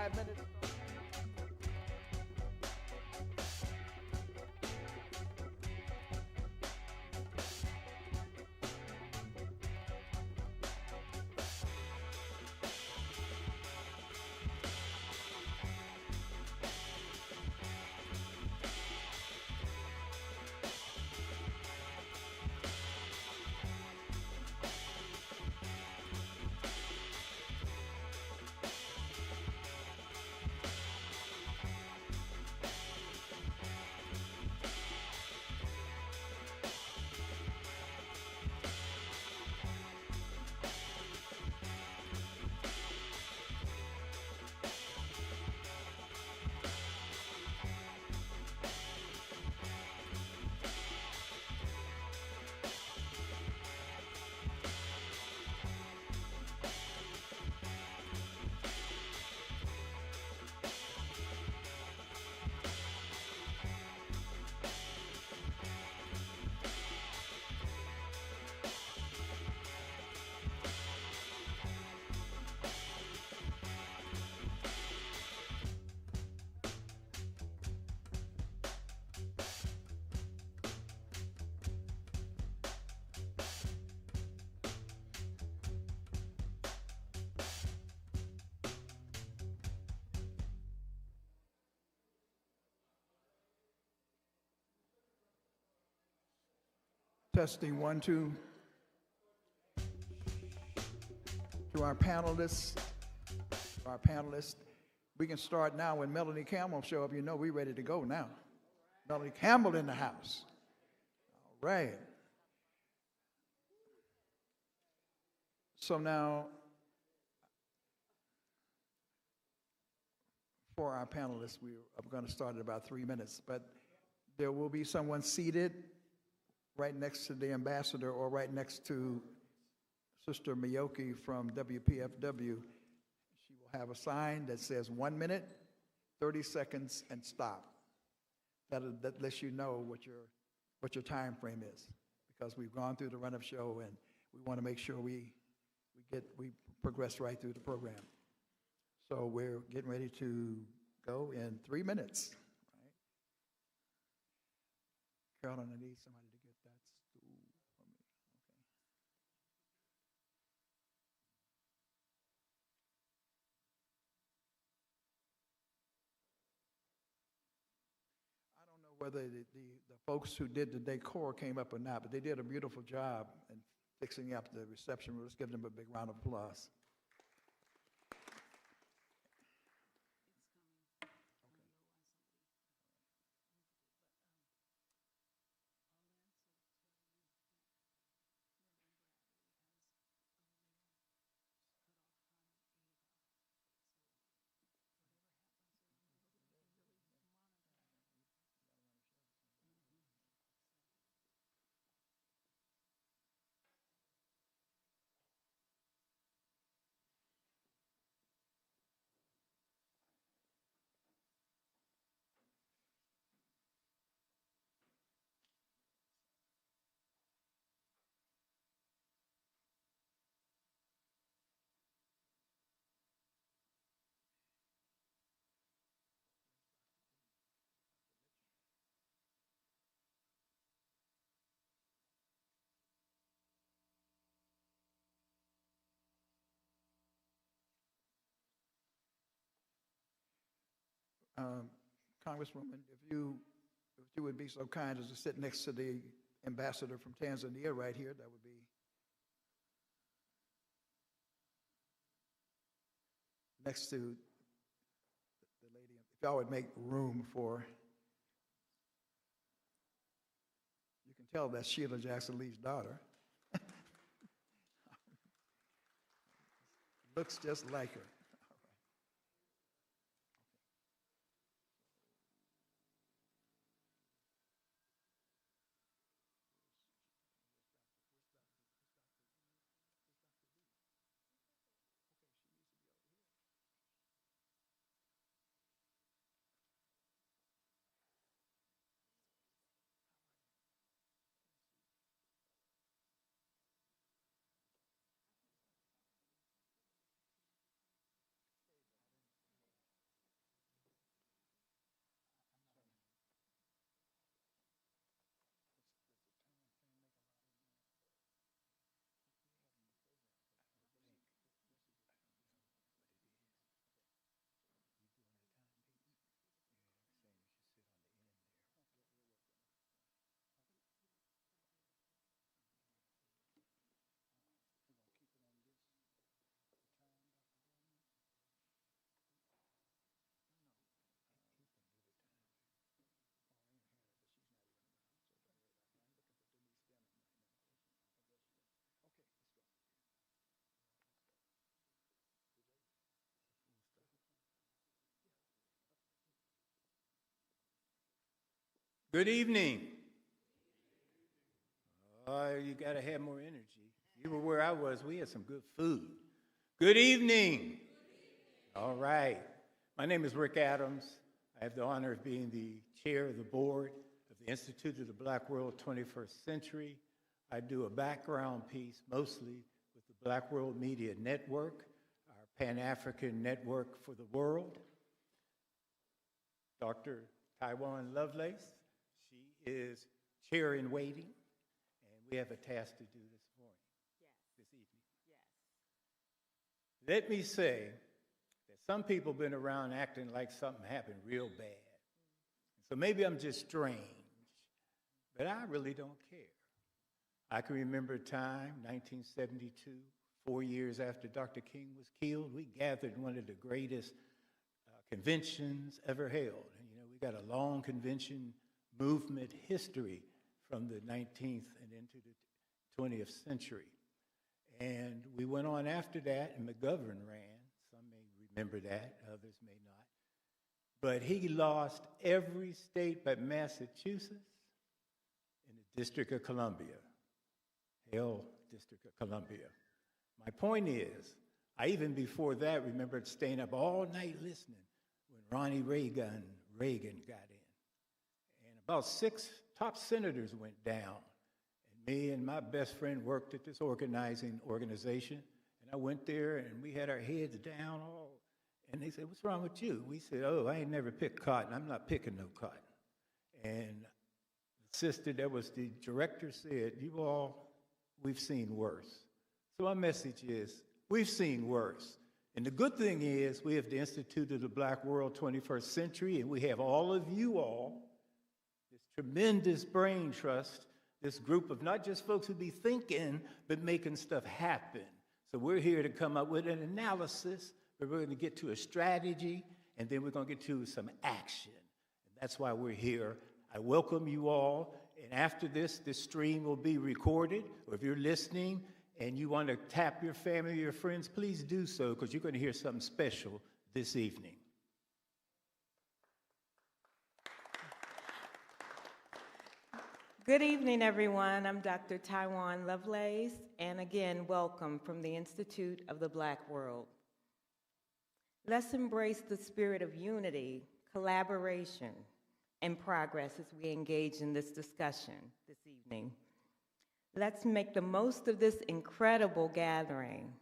5 minutes. Testing one, two. To our panelists, we can start now. When Melanie Campbell show up, you know we're ready to go now. Melanie Campbell in the house. All right. So now, for our panelists, we are going to start in about 3 minutes, but there will be someone seated right next to the ambassador or right next to Sister Miyoki from WPFW. She will have a sign that says 1 minute, 30 seconds, and stop. That lets you know what your time frame is, because we've gone through the run-up show and we want to make sure we progress right through the program. So we're getting ready to go in 3 minutes. Right? Carolyn, I need somebody to get that stool for me. Okay. I don't know whether the folks who did the decor came up or not, but they did a beautiful job in fixing up the reception room. Let's give them a big round of applause. Congresswoman, if you would be so kind as to sit next to the ambassador from Tanzania right here, that would be next to the lady. If y'all would make room for, you can tell that's Sheila Jackson Lee's daughter. Looks just like her. Good evening. Oh, you got to have more energy. You were where I was. We had some good food. Good evening. All right. My name is Rick Adams. I have the honor of being the chair of the board of the Institute of the Black World 21st Century. I do a background piece mostly with the Black World Media Network, our Pan-African network for the world. Dr. Taiwan Lovelace, she is chair in waiting, and we have a task to do this morning, this evening. Let me say that some people have been around acting like something happened real bad. So maybe I'm just strange, but I really don't care. I can remember a time, 1972, 4 years after Dr. King was killed, we gathered one of the greatest conventions ever held. And, you know, we got a long convention movement history from the 19th and into the 20th century. And we went on after that, and McGovern ran. Some may remember that, others may not. But he lost every state but Massachusetts in the District of Columbia. Hell, District of Columbia. My point is, I even before that remembered staying up all night listening when Ronnie Reagan got in. And about 6 top senators went down. And me and my best friend worked at this organization. And I went there and we had our heads down all. And they said, "What's wrong with you?" We said, "Oh, I ain't never picked cotton. I'm not picking no cotton." And the sister that was the director said, "You all, we've seen worse." So my message is, we've seen worse. And the good thing is we have the Institute of the Black World 21st Century, and we have all of you all, this tremendous brain trust, this group of not just folks who be thinking, but making stuff happen. So we're here to come up with an analysis, but we're going to get to a strategy, and then we're going to get to some action. And that's why we're here. I welcome you all. And after this stream will be recorded, or if you're listening and you want to tap your family or your friends, please do so, because you're going to hear something special this evening. Good evening, everyone. I'm Dr. Taiwan Lovelace, and again, welcome from the Institute of the Black World. Let's embrace the spirit of unity, collaboration, and progress as we engage in this discussion this evening. Let's make the most of this incredible gathering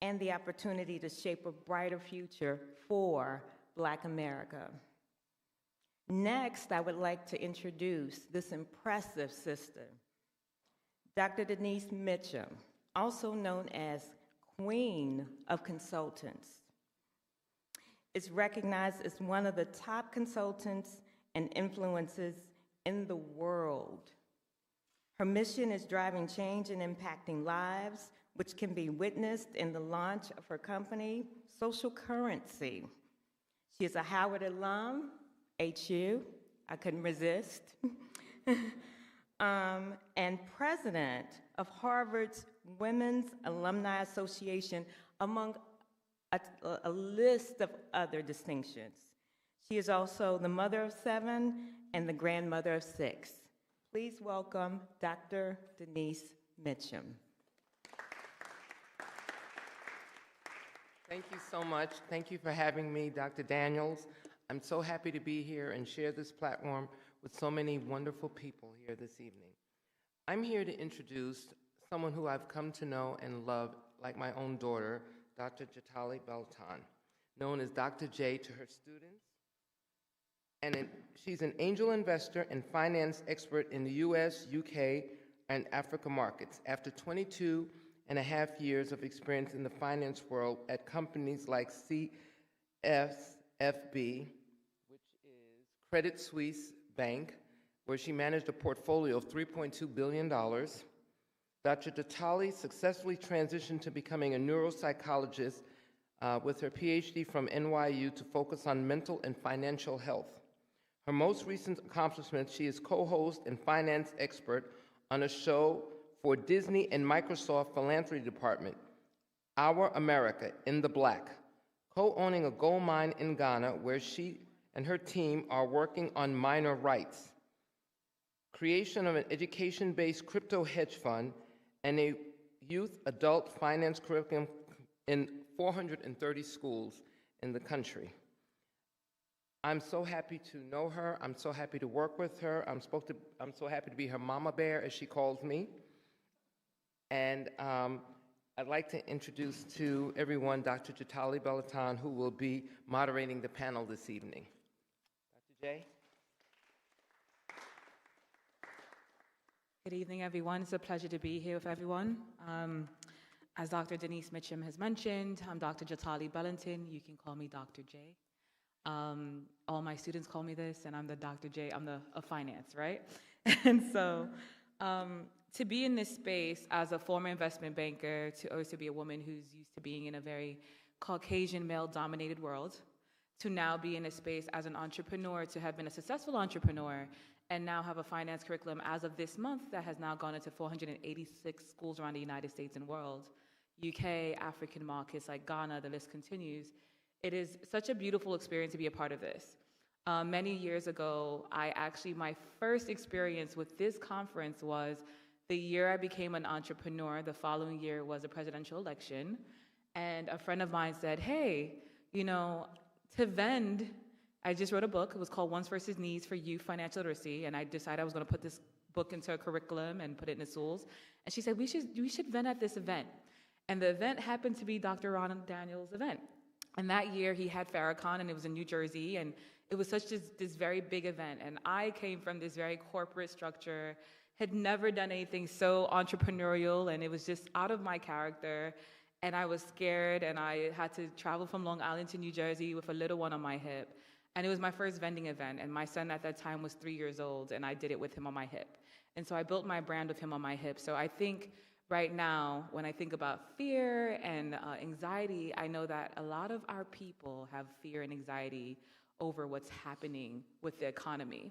and the opportunity to shape a brighter future for Black America. Next, I would like to introduce this impressive sister, Dr. Denise Mitchum, also known as Queen of Consultants, is recognized as one of the top consultants and influencers in the world. Her mission is driving change and impacting lives, which can be witnessed in the launch of her company, Social Currency. She is a Howard alum, HU, I couldn't resist, and president of Harvard's Women's Alumni Association, among a list of other distinctions. She is also the mother of 7 and the grandmother of 6. Please welcome Dr. Denise Mitchum. Thank you so much. Thank you for having me, Dr. Daniels. I'm so happy to be here and share this platform with so many wonderful people here this evening. I'm here to introduce someone who I've come to know and love like my own daughter, Dr. Jatali Belton, known as Dr. J to her students. And she's an angel investor and finance expert in the US, UK, and Africa markets. After 22 and a half years of experience in the finance world at companies like CFSB, which is Credit Suisse Bank, where she managed a portfolio of $3.2 billion, Dr. Jatali successfully transitioned to becoming a neuropsychologist with her PhD from NYU to focus on mental and financial health. Her most recent accomplishment, she is co-host and finance expert on a show for Disney and Microsoft Philanthropy Department, Our America in the Black, co-owning a gold mine in Ghana where she and her team are working on minor rights, creation of an education-based crypto hedge fund, and a youth adult finance curriculum in 430 schools in the country. I'm so happy to know her. I'm so happy to work with her. I'm so happy to be her mama bear, as she calls me. And I'd like to introduce to everyone Dr. Jatali Bellatan, who will be moderating the panel this evening. Dr. J. Good evening, everyone. It's a pleasure to be here with everyone. As Dr. Denise Mitchum has mentioned, I'm Dr. Jatali Bellatan. You can call me Dr. J. All my students call me this, and I'm the Dr. J. I'm of finance, right? And so to be in this space as a former investment banker, to also be a woman who's used to being in a very Caucasian male-dominated world, to now be in a space as an entrepreneur, to have been a successful entrepreneur, and now have a finance curriculum as of this month that has now gone into 486 schools around the United States and world, UK, African markets like Ghana, the list continues. It is such a beautiful experience to be a part of this. Many years ago, my first experience with this conference was the year I became an entrepreneur. The following year was a presidential election. And a friend of mine said, hey, to vend, I just wrote a book. It was called Wants versus Needs for Youth Financial Literacy. And I decided I was going to put this book into a curriculum and put it in the schools. And she said, we should vend at this event. And the event happened to be Dr. Ron Daniels' event. And that year he had Farrakhan, and it was in New Jersey, and it was such this very big event. And I came from this very corporate structure, had never done anything so entrepreneurial, and it was just out of my character. And I was scared, and I had to travel from Long Island to New Jersey with a little one on my hip. And it was my first vending event, and my son at that time was 3 years old, and I did it with him on my hip. And so I built my brand with him on my hip. So I think right now, when I think about fear and anxiety, I know that a lot of our people have fear and anxiety over what's happening with the economy.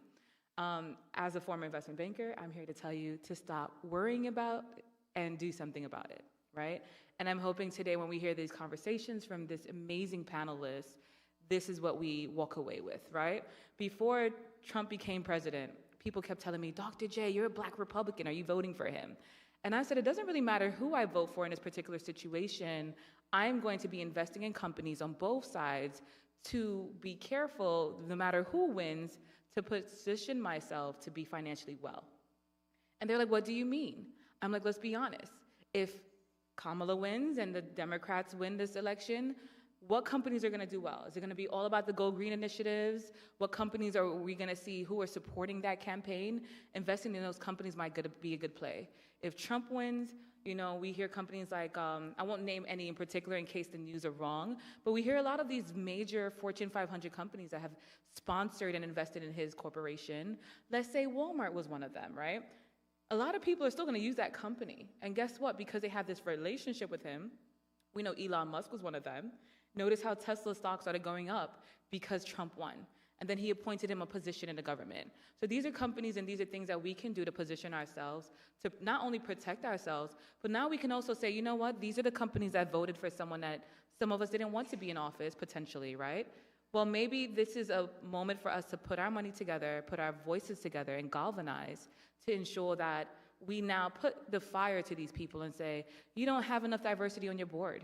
As a former investment banker, I'm here to tell you to stop worrying about and do something about it, right? And I'm hoping today when we hear these conversations from this amazing panelist, this is what we walk away with, right? Before Trump became president, people kept telling me, Dr. J, you're a Black Republican, are you voting for him? And I said, it doesn't really matter who I vote for in this particular situation. I'm going to be investing in companies on both sides to be careful, no matter who wins, to position myself to be financially well. And they're like, what do you mean? I'm like, let's be honest. If Kamala wins and the Democrats win this election, what companies are going to do well? Is it going to be all about the Go Green initiatives? What companies are we going to see who are supporting that campaign? Investing in those companies might be a good play. If Trump wins, we hear companies like, I won't name any in particular in case the news are wrong, but we hear a lot of these major Fortune 500 companies that have sponsored and invested in his corporation. Let's say Walmart was one of them, right? A lot of people are still going to use that company. And guess what? Because they have this relationship with him, we know Elon Musk was one of them. Notice how Tesla stock started going up because Trump won. And then he appointed him a position in the government. So these are companies and these are things that we can do to position ourselves to not only protect ourselves, but now we can also say, you know what, these are the companies that voted for someone that some of us didn't want to be in office, potentially, right? Well, maybe this is a moment for us to put our money together, put our voices together, and galvanize to ensure that we now put the fire to these people and say, you don't have enough diversity on your board.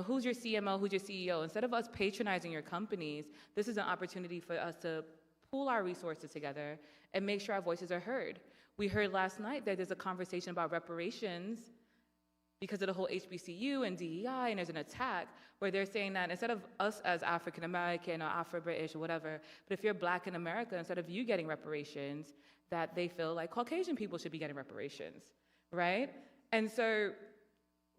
Who's your CMO, who's your CEO? Instead of us patronizing your companies, this is an opportunity for us to pool our resources together and make sure our voices are heard. We heard last night that there's a conversation about reparations because of the whole HBCU and DEI, and there's an attack where they're saying that instead of us as African-American or Afro-British or whatever, but if you're Black in America, instead of you getting reparations, that they feel like Caucasian people should be getting reparations, right? And so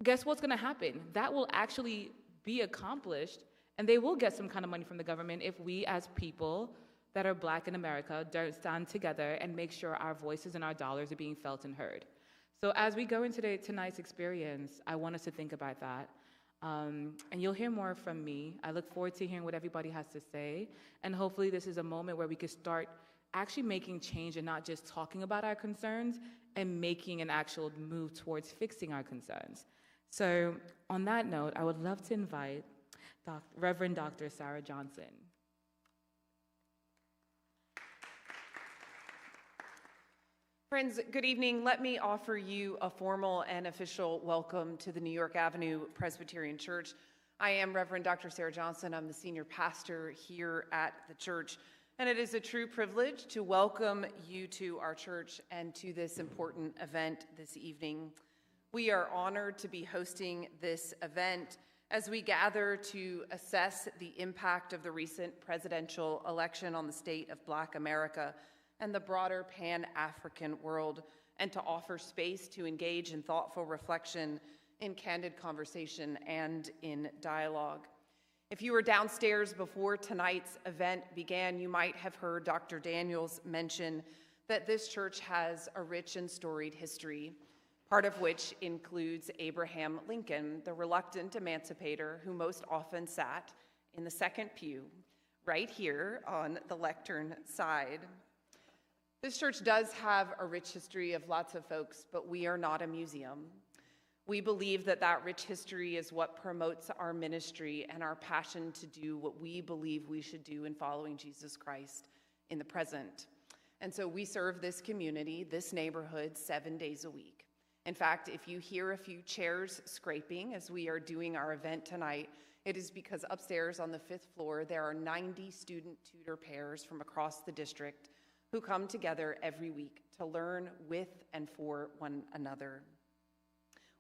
guess what's going to happen? That will actually be accomplished, and they will get some kind of money from the government if we as people that are Black in America don't stand together and make sure our voices and our dollars are being felt and heard. So as we go into tonight's experience, I want us to think about that. And you'll hear more from me. I look forward to hearing what everybody has to say, and hopefully this is a moment where we can start actually making change and not just talking about our concerns and making an actual move towards fixing our concerns. So on that note, I would love to invite Reverend Dr. Sarah Johnson. Friends, good evening. Let me offer you a formal and official welcome to the New York Avenue Presbyterian Church. I am Reverend Dr. Sarah Johnson. I'm the senior pastor here at the church, and it is a true privilege to welcome you to our church and to this important event this evening. We are honored to be hosting this event as we gather to assess the impact of the recent presidential election on the state of Black America and the broader Pan-African world, and to offer space to engage in thoughtful reflection, in candid conversation, and in dialogue. If you were downstairs before tonight's event began, you might have heard Dr. Daniels mention that this church has a rich and storied history, part of which includes Abraham Lincoln, the reluctant emancipator who most often sat in the second pew, right here on the lectern side. This church does have a rich history of lots of folks, but we are not a museum. We believe that that rich history is what promotes our ministry and our passion to do what we believe we should do in following Jesus Christ in the present. And so we serve this community, this neighborhood, 7 days a week. In fact, if you hear a few chairs scraping as we are doing our event tonight, it is because upstairs on the 5th floor, there are 90 student tutor pairs from across the district who come together every week to learn with and for one another.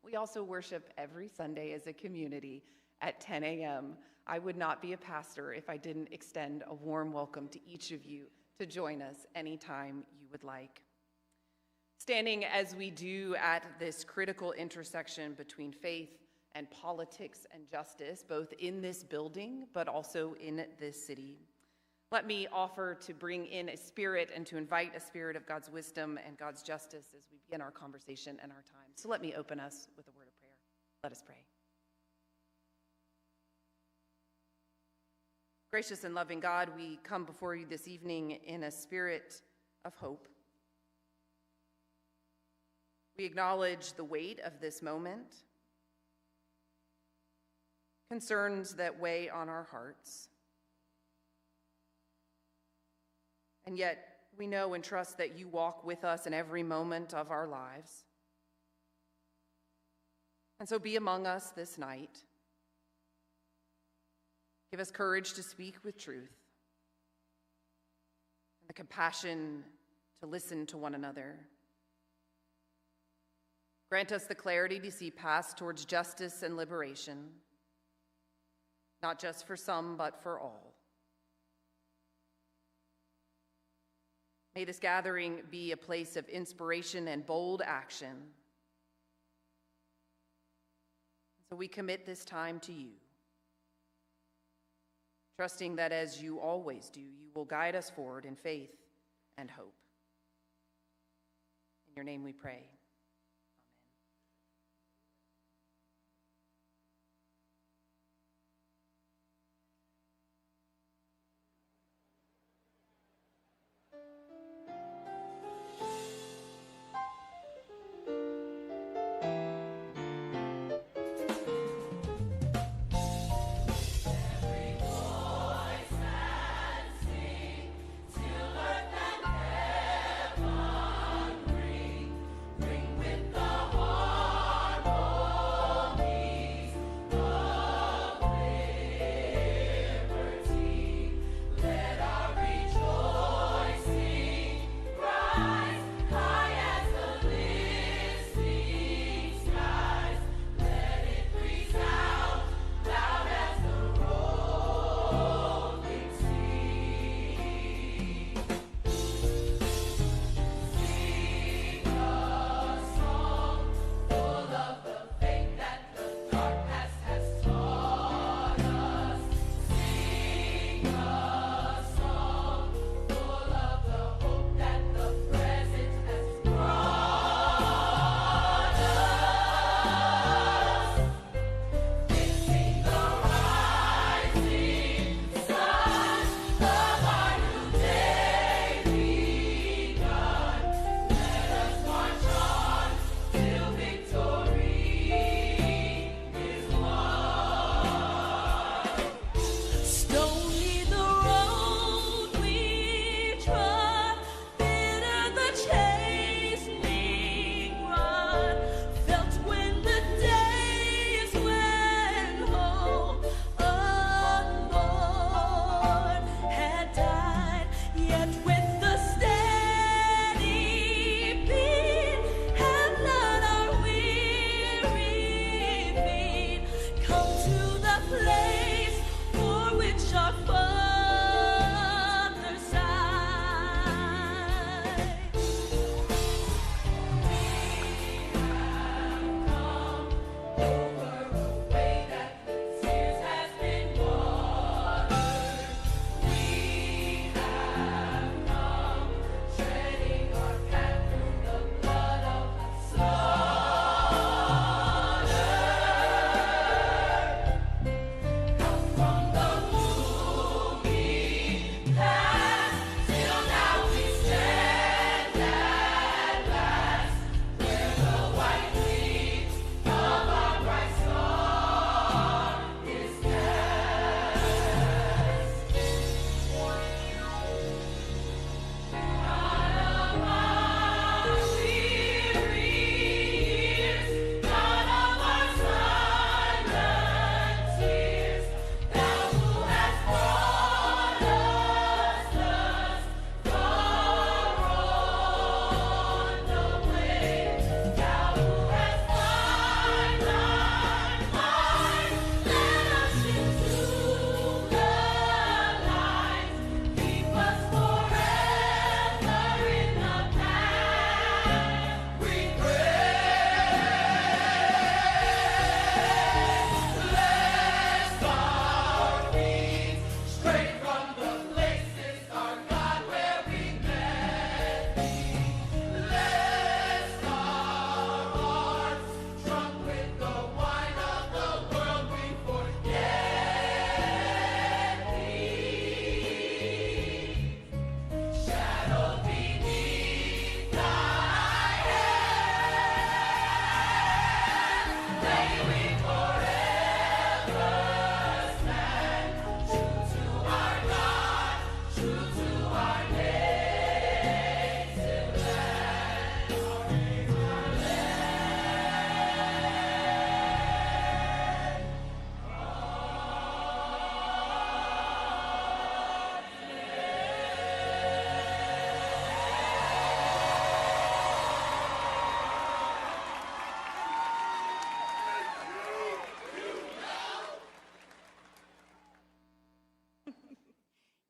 We also worship every Sunday as a community at 10 a.m. I would not be a pastor if I didn't extend a warm welcome to each of you to join us anytime you would like. Standing as we do at this critical intersection between faith and politics and justice, both in this building but also in this city, let me offer to bring in a spirit and to invite a spirit of God's wisdom and God's justice as we begin our conversation and our time. So let me open us with a word of prayer. Let us pray. Gracious and loving God, we come before you this evening in a spirit of hope. We acknowledge the weight of this moment, concerns that weigh on our hearts. And yet, we know and trust that you walk with us in every moment of our lives. And so be among us this night. Give us courage to speak with truth and the compassion to listen to one another. Grant us the clarity to see paths towards justice and liberation, not just for some, but for all. May this gathering be a place of inspiration and bold action. So we commit this time to you, trusting that as you always do, you will guide us forward in faith and hope. In your name we pray. Till earth and heaven ring.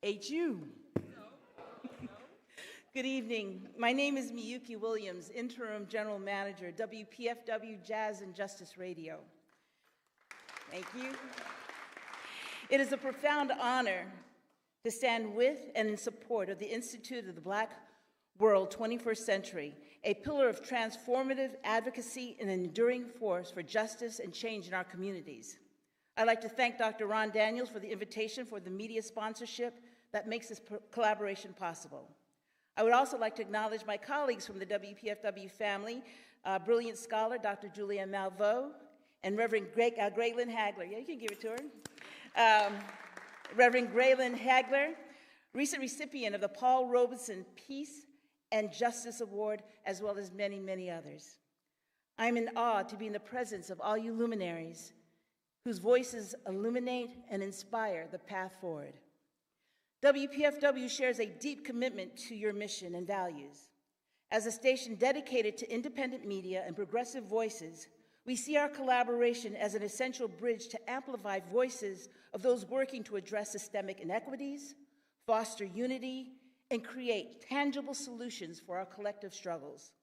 HU. Good evening. My name is Miyuki Williams, Interim General Manager, WPFW Jazz and Justice Radio. Thank you. It is a profound honor to stand with and in support of the Institute of the Black World 21st Century, a pillar of transformative advocacy and an enduring force for justice and change in our communities. I'd like to thank Dr. Ron Daniels for the invitation for the media sponsorship that makes this collaboration possible. I would also like to acknowledge my colleagues from the WPFW family, brilliant scholar, Dr. Julianne Malveaux, and Reverend Graylin Hagler. Yeah, you can give it to her. Reverend Graylin Hagler, recent recipient of the Paul Robeson Peace and Justice Award, as well as many, many others. I'm in awe to be in the presence of all you luminaries whose voices illuminate and inspire the path forward. WPFW shares a deep commitment to your mission and values. As a station dedicated to independent media and progressive voices, we see our collaboration as an essential bridge to amplify voices of those working to address systemic inequities, foster unity, and create tangible solutions for our collective struggles.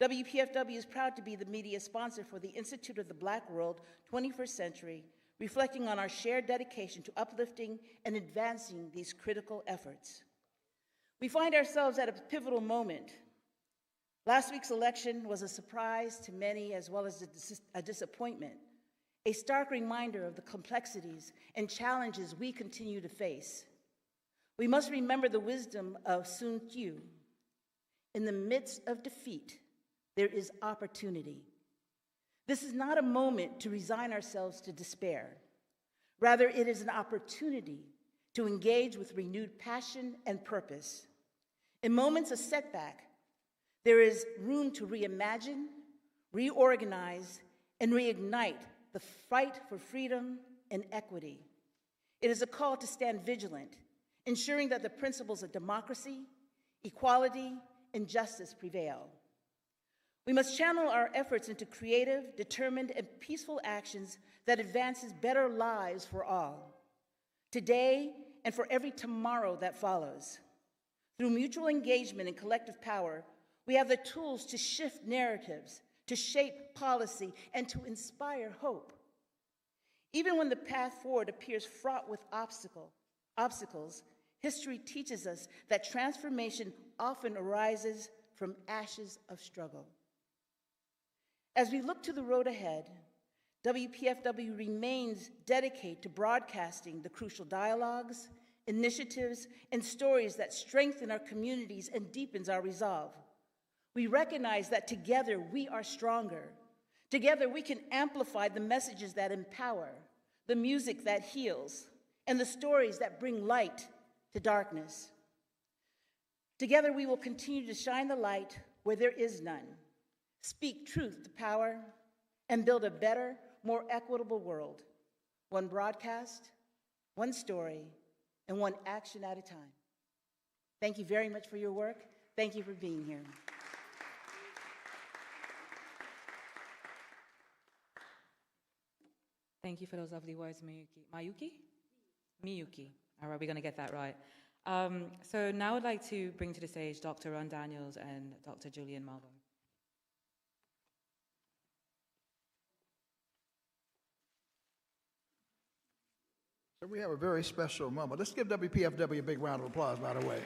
WPFW is proud to be the media sponsor for the Institute of the Black World 21st Century, reflecting on our shared dedication to uplifting and advancing these critical efforts. We find ourselves at a pivotal moment. Last week's election was a surprise to many, as well as a disappointment, a stark reminder of the complexities and challenges we continue to face. We must remember the wisdom of Sun Tzu. In the midst of defeat, there is opportunity. This is not a moment to resign ourselves to despair. Rather, it is an opportunity to engage with renewed passion and purpose. In moments of setback, there is room to reimagine, reorganize, and reignite the fight for freedom and equity. It is a call to stand vigilant, ensuring that the principles of democracy, equality, and justice prevail. We must channel our efforts into creative, determined, and peaceful actions that advances better lives for all, today and for every tomorrow that follows. Through mutual engagement and collective power, we have the tools to shift narratives, to shape policy, and to inspire hope. Even when the path forward appears fraught with obstacles, history teaches us that transformation often arises from ashes of struggle. As we look to the road ahead, WPFW remains dedicated to broadcasting the crucial dialogues, initiatives, and stories that strengthen our communities and deepens our resolve. We recognize that together we are stronger. Together we can amplify the messages that empower, the music that heals, and the stories that bring light to darkness. Together we will continue to shine the light where there is none, speak truth to power, and build a better, more equitable world, one broadcast, one story, and one action at a time. Thank you very much for your work. Thank you for being here. Thank you for those lovely words, Miyuki. Miyuki. All right, we're going to get that right. So now I'd like to bring to the stage Dr. Ron Daniels and Dr. Julianne Malveaux. So we have a very special moment. Let's give WPFW a big round of applause, by the way.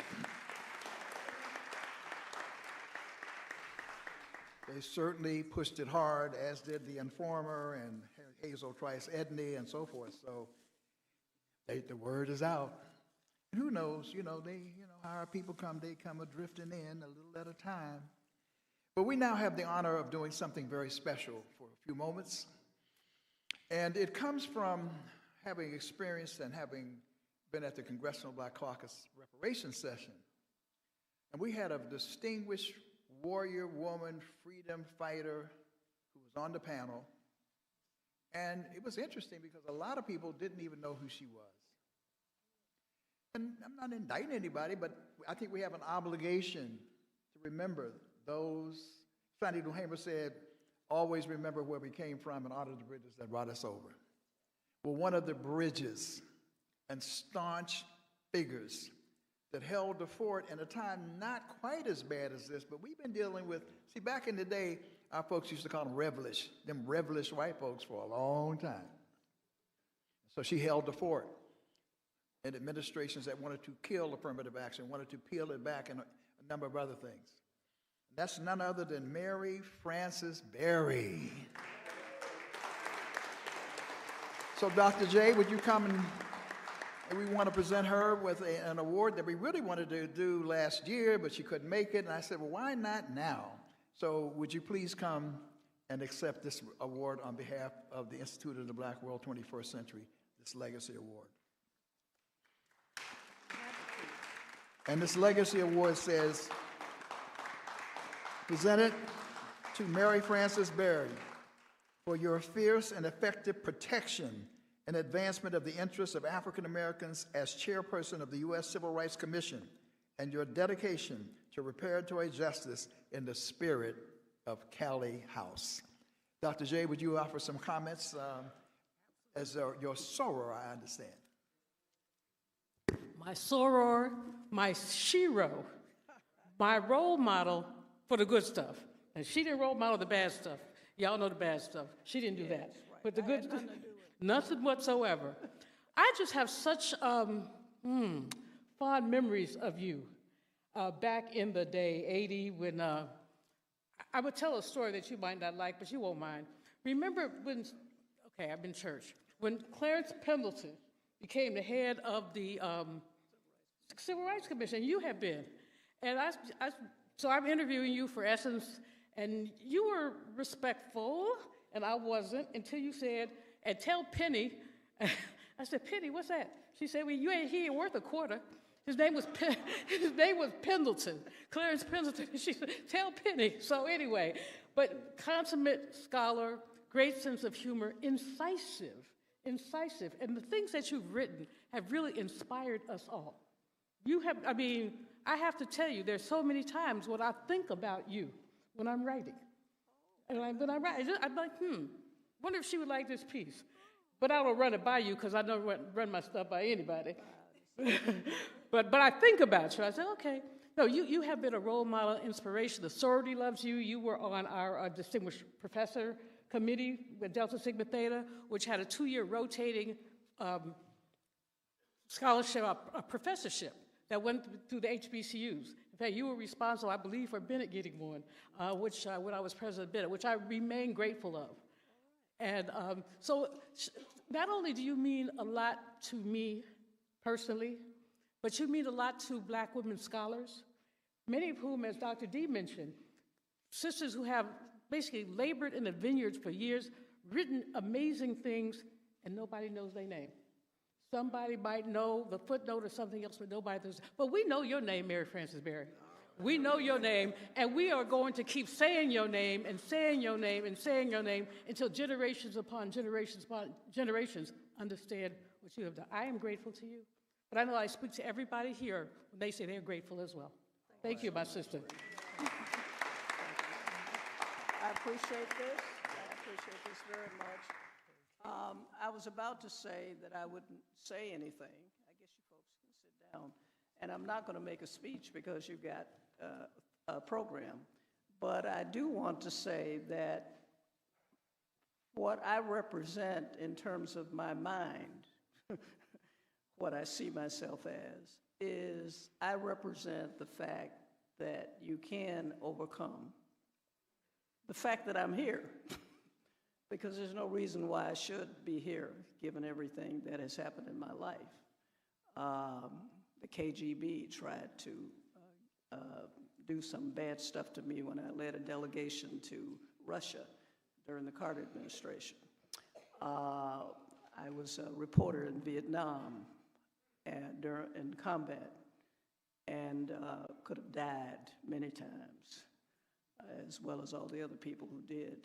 They certainly pushed it hard, as did the Informer and Hazel Trice Edney and so forth. So the word is out. And who knows, how our people come, they come drifting in a little at a time. But we now have the honor of doing something very special for a few moments. And it comes from having experienced and having been at the Congressional Black Caucus reparations session. And we had a distinguished warrior woman, freedom fighter, who was on the panel. And it was interesting because a lot of people didn't even know who she was. And I'm not indicting anybody, but I think we have an obligation to remember those. Fannie Lou Hamer said, always remember where we came from and honor the bridges that brought us over. Well, one of the bridges and staunch figures that held the fort in a time not quite as bad as this, but we've been dealing with, see, back in the day, our folks used to call them revelish white folks for a long time. So she held the fort. And administrations that wanted to kill affirmative action, wanted to peel it back, and a number of other things. That's none other than Mary Frances Berry. So Dr. J, would you come and we want to present her with an award that we really wanted to do last year, but she couldn't make it. And I said, well, why not now? So would you please come and accept this award on behalf of the Institute of the Black World 21st Century, this Legacy Award. And this Legacy Award says, presented to Mary Frances Berry for your fierce and effective protection and advancement of the interests of African Americans as chairperson of the U.S. Civil Rights Commission and your dedication to reparatory justice in the spirit of Callie House. Dr. J, would you offer some comments as your soror, I understand? My soror, my shero, my role model for the good stuff. And she didn't role model the bad stuff. Y'all know the bad stuff. She didn't do that. Right. But the good stuff, nothing whatsoever. I just have such fond memories of you back in the day, 80, when I would tell a story that you might not like, but you won't mind. Remember when, okay, I'm in church, when Clarence Pendleton became the head of the Civil Rights Commission, you have been. And so I'm interviewing you for Essence, and you were respectful, and I wasn't, until you said, and tell Penny, I said, Penny, what's that? She said, well, he ain't worth a quarter. His name was Pendleton, Clarence Pendleton. She said, tell Penny. So anyway, but consummate scholar, great sense of humor, incisive. And the things that you've written have really inspired us all. You have, I mean, I have to tell you, there's so many times when I think about you when I'm writing. And when I write, I'm like, wonder if she would like this piece. But I don't run it by you because I don't run my stuff by anybody. But I think about you. I say, okay. No, you have been a role model, inspiration. The sorority loves you. You were on our distinguished professor committee with Delta Sigma Theta, which had a 2-year rotating scholarship, a professorship that went through the HBCUs. In fact, you were responsible, I believe, for Bennett getting one, which when I was president of Bennett, which I remain grateful of. And so not only do you mean a lot to me personally, but you mean a lot to Black women scholars, many of whom, as Dr. D mentioned, sisters who have basically labored in the vineyards for years, written amazing things, and nobody knows their name. Somebody might know the footnote or something else, but nobody knows. But we know your name, Mary Frances Berry. We know your name, and we are going to keep saying your name and saying your name and saying your name until generations upon generations understand what you have done. I am grateful to you, but I know I speak to everybody here when they say they're grateful as well. Thank you, my sister. I appreciate this. I appreciate this very much. I was about to say that I wouldn't say anything. I guess you folks can sit down. And I'm not going to make a speech because you've got a program. But I do want to say that what I represent in terms of my mind, what I see myself as, is I represent the fact that you can overcome the fact that I'm here, because there's no reason why I should be here, given everything that has happened in my life. The KGB tried to do some bad stuff to me when I led a delegation to Russia during the Carter administration. I was a reporter in Vietnam in combat, and could have died many times, as well as all the other people who did.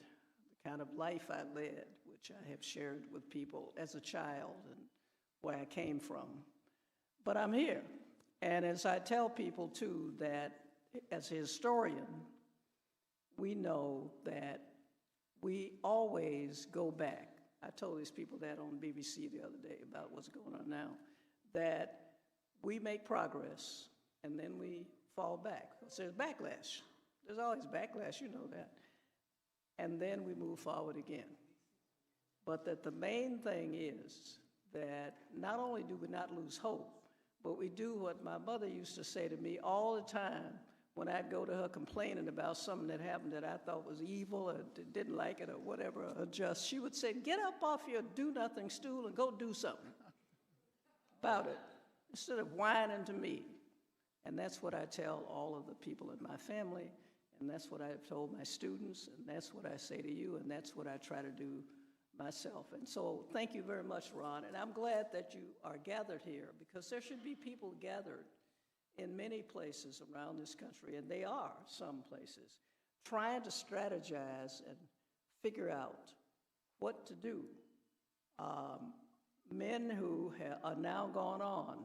The kind of life I led, which I have shared with people as a child and where I came from. But I'm here. And as I tell people, too, that as a historian, we know that we always go back. I told these people that on BBC the other day about what's going on now, that we make progress, and then we fall back. Because there's backlash. There's always backlash, you know that. And then we move forward again. But that the main thing is that not only do we not lose hope, but we do what my mother used to say to me all the time when I'd go to her complaining about something that happened that I thought was evil or didn't like it or whatever, or just, she would say, get up off your do-nothing stool and go do something about it, instead of whining to me. And that's what I tell all of the people in my family, and that's what I've told my students, and that's what I say to you, and that's what I try to do myself. And so thank you very much, Ron, and I'm glad that you are gathered here, because there should be people gathered in many places around this country, and they are some places, trying to strategize and figure out what to do. Men who are now gone on,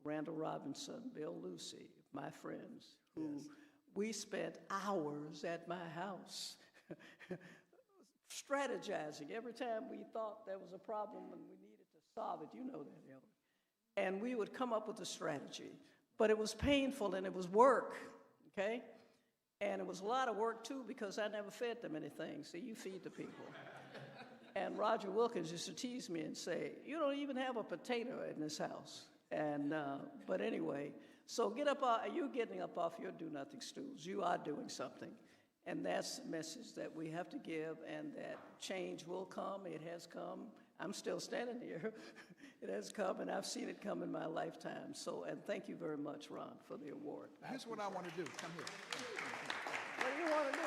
Randall Robinson, Bill Lucy, my friends, who we spent hours at my house strategizing every time we thought there was a problem and we needed to solve it. You know that, Hillary. And we would come up with a strategy. But it was painful and it was work, okay? And it was a lot of work, too, because I never fed them anything. So you feed the people. And Roger Wilkins used to tease me and say, you don't even have a potato in this house. And, but anyway, so you're getting up off your do-nothing stools. You are doing something. And that's the message that we have to give, and that change will come. It has come. I'm still standing here. It has come, and I've seen it come in my lifetime. So, and thank you very much, Ron, for the award. Here's what I want to do. Come here. What do you want to do?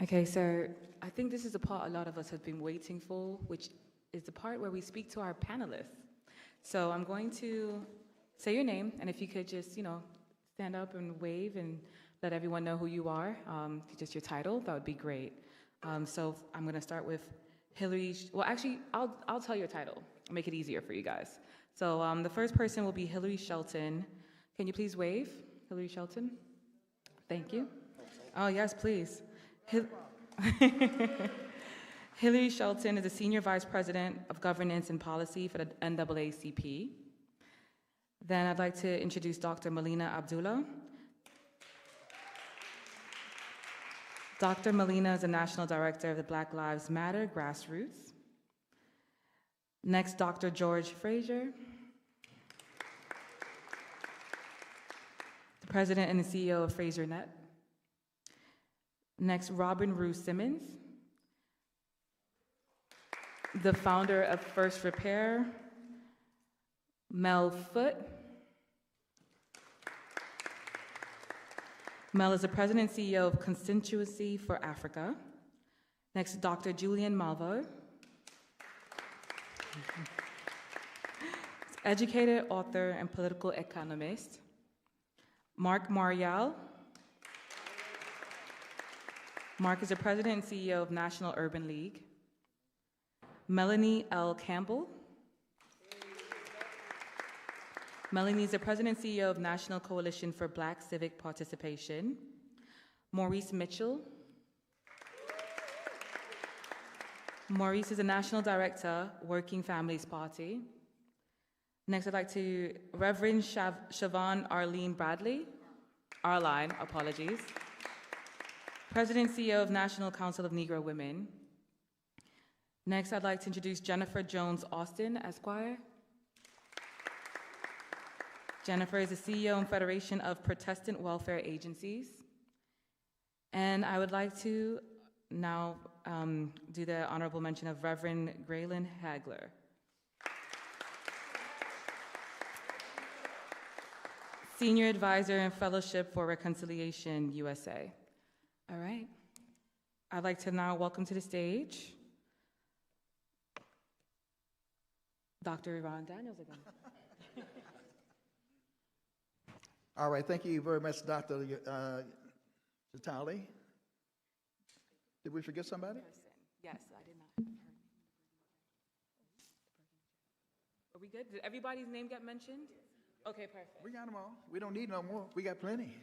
Okay, so I think this is the part a lot of us have been waiting for, which is the part where we speak to our panelists. So I'm going to say your name, and if you could just, stand up and wave and let everyone know who you are, just your title, that would be great. So I'm going to start with Hillary. Well, actually, I'll tell your title. I'll make it easier for you guys. So the first person will be Hillary Shelton. Can you please wave, Hillary Shelton? Thank you. Oh, yes, please. Hillary Shelton is the Senior Vice President of Governance and Policy for the NAACP. Then I'd like to introduce Dr. Melina Abdullah. Dr. Melina is the National Director of the Black Lives Matter Grassroots. Next, Dr. George Fraser, the President and the CEO of FraserNet. Next, Robin Rue Simmons, the founder of First Repair. Mel Foote. Mel is the President and CEO of Constituency for Africa. Next, Dr. Julian Malvo. Educator, author, and political economist. Mark Marial. Mark is the president and CEO of National Urban League. Melanie L. Campbell. Melanie is the president and CEO of National Coalition for Black Civic Participation. Maurice Mitchell. Maurice is the national director, Working Families Party. Next, I'd like to Reverend Siobhan Arlene Bradley. Arline, apologies. President and CEO of National Council of Negro Women. Next, I'd like to introduce Jennifer Jones Austin, Esquire. Jennifer is the CEO and Federation of Protestant Welfare Agencies. And I would like to now do the honorable mention of Reverend Graylin Hagler. Senior Advisor and Fellowship for Reconciliation, USA. All right. I'd like to now welcome to the stage Dr. Ron Daniels again. All right, thank you very much, Dr. Jatali. Did we forget somebody? Yes, I did not. Are we good? Did everybody's name get mentioned? Okay, perfect. We got them all. We don't need no more. We got plenty.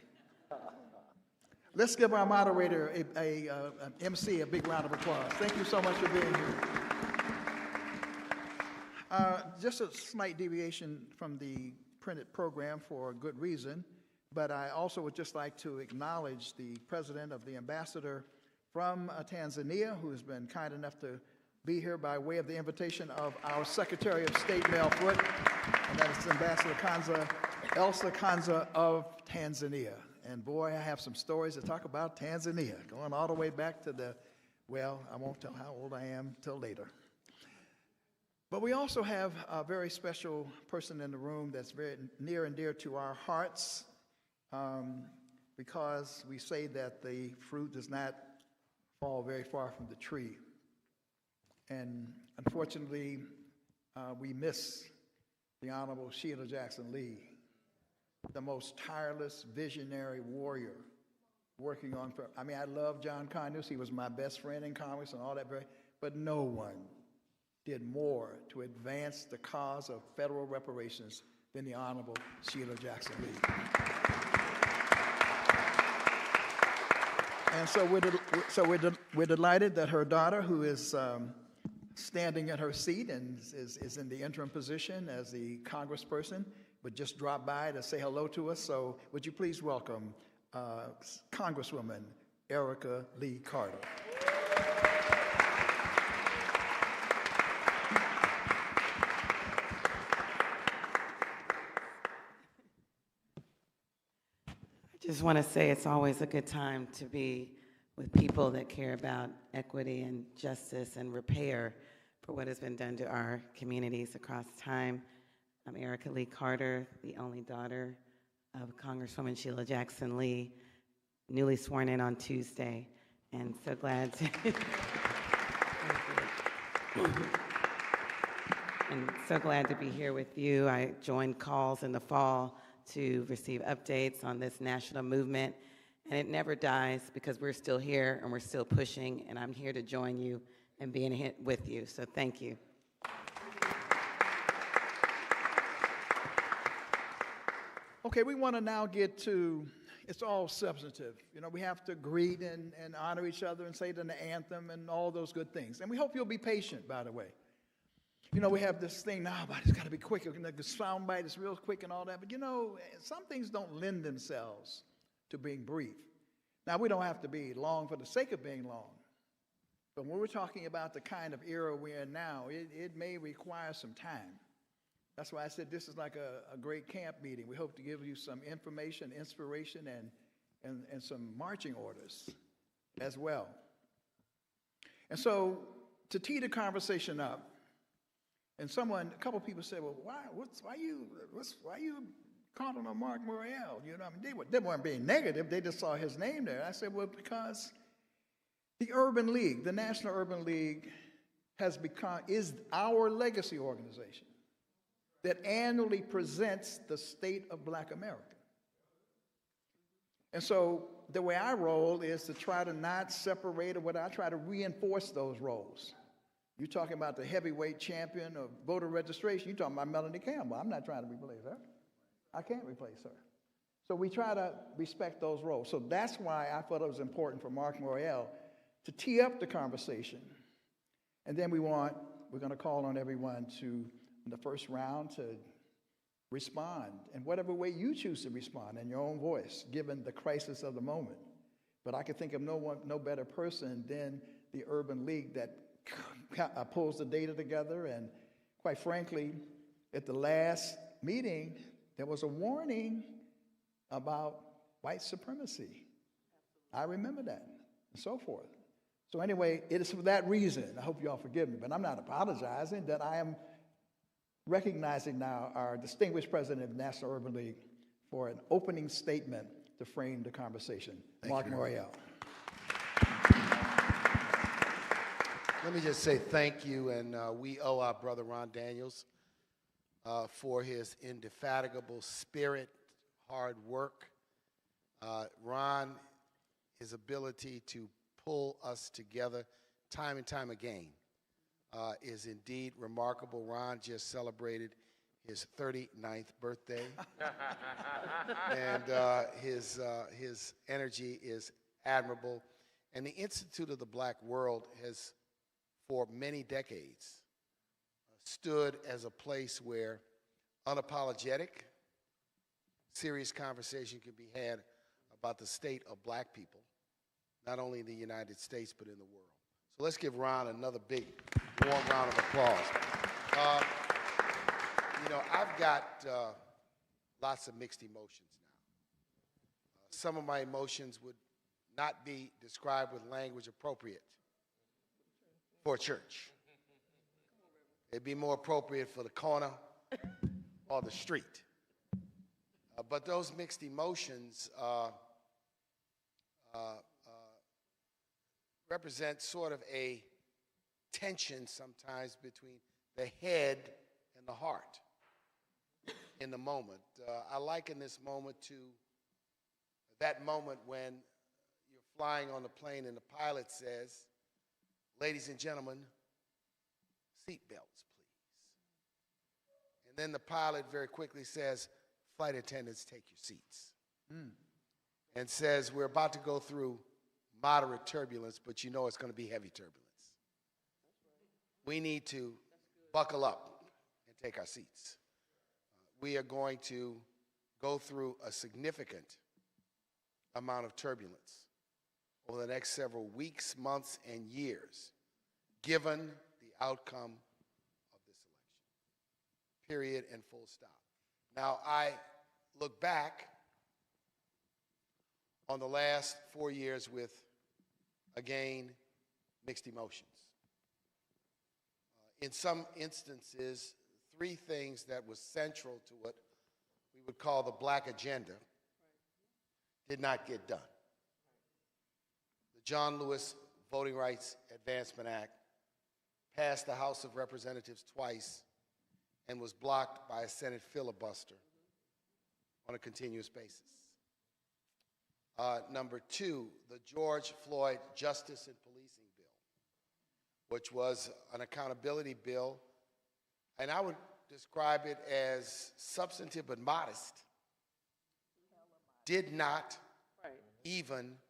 Let's give our moderator, an MC, a big round of applause. Thank you so much for being here. Just a slight deviation from the printed program for a good reason, but I also would just like to acknowledge the president of the ambassador from Tanzania, who has been kind enough to be here by way of the invitation of our Secretary of State, Mel Foote, and that is Ambassador Elsa Kanza of Tanzania. And boy, I have some stories to talk about Tanzania, going all the way back to well, I won't tell how old I am till later. But we also have a very special person in the room that's very near and dear to our hearts, because we say that the fruit does not fall very far from the tree. And unfortunately, we miss the Honorable Sheila Jackson Lee, the most tireless, visionary warrior working on, I love John Conyers. He was my best friend in Congress and all that, but no one did more to advance the cause of federal reparations than the Honorable Sheila Jackson Lee. And so we're delighted that her daughter, who is standing in her seat and is in the interim position as the congressperson, would just drop by to say hello to us. So would you please welcome Congresswoman Erica Lee Carter. I just want to say it's always a good time to be with people that care about equity and justice and repair for what has been done to our communities across time. I'm Erica Lee Carter, the only daughter of Congresswoman Sheila Jackson Lee, newly sworn in on Tuesday, and so glad to and so glad to be here with you. I joined calls in the fall to receive updates on this national movement, and it never dies because we're still here and we're still pushing, and I'm here to join you and be in it with you, so thank you. Okay, we want to now get to, it's all substantive. You know, we have to greet and honor each other and say the anthem and all those good things. And we hope you'll be patient, by the way. You know, we have this thing now about it's got to be quick. The sound bite is real quick and all that. But, you know, some things don't lend themselves to being brief. Now, we don't have to be long for the sake of being long. But when we're talking about the kind of era we're in now, it may require some time. That's why I said this is like a great camp meeting. We hope to give you some information, inspiration, and some marching orders as well. And so to tee the conversation up, and a couple people said, well, why you calling on Mark Morial? You know, they weren't being negative. They just saw his name there. I said, well, because the Urban League, the National Urban League, is our legacy organization that annually presents the state of Black America. And so the way I roll is to try to not separate, or what I try to reinforce those roles. You're talking about the heavyweight champion of voter registration. You're talking about Melanie Campbell. I'm not trying to replace her. I can't replace her. So we try to respect those roles. So that's why I thought it was important for Mark Morial to tee up the conversation. And then we're going to call on everyone to, in the first round, to respond in whatever way you choose to respond in your own voice, given the crisis of the moment. But I can think of no better person than the Urban League that pulls the data together. And quite frankly, at the last meeting, there was a warning about white supremacy. I remember that, and so forth. So anyway, it is for that reason, I hope you all forgive me, but I'm not apologizing, that I am recognizing now our distinguished president of the National Urban League for an opening statement to frame the conversation. Mark Morial. Let me just say thank you, and we owe our brother Ron Daniels for his indefatigable spirit, hard work. Ron, his ability to pull us together time and time again is indeed remarkable. Ron just celebrated his 39th birthday, and his energy is admirable. And the Institute of the Black World has, for many decades, stood as a place where unapologetic, serious conversation can be had about the state of black people, not only in the United States, but in the world. So let's give Ron another big, warm round of applause. You know, I've got lots of mixed emotions now. Some of my emotions would not be described with language appropriate for a church. It'd be more appropriate for the corner or the street. But those mixed emotions represent sort of a tension sometimes between the head and the heart in the moment. I liken this moment to that moment when you're flying on the plane and the pilot says, "Ladies and gentlemen, seat belts, please." And then the pilot very quickly says, "Flight attendants, take your seats." And says, "We're about to go through moderate turbulence, but you know it's going to be heavy turbulence. We need to buckle up and take our seats. We are going to go through a significant amount of turbulence over the next several weeks, months, and years, given the outcome of this election. Period and full stop." Now, I look back on the last 4 years with, again, mixed emotions. In some instances, three things that were central to what we would call the black agenda did not get done. The John Lewis Voting Rights Advancement Act passed the House of Representatives twice and was blocked by a Senate filibuster on a continuous basis. Number two, the George Floyd Justice and Policing Bill, which was an accountability bill, and I would describe it as substantive but modest, did not even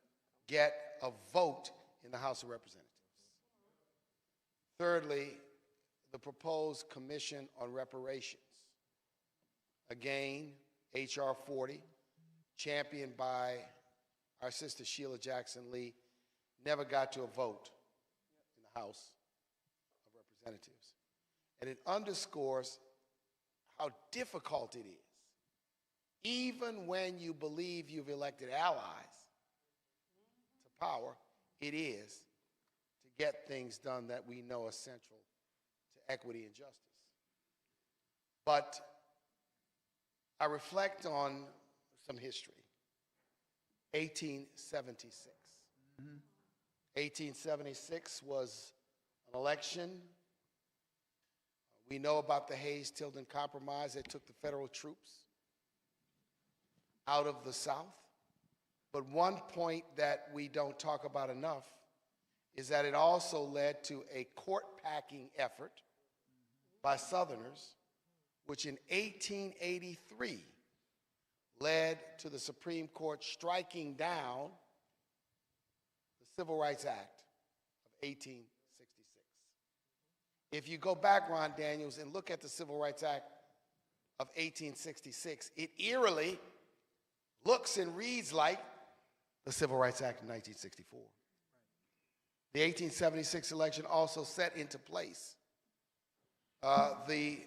get a vote in the House of Representatives. Thirdly, the proposed Commission on Reparations, again, H.R. 40, championed by our sister Sheila Jackson Lee, never got to a vote in the House of Representatives. And it underscores how difficult it is, even when you believe you've elected allies to power, it is to get things done that we know are central to equity and justice. But I reflect on some history. 1876. 1876 was an election. We know about the Hayes-Tilden Compromise that took the federal troops out of the South. But one point that we don't talk about enough is that it also led to a court-packing effort by Southerners, which in 1883 led to the Supreme Court striking down the Civil Rights Act of 1866. If you go back, Ron Daniels, and look at the Civil Rights Act of 1866, it eerily looks and reads like the Civil Rights Act of 1964. The 1876 election also set into place the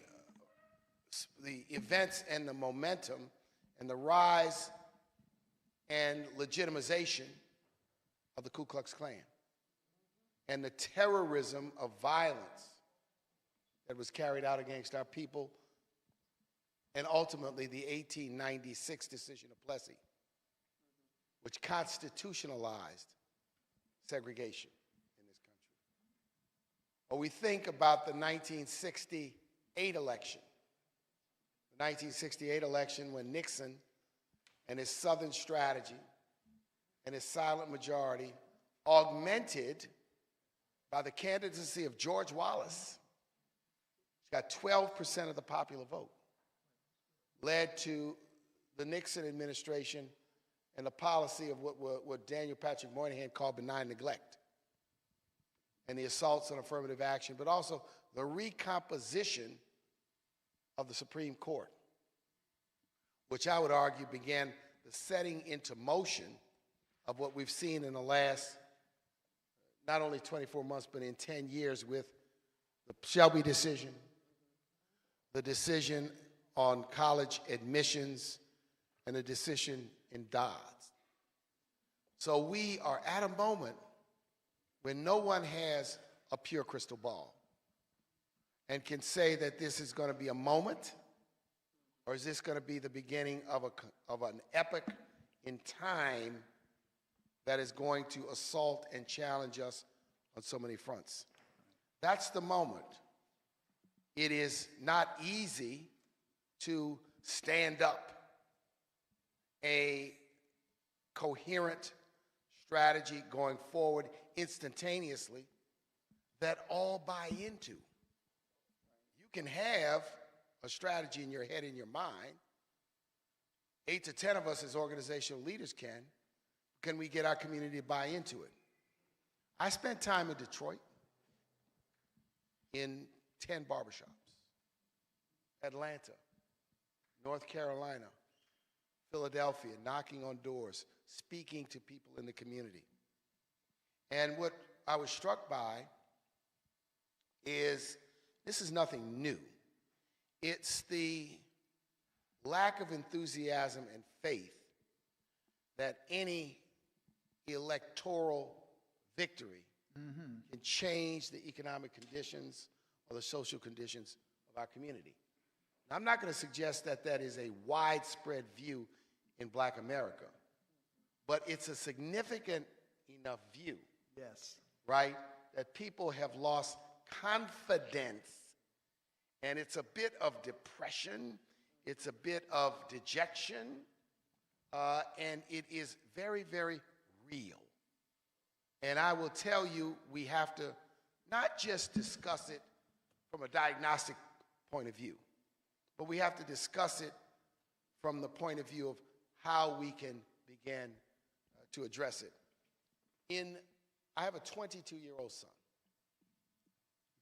events and the momentum and the rise and legitimization of the Ku Klux Klan and the terrorism of violence that was carried out against our people, and ultimately the 1896 decision of Plessy, which constitutionalized segregation in this country. Or we think about the 1968 election. The 1968 election when Nixon and his Southern strategy and his silent majority, augmented by the candidacy of George Wallace, he's got 12% of the popular vote, led to the Nixon administration and the policy of what Daniel Patrick Moynihan called benign neglect, and the assaults on affirmative action, but also the recomposition of the Supreme Court, which I would argue began the setting into motion of what we've seen in the last not only 24 months, but in 10 years with the Shelby decision, the decision on college admissions, and the decision in Dobbs. So we are at a moment when no one has a pure crystal ball and can say that this is going to be a moment, or is this going to be the beginning of an epoch in time that is going to assault and challenge us on so many fronts? That's the moment. It is not easy to stand up a coherent strategy going forward instantaneously that all buy into. You can have a strategy in your head, in your mind. 8 to 10 of us as organizational leaders can. Can we get our community to buy into it? I spent time in Detroit in 10 barbershops, Atlanta, North Carolina, Philadelphia, knocking on doors, speaking to people in the community. And what I was struck by is this is nothing new. It's the lack of enthusiasm and faith that any electoral victory can change the economic conditions or the social conditions of our community. Now, I'm not going to suggest that that is a widespread view in Black America, but it's a significant enough view, Yes. right, that people have lost confidence, and it's a bit of depression, it's a bit of dejection, and it is very, very real. And I will tell you, we have to not just discuss it from a diagnostic point of view, but we have to discuss it from the point of view of how we can begin to address it. I have a 22-year-old son,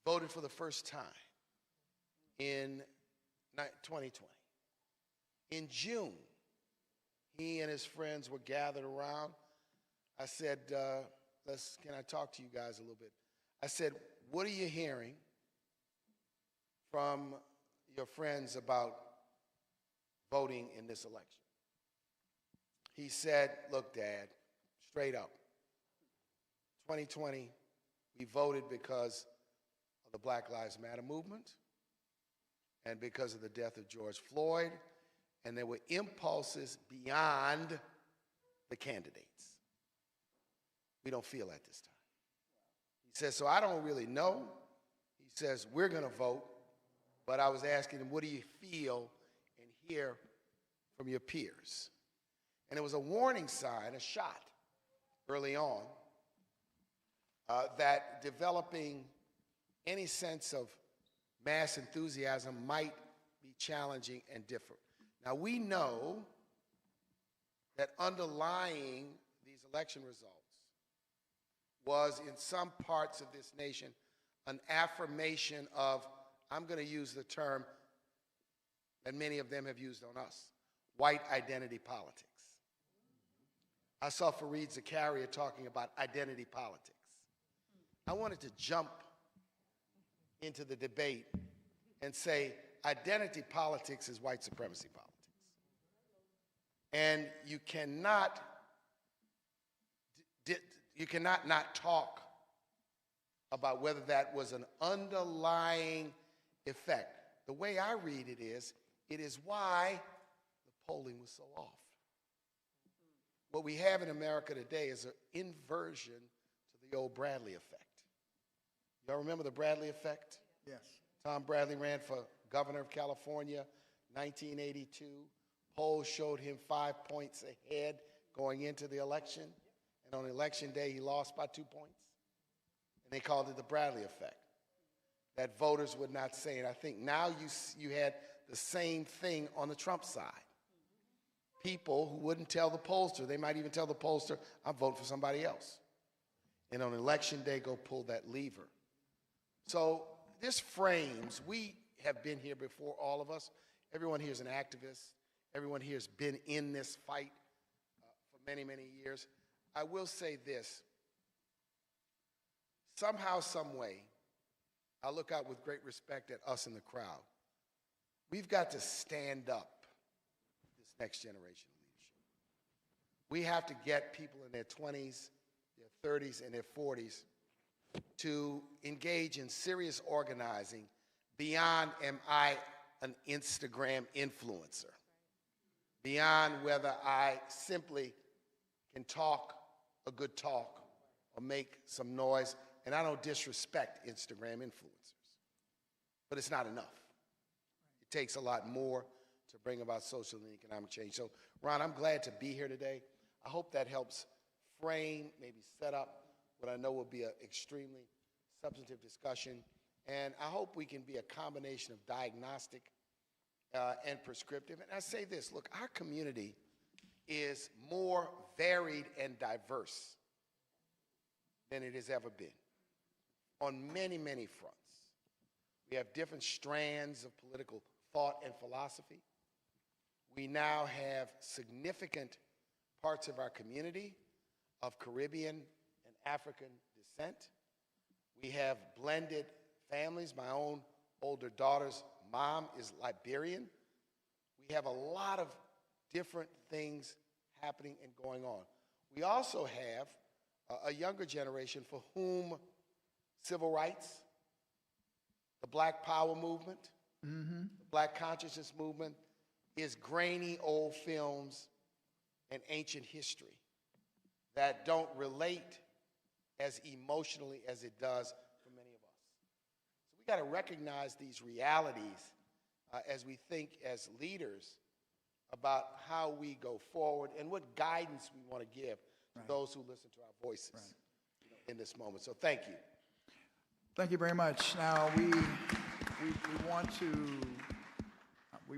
voted for the first time in 2020. In June, he and his friends were gathered around. I said, can I talk to you guys a little bit? I said, what are you hearing from your friends about voting in this election? He said, look, Dad, straight up, 2020, we voted because of the Black Lives Matter movement and because of the death of George Floyd, and there were impulses beyond the candidates. We don't feel at this time. He says, so I don't really know. He says, we're going to vote, but I was asking him, what do you feel and hear from your peers? And it was a warning sign, a shot early on, that developing any sense of mass enthusiasm might be challenging and different. Now, we know that underlying these election results was, in some parts of this nation, an affirmation of, I'm going to use the term that many of them have used on us, white identity politics. I saw Fareed Zakaria talking about identity politics. I wanted to jump into the debate and say identity politics is white supremacy politics. And you cannot not talk about whether that was an underlying effect. The way I read it is why the polling was so off. What we have in America today is an inversion to the old Bradley effect. Y'all remember the Bradley effect? Yes. Tom Bradley ran for governor of California, 1982. Polls showed him 5 points ahead going into the election. And on election day, he lost by 2 points. And they called it the Bradley effect, that voters would not say it. I think now you had the same thing on the Trump side. People who wouldn't tell the pollster, they might even tell the pollster, I'm voting for somebody else. And on election day, go pull that lever. So this frames, we have been here before, all of us. Everyone here is an activist. Everyone here has been in this fight for many, many years. I will say this. Somehow, some way, I look out with great respect at us in the crowd. We've got to stand up this next generation of leadership. We have to get people in their 20s, their 30s, and their 40s to engage in serious organizing beyond, am I an Instagram influencer? Beyond whether I simply can talk a good talk or make some noise. And I don't disrespect Instagram influencers, but it's not enough. It takes a lot more to bring about social and economic change. So, Ron, I'm glad to be here today. I hope that helps frame, maybe set up what I know will be an extremely substantive discussion. And I hope we can be a combination of diagnostic and prescriptive. And I say this, look, our community is more varied and diverse than it has ever been on many, many fronts. We have different strands of political thought and philosophy. We now have significant parts of our community of Caribbean and African descent. We have blended families. My own older daughter's mom is Liberian. We have a lot of different things happening and going on. We also have a younger generation for whom civil rights, the Black Power movement, the Black consciousness movement is grainy old films and ancient history that don't relate as emotionally as it does for many of us. So we got to recognize these realities as we think as leaders about how we go forward and what guidance we want to give to those who listen to our voices in this moment. So thank you. Thank you very much. Now, we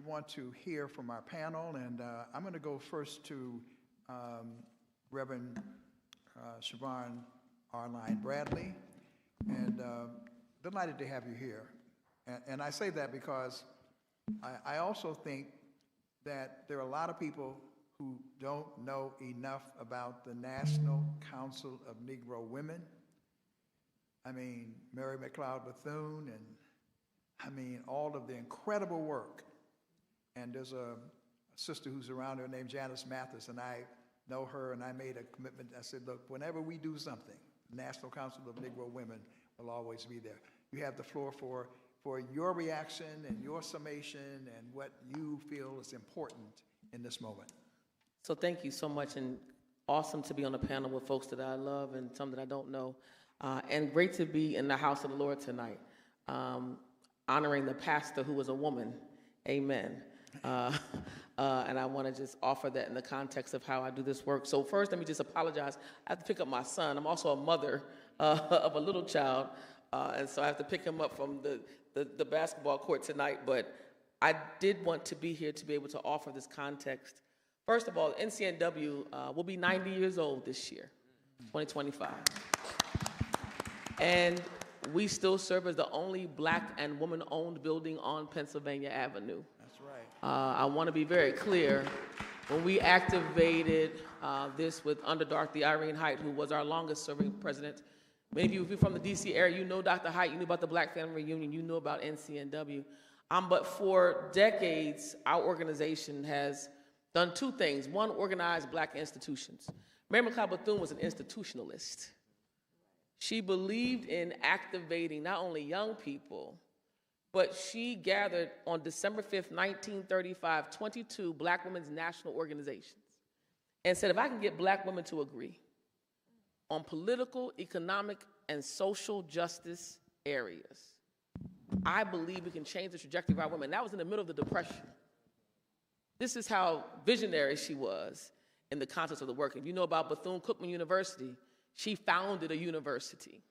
want to hear from our panel, and I'm going to go first to Reverend Siobhan Arline Bradley, and delighted to have you here. And I say that because I also think that there are a lot of people who don't know enough about the National Council of Negro Women. I mean, Mary McLeod Bethune, and I mean, all of the incredible work. And there's a sister who's around here named Janice Mathis, and I know her, and I made a commitment. I said, look, whenever we do something, the National Council of Negro Women will always be there. You have the floor for your reaction and your summation and what you feel is important in this moment. So thank you so much, and awesome to be on a panel with folks that I love and some that I don't know. And great to be in the house of the Lord tonight, honoring the pastor who was a woman. Amen. And I want to just offer that in the context of how I do this work. So first, let me just apologize. I have to pick up my son. I'm also a mother of a little child, and so I have to pick him up from the basketball court tonight. But I did want to be here to be able to offer this context. First of all, NCNW will be 90 years old this year, 2025. And we still serve as the only Black and woman-owned building on Pennsylvania Avenue. That's right. I want to be very clear. When we activated this with under Dorothy Irene Height, who was our longest-serving president, many of you, if you're from the D.C. area, you know Dr. Height, you knew about the Black Family Reunion, you know about NCNW. But for decades, our organization has done two things. One, organized Black institutions. Mary McLeod Bethune was an institutionalist. She believed in activating not only young people, but she gathered on December 5th, 1935, 22 Black women's national organizations and said, if I can get Black women to agree on political, economic, and social justice areas, I believe we can change the trajectory of our women. That was in the middle of the Depression. This is how visionary she was in the context of the work. If you know about Bethune-Cookman University, she founded a university.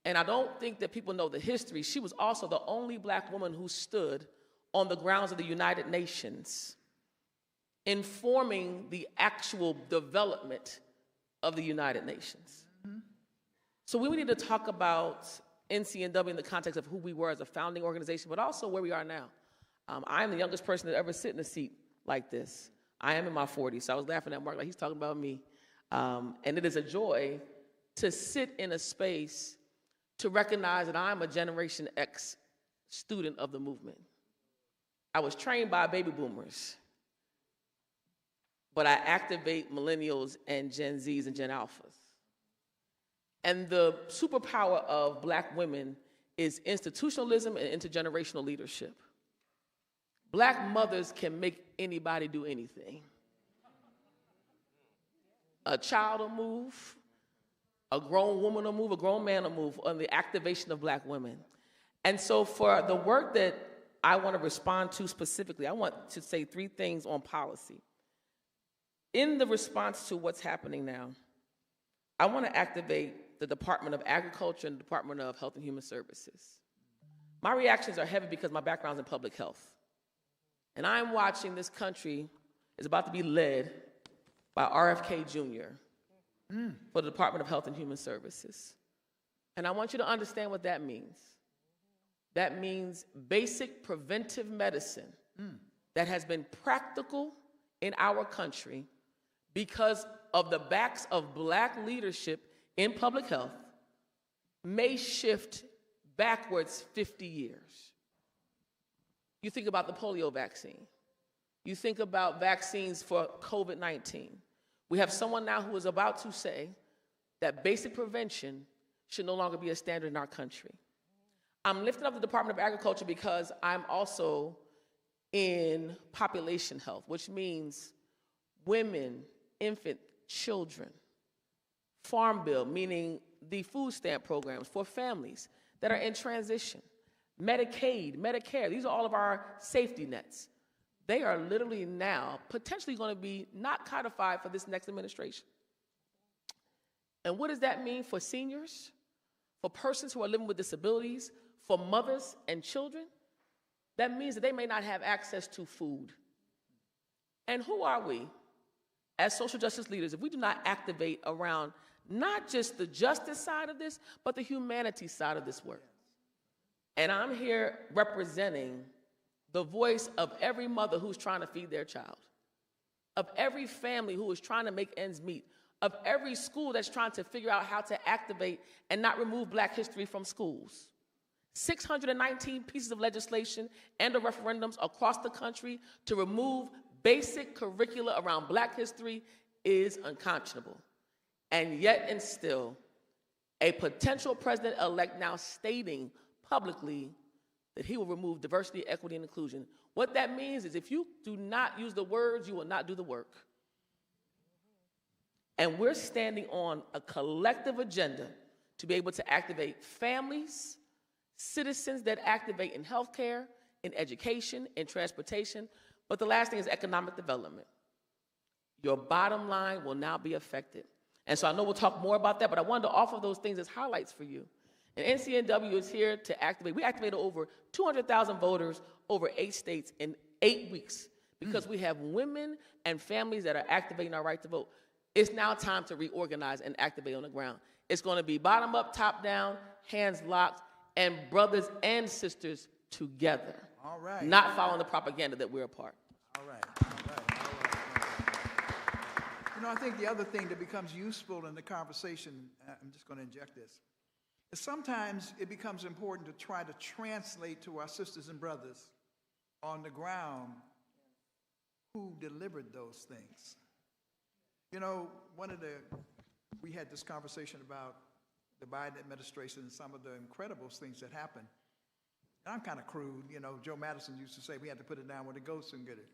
And I don't think that people know the history. She was also the only Black woman who stood on the grounds of the United Nations, informing the actual development of the United Nations. Mm-hmm. So we need to talk about NCNW in the context of who we were as a founding organization, but also where we are now. I am the youngest person to ever sit in a seat like this. I am in my 40s, so I was laughing at Mark like he's talking about me. And it is a joy to sit in a space to recognize that I'm a Generation X student of the movement. I was trained by baby boomers, but I activate millennials and Gen Zs and Gen Alphas. And the superpower of Black women is institutionalism and intergenerational leadership. Black mothers can make anybody do anything. A child will move, a grown woman will move, a grown man will move on the activation of Black women. And so for the work that I want to respond to specifically, I want to say three things on policy. In the response to what's happening now, I want to activate the Department of Agriculture and the Department of Health and Human Services. My reactions are heavy because my background's in public health. And I'm watching this country is about to be led by RFK Jr. For the Department of Health and Human Services. And I want you to understand what that means. That means basic preventive medicine that has been practical in our country because of the backs of Black leadership in public health may shift backwards 50 years. You think about the polio vaccine. You think about vaccines for COVID-19. We have someone now who is about to say that basic prevention should no longer be a standard in our country. I'm lifting up the Department of Agriculture because I'm also in population health, which means women, infant, children. Farm Bill, meaning the food stamp programs for families that are in transition. Medicaid, Medicare, these are all of our safety nets. They are literally now potentially going to be not codified for this next administration. And what does that mean for seniors, for persons who are living with disabilities, for mothers and children? That means that they may not have access to food. And who are we as social justice leaders if we do not activate around not just the justice side of this, but the humanity side of this work? And I'm here representing the voice of every mother who's trying to feed their child, of every family who is trying to make ends meet, of every school that's trying to figure out how to activate and not remove Black history from schools. 619 pieces of legislation and the referendums across the country to remove basic curricula around Black history is unconscionable. And yet and still, a potential president-elect now stating publicly that he will remove diversity, equity, and inclusion. What that means is if you do not use the words, you will not do the work. And we're standing on a collective agenda to be able to activate families, citizens that activate in healthcare, in education, in transportation, But the last thing is economic development. Your bottom line will now be affected. And so I know we'll talk more about that, but I wanted to offer those things as highlights for you. And NCNW is here to activate. We activated over 200,000 voters over 8 states in 8 weeks because we have women and families that are activating our right to vote. It's now time to reorganize and activate on the ground. It's going to be bottom up, top down, hands locked, and brothers and sisters together. All right. Not following the propaganda that we're a part. All right. All right. All right. You know, I think the other thing that becomes useful in the conversation, I'm just going to inject this, is sometimes it becomes important to try to translate to our sisters and brothers on the ground who delivered those things. You know, we had this conversation about the Biden administration and some of the incredible things that happened. And I'm kind of crude, you know, Joe Madison used to say we had to put it down where the ghosts can get it.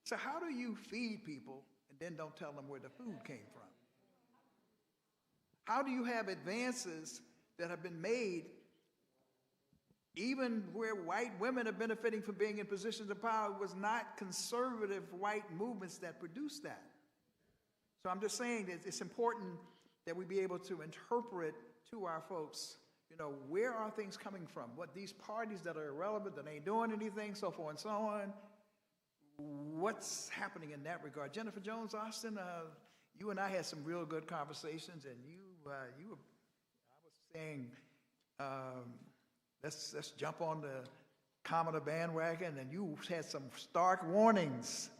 So how do you feed people and then don't tell them where the food came from? How do you have advances that have been made even where white women are benefiting from being in positions of power? It was not conservative white movements that produced that. So I'm just saying that it's important that we be able to interpret to our folks, you know, where are things coming from? What these parties that are irrelevant, that ain't doing anything, so forth and so on. What's happening in that regard? Jennifer Jones Austin, you and I had some real good conversations, and I was saying, let's jump on the Kamala bandwagon, and you had some stark warnings.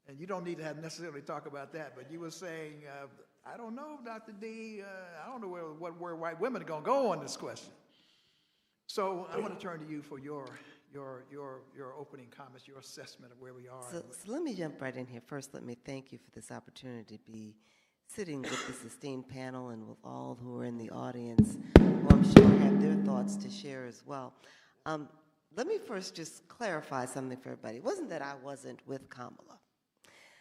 And you don't need to necessarily talk about that, but you were saying, I don't know, Dr. D, I don't know where white women are going to go on this question. So I want to turn to you for your opening comments, your assessment of where we are. So let me jump right in here. First, let me thank you for this opportunity to be sitting with this esteemed panel and with all who are in the audience, who I'm sure have their thoughts to share as well. Let me first just clarify something for everybody. It wasn't that I wasn't with Kamala.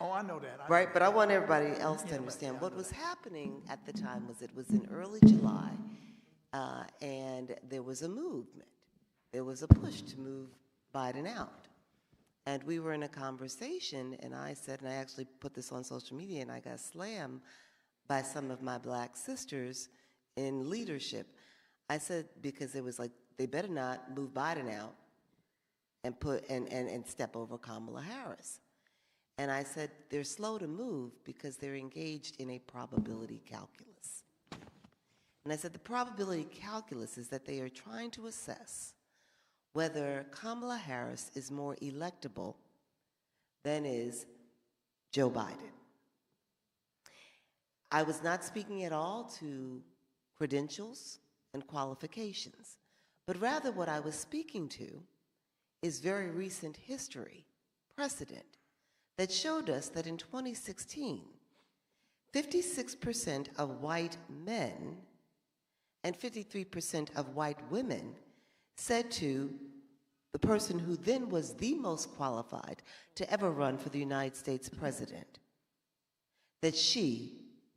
Oh, I know that. Right, but I want everybody else to understand. What was happening at the time was it was in early July, and there was a movement. There was a push to move Biden out. And we were in a conversation, and I said, and I actually put this on social media, and I got slammed by some of my black sisters in leadership. I said, because it was like, they better not move Biden out and step over Kamala Harris. And I said, they're slow to move because they're engaged in a probability calculus. And I said, the probability calculus is that they are trying to assess whether Kamala Harris is more electable than is Joe Biden. I was not speaking at all to credentials and qualifications, but rather what I was speaking to is very recent history, precedent, that showed us that in 2016, 56% of white men and 53% of white women said to the person who then was the most qualified to ever run for the United States president that she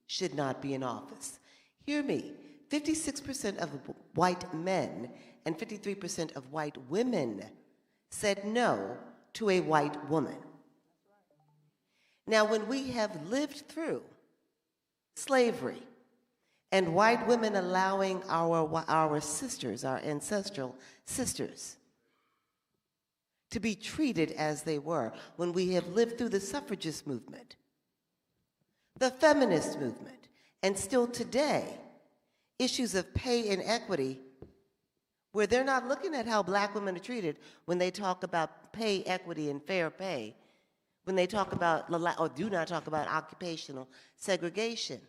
should not be in office. Hear me, 56% of white men and 53% of white women said no to a white woman. Now, when we have lived through slavery and white women allowing our sisters, our ancestral sisters, to be treated as they were, when we have lived through the suffragist movement, the feminist movement, and still today, issues of pay inequity, where they're not looking at how black women are treated when they talk about pay equity and fair pay, when they talk about, or do not talk about occupational segregation.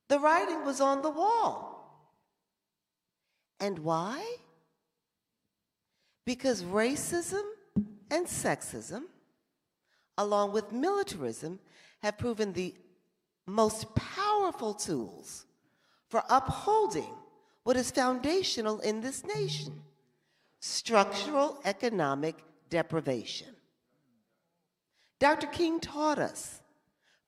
The writing was on the wall. And why? Because racism and sexism, along with militarism, have proven the most powerful tools for upholding what is foundational in this nation: structural economic deprivation. Dr. King taught us,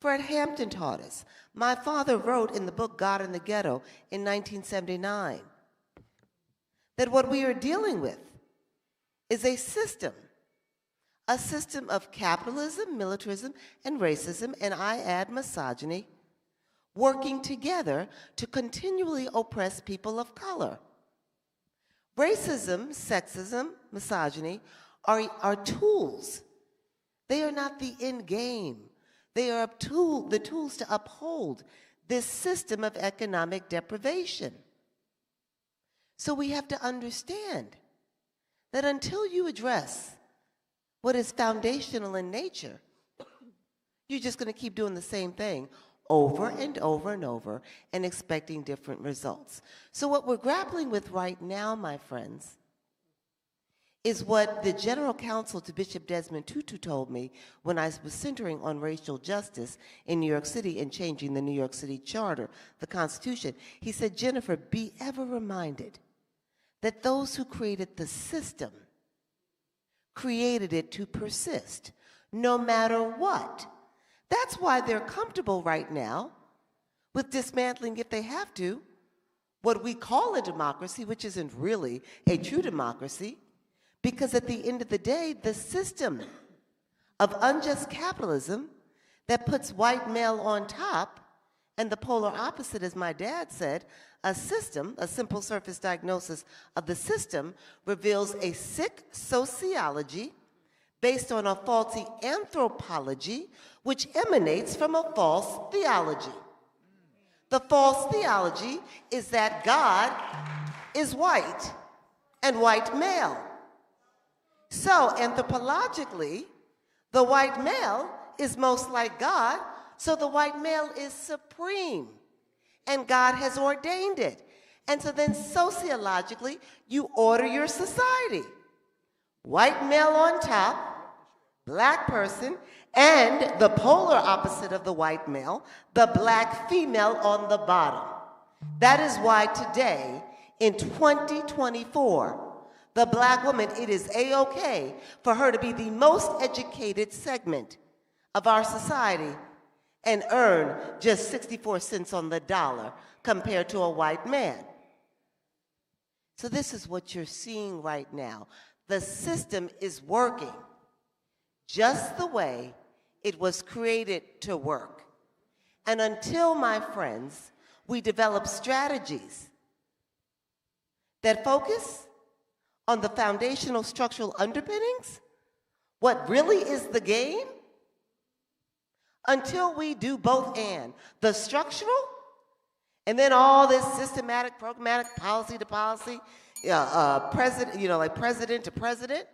Fred Hampton taught us. My father wrote in the book God in the Ghetto in 1979 that what we are dealing with is a system a system of capitalism, militarism, and racism, and I add misogyny, working together to continually oppress people of color. Racism, sexism, misogyny are tools. They are not the end game. They are the tools to uphold this system of economic deprivation. So we have to understand that until you address what is foundational in nature, you're just going to keep doing the same thing over and over and over and expecting different results. So what we're grappling with right now, my friends, is what the General Counsel to Bishop Desmond Tutu told me when I was centering on racial justice in New York City and changing the New York City Charter, the Constitution. He said, Jennifer, be ever reminded that those who created the system created it to persist, no matter what. That's why they're comfortable right now with dismantling, if they have to, what we call a democracy, which isn't really a true democracy, because at the end of the day, the system of unjust capitalism that puts white male on top, and the polar opposite, as my dad said, a system, a simple surface diagnosis of the system, reveals a sick sociology based on a faulty anthropology, which emanates from a false theology. The false theology is that God is white and white male. So anthropologically, the white male is most like God, so the white male is supreme, and God has ordained it. And so then sociologically, you order your society. White male on top, black person, and the polar opposite of the white male, the black female on the bottom. That is why today, in 2024, the black woman, it is A-OK for her to be the most educated segment of our society and earn just 64 cents on the dollar compared to a white man. So this is what you're seeing right now. The system is working just the way it was created to work. And until, my friends, we develop strategies that focus on the foundational structural underpinnings, what really is the game, until we do both and, the structural, and then all this systematic, programmatic, policy to policy, president, like president to president,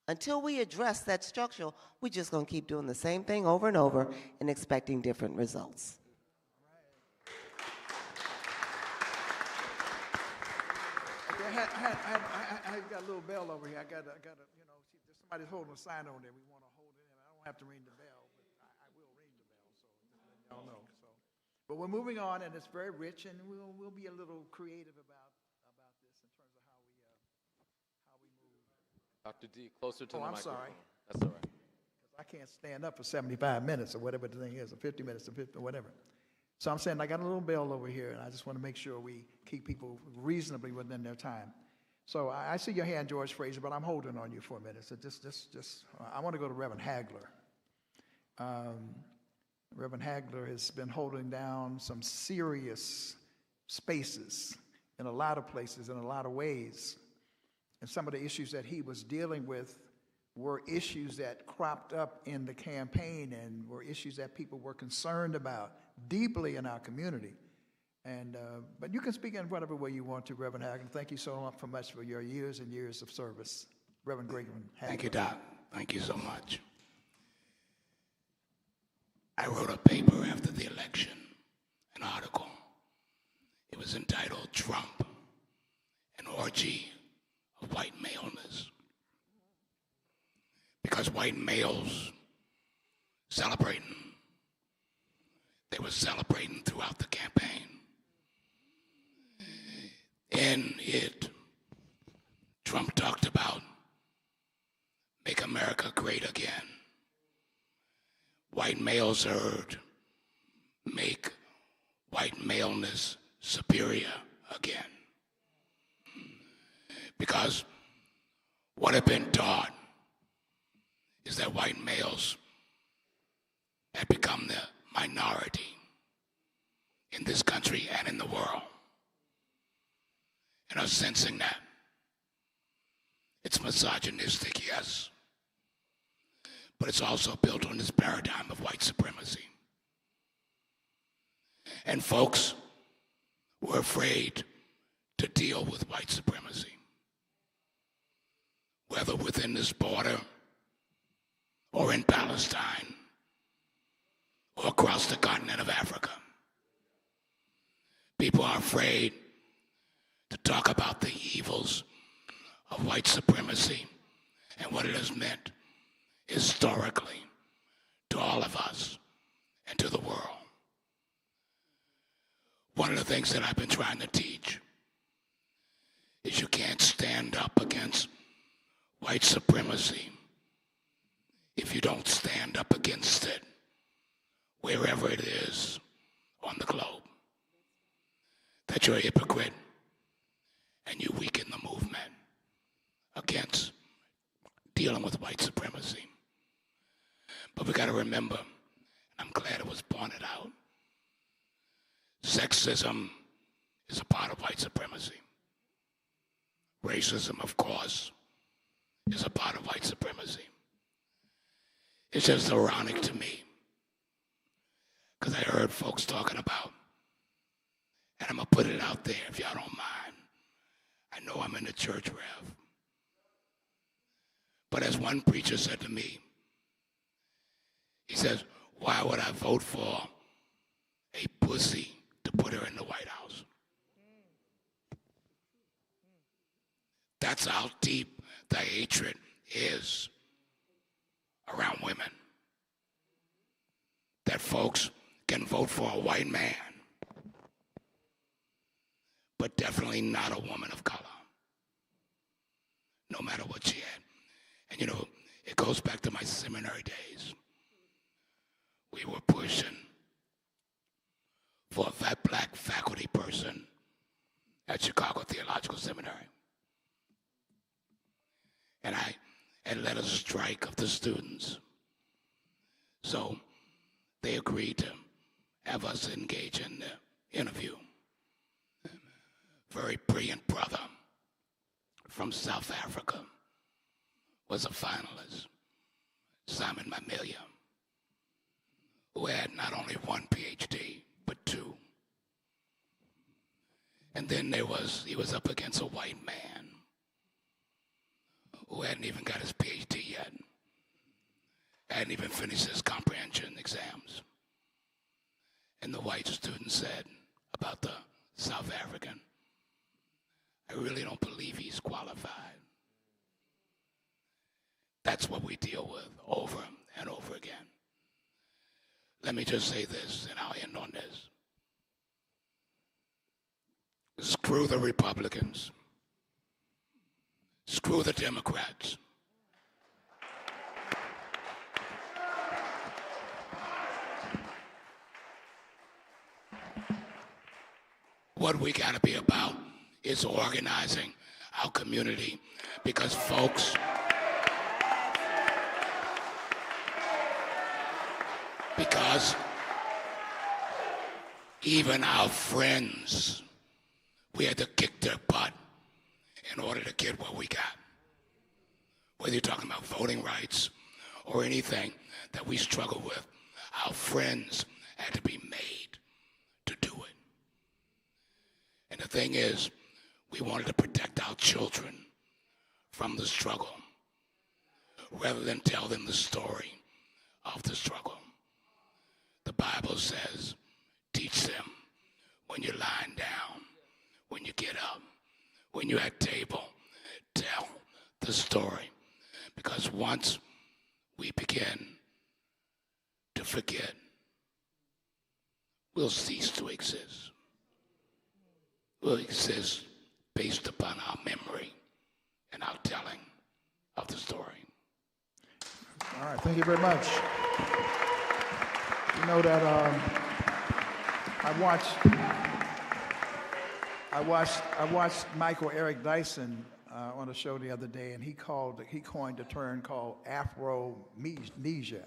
until we address that structural, we're just going to keep doing the same thing over and over and expecting different results. I got a little bell over here. I got somebody's holding a sign on there. We want to hold it in. I don't have to ring the bell, but I will ring the bell, so y'all know. So, but we're moving on, and it's very rich, and we'll be a little creative about this in terms of how we move. Dr. D, closer to the microphone. I'm sorry. That's all right. I can't stand up for 75 minutes or whatever the thing is, or 50 minutes or 50, whatever. So I'm saying I got a little bell over here, and I just want to make sure we keep people reasonably within their time. So I see your hand, George Fraser, but I'm holding on you for a minute. So I want to go to Reverend Hagler. Reverend Hagler has been holding down some serious spaces in a lot of places, in a lot of ways. And some of the issues that he was dealing with were issues that cropped up in the campaign and were issues that people were concerned about deeply in our community. And but you can speak in whatever way you want to, Reverend Hagler. Thank you so much for your years and years of service. Reverend Hagler. Thank you, Doc. Thank you so much. I wrote a paper after the election, an article. It was entitled Trump, an Orgy of White Maleness. Because white males celebrating, they were celebrating throughout the campaign. In it, Trump talked about make America great again. White males heard make white maleness superior again. Because what had been taught is that white males have become the minority in this country and in the world, and are sensing that. It's misogynistic, yes, but it's also built on this paradigm of white supremacy. And folks were afraid to deal with white supremacy, whether within this border or in Palestine or across the continent of Africa. People are afraid to talk about the evils of white supremacy and what it has meant historically to all of us and to the world. One of the things that I've been trying to teach is you can't stand up against white supremacy if you don't stand up against it wherever it is on the globe. That you're a hypocrite and you weaken the movement against dealing with white supremacy. But we got to remember, and I'm glad it was pointed out, sexism is a part of white supremacy. Racism, of course, is a part of white supremacy. It's just ironic to me, because I heard folks talking about, and I'm going to put it out there if y'all don't mind. I know I'm in the church, Rev. But as one preacher said to me, he says, why would I vote for a pussy to put her in the White House? That's how deep the hatred is around women. That folks can vote for a white man, but definitely not a woman of color, no matter what she had. And you know, it goes back to my seminary days. We were pushing for a black faculty person at Chicago Theological Seminary. And I had led a strike of the students. So they agreed to have us engage in the interview. Very brilliant brother from South Africa was a finalist, Simon Mamilia, who had not only one PhD, but two. And then he was up against a white man who hadn't even got his PhD yet, hadn't even finished his comprehension exams. And the white student said about the South African, I really don't believe he's qualified. That's what we deal with over and over again. Let me just say this, and I'll end on this. Screw the Republicans. Screw the Democrats. What we got to be about is organizing our community, because folks, because even our friends, we had to kick their butt in order to get what we got. Whether you're talking about voting rights or anything that we struggle with, our friends had to be made to do it. And the thing is, we wanted to protect our children from the struggle rather than tell them the story of the struggle. The Bible says, teach them when you're lying down, when you get up, when you're at table, tell the story. Because once we begin to forget, we'll cease to exist. We'll exist based upon our memory and our telling of the story. All right, thank you very much. You know that I watched Michael Eric Dyson on a show the other day, and he coined a term called Afronesia.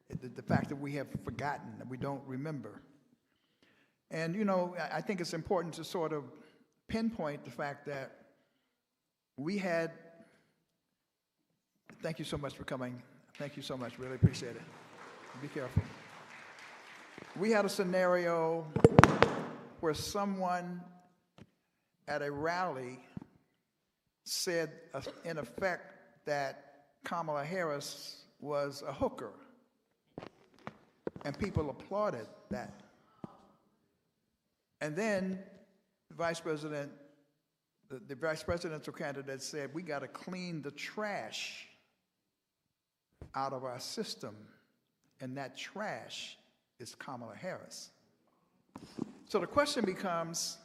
The fact that we have forgotten, that we don't remember. And, you know, I think it's important to sort of pinpoint the fact that we had, thank you so much for coming. Thank you so much, really appreciate it. Be careful. We had a scenario where someone at a rally said, in effect, that Kamala Harris was a hooker. And people applauded that. And then the vice presidential candidate said, we got to clean the trash out of our system. And that trash is Kamala Harris. So the question becomes,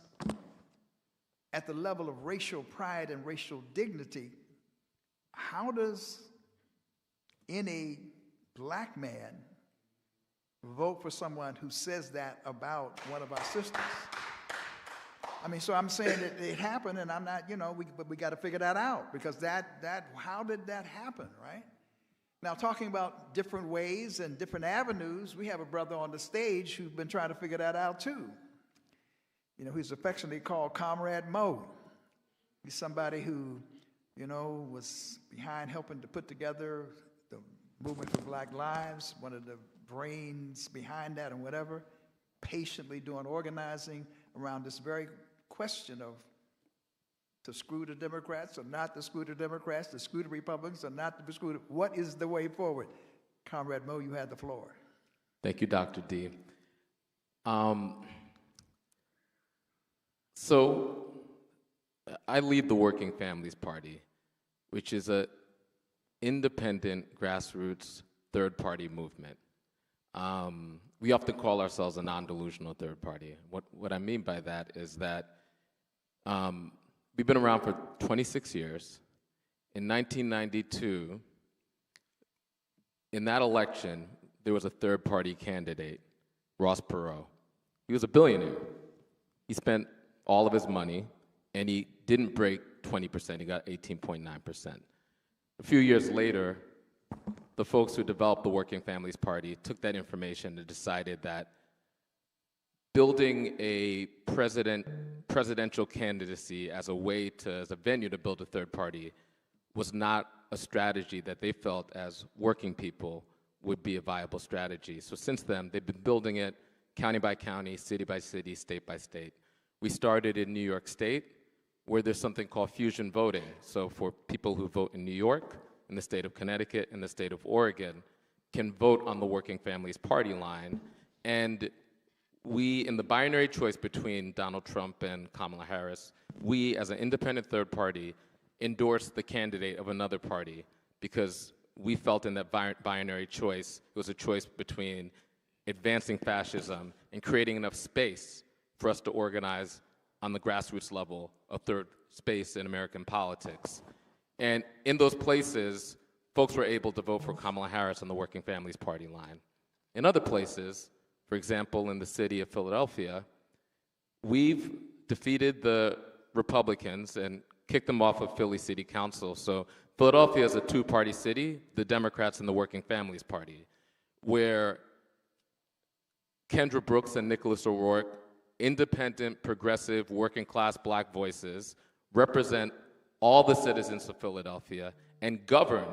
at the level of racial pride and racial dignity, how does any black man vote for someone who says that about one of our sisters? I mean, so I'm saying that it happened, and I'm not, you know, but we got to figure that out, because how did that happen, right? Now, talking about different ways and different avenues, we have a brother on the stage who's been trying to figure that out too. You know, he's affectionately called Comrade Mo. He's somebody who, you know, was behind helping to put together the Movement for Black Lives, one of the brains behind that and whatever, patiently doing organizing around this very question of to screw the Democrats or not to screw the Democrats, to screw the Republicans or not to screw the, what is the way forward? Comrade Mo, you had the floor. Thank you, Dr. D. So I lead the Working Families Party, which is an independent grassroots third-party movement. We often call ourselves a non-delusional third party. What I mean by that is that we've been around for 26 years. In 1992, in that election, there was a third-party candidate, Ross Perot. He was a billionaire. He spent all of his money, and he didn't break 20%. He got 18.9%. A few years later, the folks who developed the Working Families Party took that information and decided that building a presidential candidacy as a venue to build a third party was not a strategy that they felt as working people would be a viable strategy. So since then, they've been building it county by county, city by city, state by state. We started in New York State, where there's something called fusion voting. So for people who vote in New York, in the state of Connecticut, in the state of Oregon, can vote on the Working Families Party line. And we, in the binary choice between Donald Trump and Kamala Harris, we, as an independent third party, endorsed the candidate of another party because we felt in that binary choice, it was a choice between advancing fascism and creating enough space for us to organize on the grassroots level of third space in American politics. And in those places, folks were able to vote for Kamala Harris on the Working Families Party line. In other places, for example, in the city of Philadelphia, we've defeated the Republicans and kicked them off of Philly City Council. So Philadelphia is a two-party city, the Democrats and the Working Families Party, where Kendra Brooks and Nicholas O'Rourke, independent, progressive, working-class black voices, represent all the citizens of Philadelphia and govern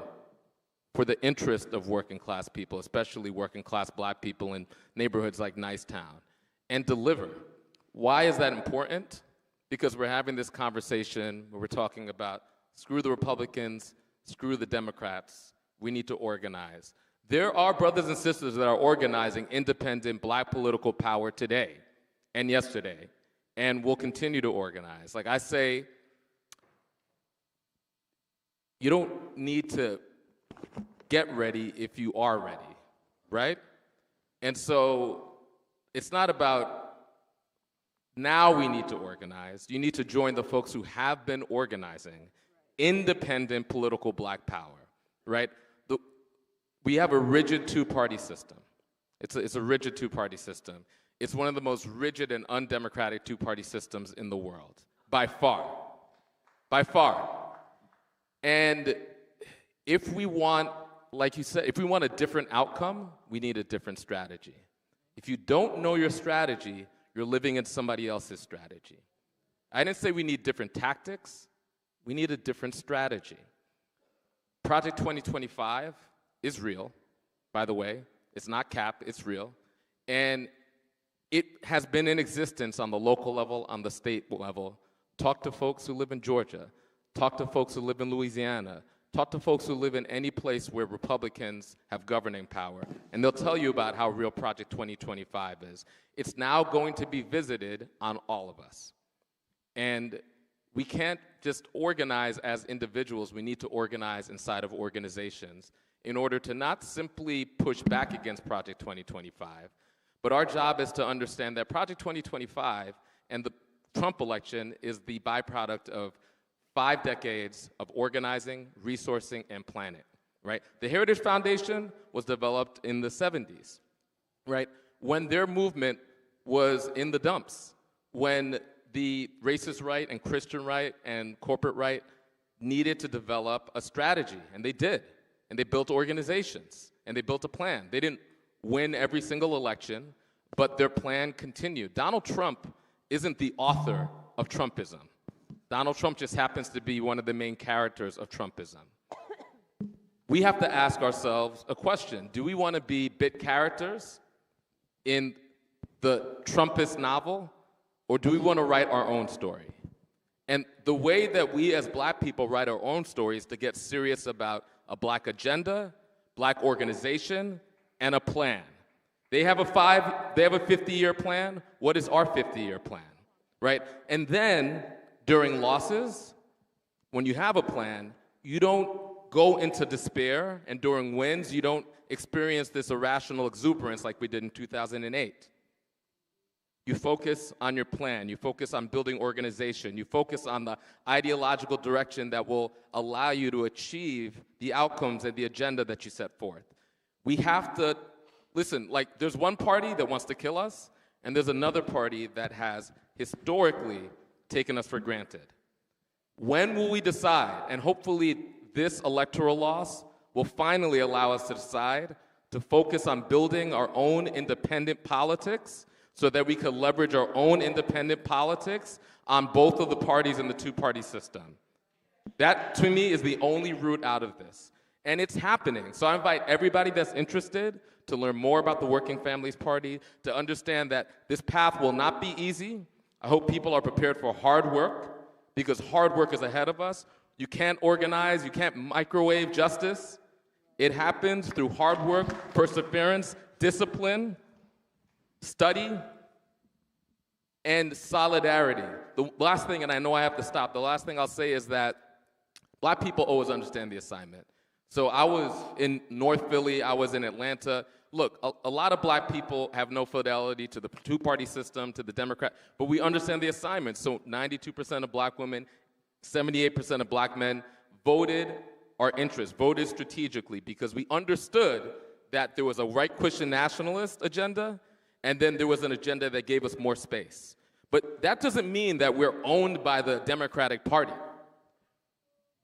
for the interest of working-class people, especially working-class black people in neighborhoods like Nicetown, and deliver. Why is that important? Because we're having this conversation where we're talking about screw the Republicans, screw the Democrats, we need to organize. There are brothers and sisters that are organizing independent black political power today and yesterday, and will continue to organize. Like I say, you don't need to get ready if you are ready, right? And so it's not about now we need to organize. You need to join the folks who have been organizing independent political black power, right? We have a rigid two-party system. It's a rigid two-party system. It's one of the most rigid and undemocratic two-party systems in the world, by far. by far. And if we want, like you said, if we want a different outcome, we need a different strategy. If you don't know your strategy, you're living in somebody else's strategy. I didn't say we need different tactics. We need a different strategy. Project 2025 is real, by the way. It's not cap, it's real. And it has been in existence on the local level, on the state level. Talk to folks who live in Georgia. Talk to folks who live in Louisiana. Talk to folks who live in any place where Republicans have governing power, and they'll tell you about how real Project 2025 is. It's now going to be visited on all of us. And we can't just organize as individuals. We need to organize inside of organizations in order to not simply push back against Project 2025, but our job is to understand that Project 2025 and the Trump election is the byproduct of 5 decades of organizing, resourcing, and planning, right? The Heritage Foundation was developed in the 70s, right? When their movement was in the dumps, when the racist right and Christian right and corporate right needed to develop a strategy, and they did. And they built organizations, and they built a plan. They didn't win every single election, but their plan continued. Donald Trump isn't the author of Trumpism. Donald Trump just happens to be one of the main characters of Trumpism. We have to ask ourselves a question. Do we want to be bit characters in the Trumpist novel, or do we want to write our own story? And the way that we as black people write our own story is to get serious about a black agenda, black organization, and a plan. They have a 50-year plan. What is our 50-year plan, right? And then during losses, when you have a plan, you don't go into despair, and during wins, you don't experience this irrational exuberance like we did in 2008. You focus on your plan. You focus on building organization. You focus on the ideological direction that will allow you to achieve the outcomes and the agenda that you set forth. We have to, listen, like there's one party that wants to kill us, and there's another party that has historically taken us for granted. When will we decide? And hopefully this electoral loss will finally allow us to decide to focus on building our own independent politics so that we could leverage our own independent politics on both of the parties in the two-party system. That, to me, is the only route out of this. And it's happening. So I invite everybody that's interested to learn more about the Working Families Party, to understand that this path will not be easy. I hope people are prepared for hard work, because hard work is ahead of us. You can't organize, you can't microwave justice. It happens through hard work, perseverance, discipline, study, and solidarity. The last thing, and I know I have to stop, the last thing I'll say is that black people always understand the assignment. So I was in North Philly, I was in Atlanta. Look, a lot of black people have no fidelity to the two-party system, to the Democrat, but we understand the assignment. So 92% of black women, 78% of black men voted our interests, voted strategically, because we understood that there was a right Christian nationalist agenda, and then there was an agenda that gave us more space. But that doesn't mean that we're owned by the Democratic Party.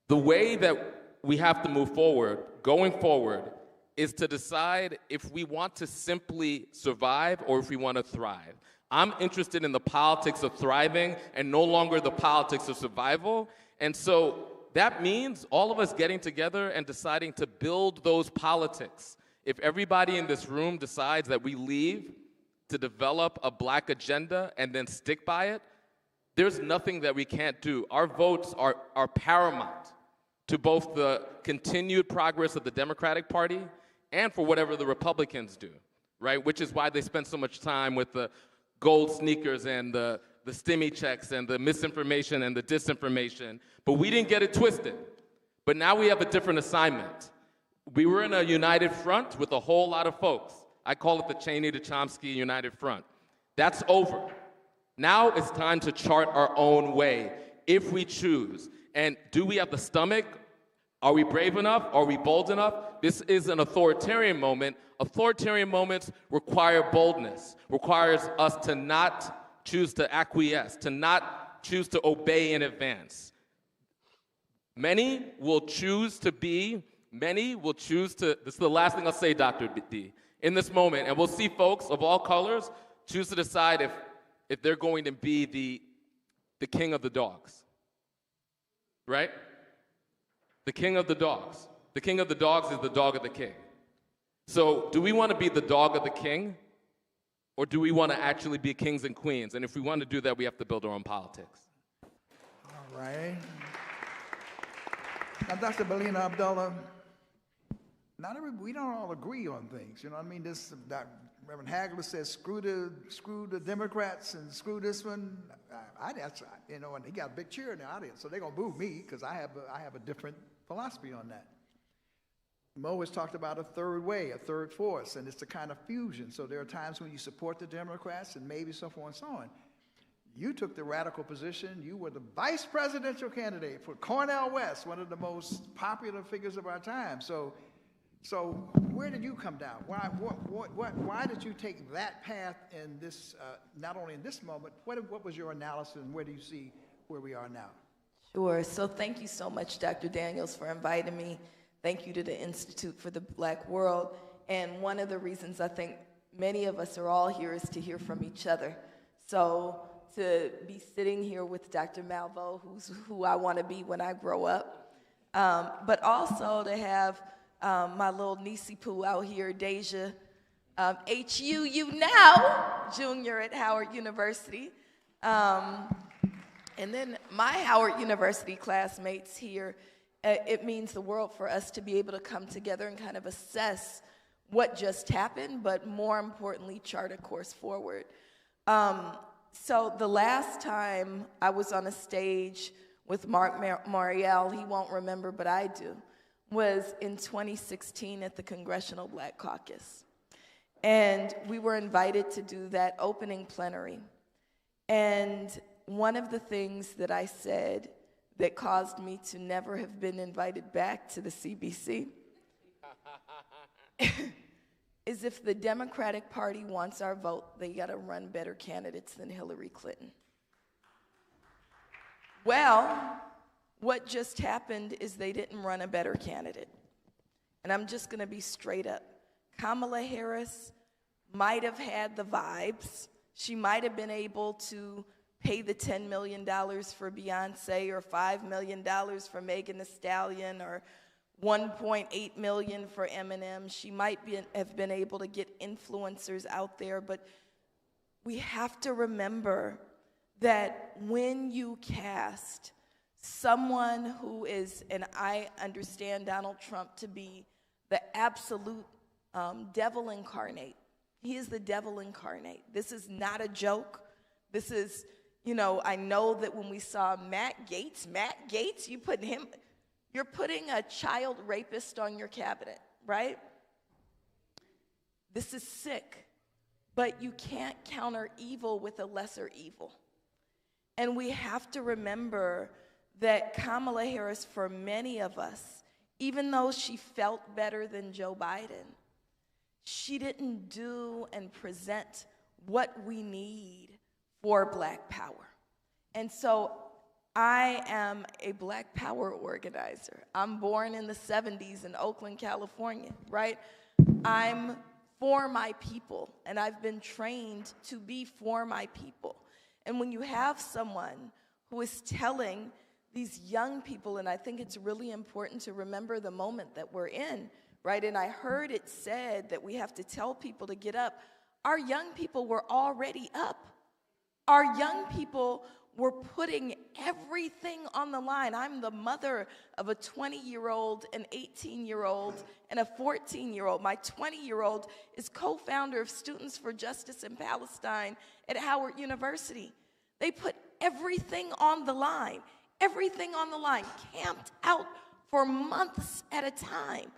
The way that we have to move forward, going forward, is to decide if we want to simply survive or if we want to thrive. I'm interested in the politics of thriving and no longer the politics of survival. And so that means all of us getting together and deciding to build those politics. If everybody in this room decides that we leave to develop a black agenda and then stick by it, there's nothing that we can't do. Our votes are paramount to both the continued progress of the Democratic Party and for whatever the Republicans do, right? Which is why they spend so much time with the gold sneakers and the stimmy checks and the misinformation and the disinformation. But we didn't get it twisted. But now we have a different assignment. We were in a united front with a whole lot of folks. I call it the Cheney to Chomsky United Front. That's over. Now it's time to chart our own way, if we choose. And do we have the stomach? Are we brave enough? Are we bold enough? This is an authoritarian moment. Authoritarian moments require boldness, requires us to not choose to acquiesce, to not choose to obey in advance. Many will choose to, this is the last thing I'll say, Dr. D, in this moment, and we'll see folks of all colors choose to decide if they're going to be the king of the dogs, right? The king of the dogs. The king of the dogs is the dog of the king. So do we want to be the dog of the king, or do we want to actually be kings and queens? And if we want to do that, we have to build our own politics. All right. Now, Dr. Belina Abdullah, we don't all agree on things. You know what I mean? Reverend Hagler says, screw the Democrats and screw this one. And he got a big cheer in the audience, so they're going to boo me because I have a different philosophy on that. Mo has talked about a third way, a third force, and it's a kind of fusion. So there are times when you support the Democrats and maybe so forth and so on. You took the radical position. You were the vice presidential candidate for Cornel West, one of the most popular figures of our time. So where did you come down? Why did you take that path in this, not only in this moment, what was your analysis and where do you see where we are now? Sure. So thank you so much, Dr. Daniels, for inviting me. Thank you to the Institute for the Black World. And one of the reasons I think many of us are all here is to hear from each other. So to be sitting here with Dr. Malveaux, who I want to be when I grow up, but also to have my little niecey poo out here, Deja, HUU now, junior at Howard University. And then my Howard University classmates here. It means the world for us to be able to come together and kind of assess what just happened, but more importantly, chart a course forward. So the last time I was on a stage with Mark Mariel, he won't remember, but I do, was in 2016 at the Congressional Black Caucus. And we were invited to do that opening plenary. And one of the things that I said that caused me to never have been invited back to the CBC is if the Democratic Party wants our vote, they got to run better candidates than Hillary Clinton. Well, what just happened is they didn't run a better candidate. And I'm just going to be straight up. Kamala Harris might have had the vibes. She might have been able to pay the $10 million for Beyonce or $5 million for Megan Thee Stallion or $1.8 million for Eminem. She might have been able to get influencers out there, but we have to remember that when you cast someone who is, and I understand Donald Trump to be the absolute devil incarnate. He is the devil incarnate. This is not a joke. This is, I know that when we saw Matt Gaetz, you're putting a child rapist on your cabinet, right? This is sick, but you can't counter evil with a lesser evil. And we have to remember that Kamala Harris, for many of us, even though she felt better than Joe Biden, she didn't do and present what we need for Black Power. And so I am a Black Power organizer. I'm born in the 70s in Oakland, California, right? I'm for my people, and I've been trained to be for my people. And when you have someone who is telling these young people, and I think it's really important to remember the moment that we're in, right? And I heard it said that we have to tell people to get up. Our young people were already up. Our young people were putting everything on the line. I'm the mother of a 20-year-old, an 18-year-old, and a 14-year-old. My 20-year-old is co-founder of Students for Justice in Palestine at Howard University. They put everything on the line, camped out for months at a time.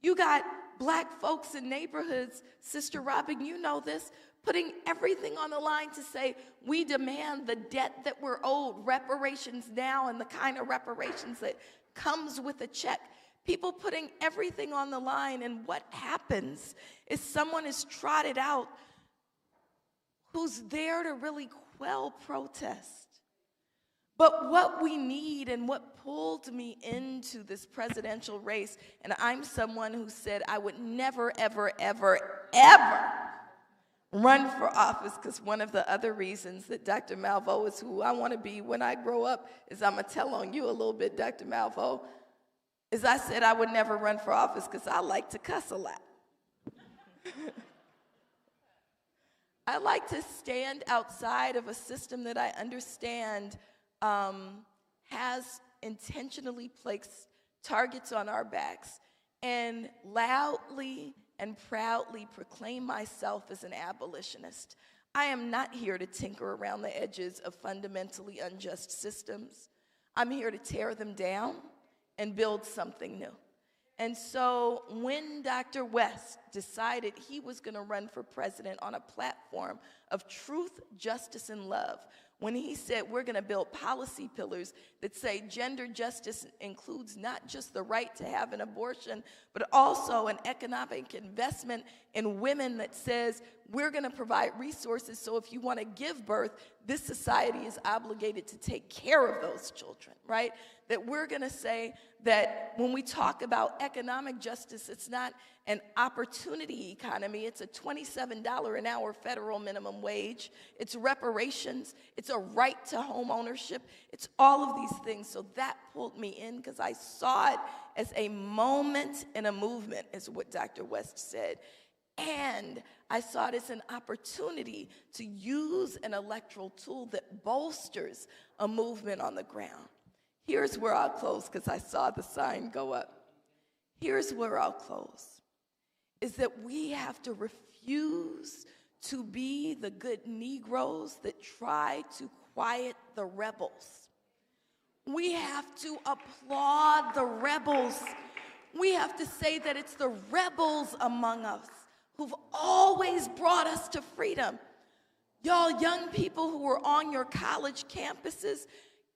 You got Black folks in neighborhoods, Sister Robin, you know this, putting everything on the line to say, we demand the debt that we're owed, reparations now, and the kind of reparations that comes with a check. People putting everything on the line, and what happens is someone is trotted out who's there to really quell protest. But what we need and what pulled me into this presidential race, and I'm someone who said I would never, ever, ever, ever run for office, because one of the other reasons that Dr. Malveaux is who I want to be when I grow up is, I'm going to tell on you a little bit, Dr. Malveaux, is I said I would never run for office because I like to cuss a lot. I like to stand outside of a system that I understand has intentionally placed targets on our backs, and loudly and proudly proclaim myself as an abolitionist. I am not here to tinker around the edges of fundamentally unjust systems. I'm here to tear them down and build something new. And so when Dr. West decided he was going to run for president on a platform of truth, justice, and love, when he said we're going to build policy pillars that say gender justice includes not just the right to have an abortion, but also an economic investment in women that says we're going to provide resources so if you want to give birth, this society is obligated to take care of those children, right? That we're going to say that when we talk about economic justice, it's not an opportunity economy. It's a $27 an hour federal minimum wage. It's reparations. It's a right to home ownership. It's all of these things. So that pulled me in because I saw it as a moment in a movement, is what Dr. West said. And I saw it as an opportunity to use an electoral tool that bolsters a movement on the ground. Here's where I'll close, because I saw the sign go up. Here's where I'll close, is that we have to refuse to be the good Negroes that try to quiet the rebels. We have to applaud the rebels. We have to say that it's the rebels among us who've always brought us to freedom. Y'all young people who were on your college campuses,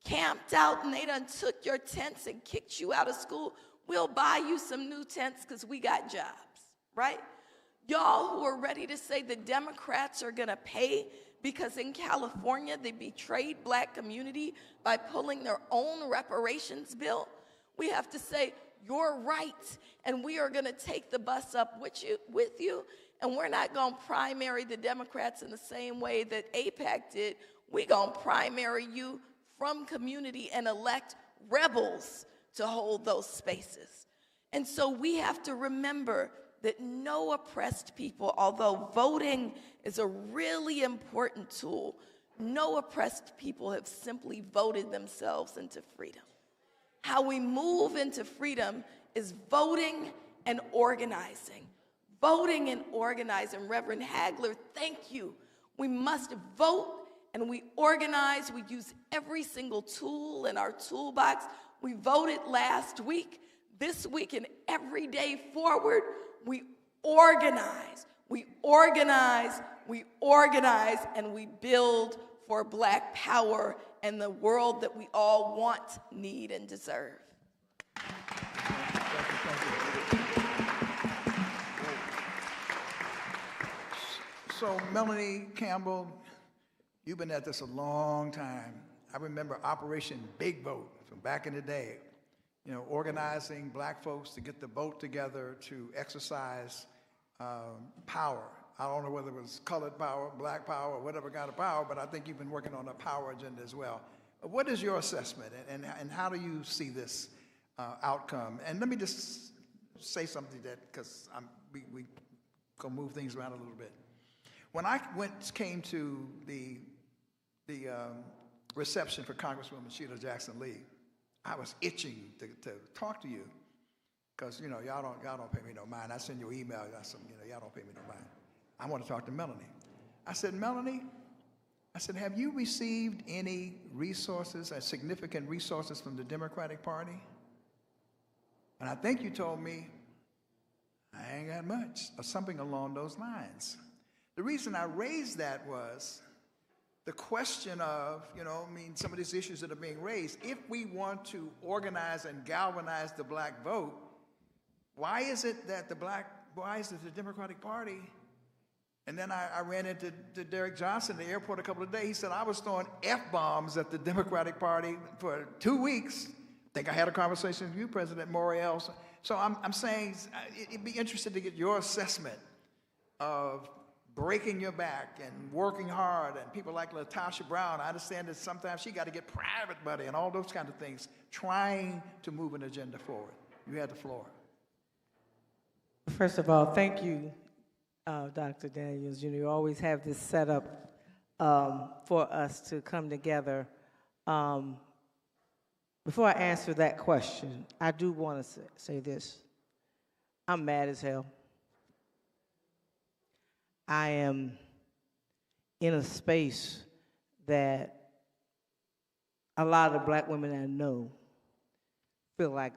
camped out, and they done took your tents and kicked you out of school, we'll buy you some new tents because we got jobs, right? Y'all who are ready to say the Democrats are going to pay because in California they betrayed black community by pulling their own reparations bill, we have to say, you're right, and we are going to take the bus up with you, and we're not going to primary the Democrats in the same way that AIPAC did. We're going to primary you from community and elect rebels to hold those spaces. And so we have to remember that no oppressed people, although voting is a really important tool, no oppressed people have simply voted themselves into freedom. How we move into freedom is voting and organizing. Voting and organizing. Reverend Hagler, thank you. We must vote and we organize. We use every single tool in our toolbox. We voted last week. This week and every day forward, we organize. We organize, we organize, and we build for Black power and the world that we all want, need, and deserve. So, Melanie Campbell, you've been at this a long time. I remember Operation Big Vote from back in the day, you know, organizing black folks to get the vote together to exercise power. I don't know whether it was colored power, black power, or whatever kind of power, but I think you've been working on a power agenda as well. What is your assessment, and how do you see this outcome? And let me just say something that, because we gonna move things around a little bit. When I came to the reception for Congresswoman Sheila Jackson Lee, I was itching to talk to you, because you know y'all don't pay me no mind. I send you an email, y'all don't pay me no mind. I want to talk to Melanie. I said, Melanie, have you received any resources, significant resources from the Democratic Party? And I think you told me, I ain't got much, or something along those lines. The reason I raised that was the question of, some of these issues that are being raised. If we want to organize and galvanize the black vote, why is it the Democratic Party? And then I ran into Derek Johnson at the airport a couple of days. He said, I was throwing F-bombs at the Democratic Party for 2 weeks think I had a conversation with you, President Moriel. So I'm saying it'd be interesting to get your assessment of breaking your back and working hard, and people like Latasha Brown. I understand that sometimes she got to get private money and all those kind of things, trying to move an agenda forward. You had the floor. First of all, thank you, Dr. Daniels. You know, you always have this setup for us to come together. Before I answer that question, I do want to say this. I'm mad as hell. I am in a space that a lot of the black women I know feel like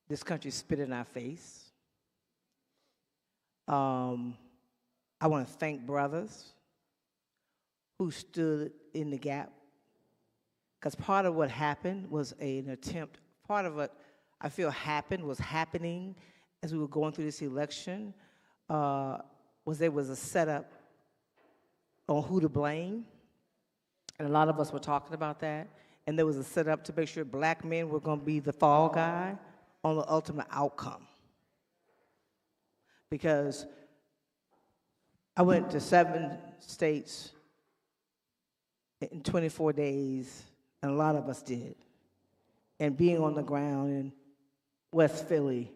this country spit in our face. I want to thank brothers who stood in the gap, because part of what happened was an attempt, part of what I feel happened was happening as we were going through this election, was there was a setup on who to blame, and a lot of us were talking about that, and there was a setup to make sure black men were going to be the fall guy on the ultimate outcome. Because I went to 7 states in 24 days, and a lot of us did, and being on the ground in West Philly,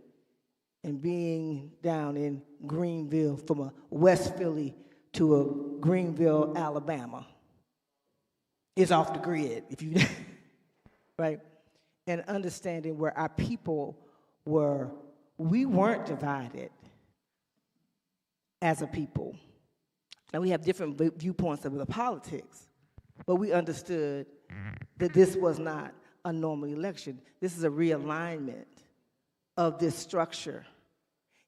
and being down in Greenville, from a West Philly to a Greenville, Alabama, is off the grid, if you, right? And understanding where our people were, we weren't divided as a people. Now we have different viewpoints of the politics, but we understood that this was not a normal election. This is a realignment of this structure.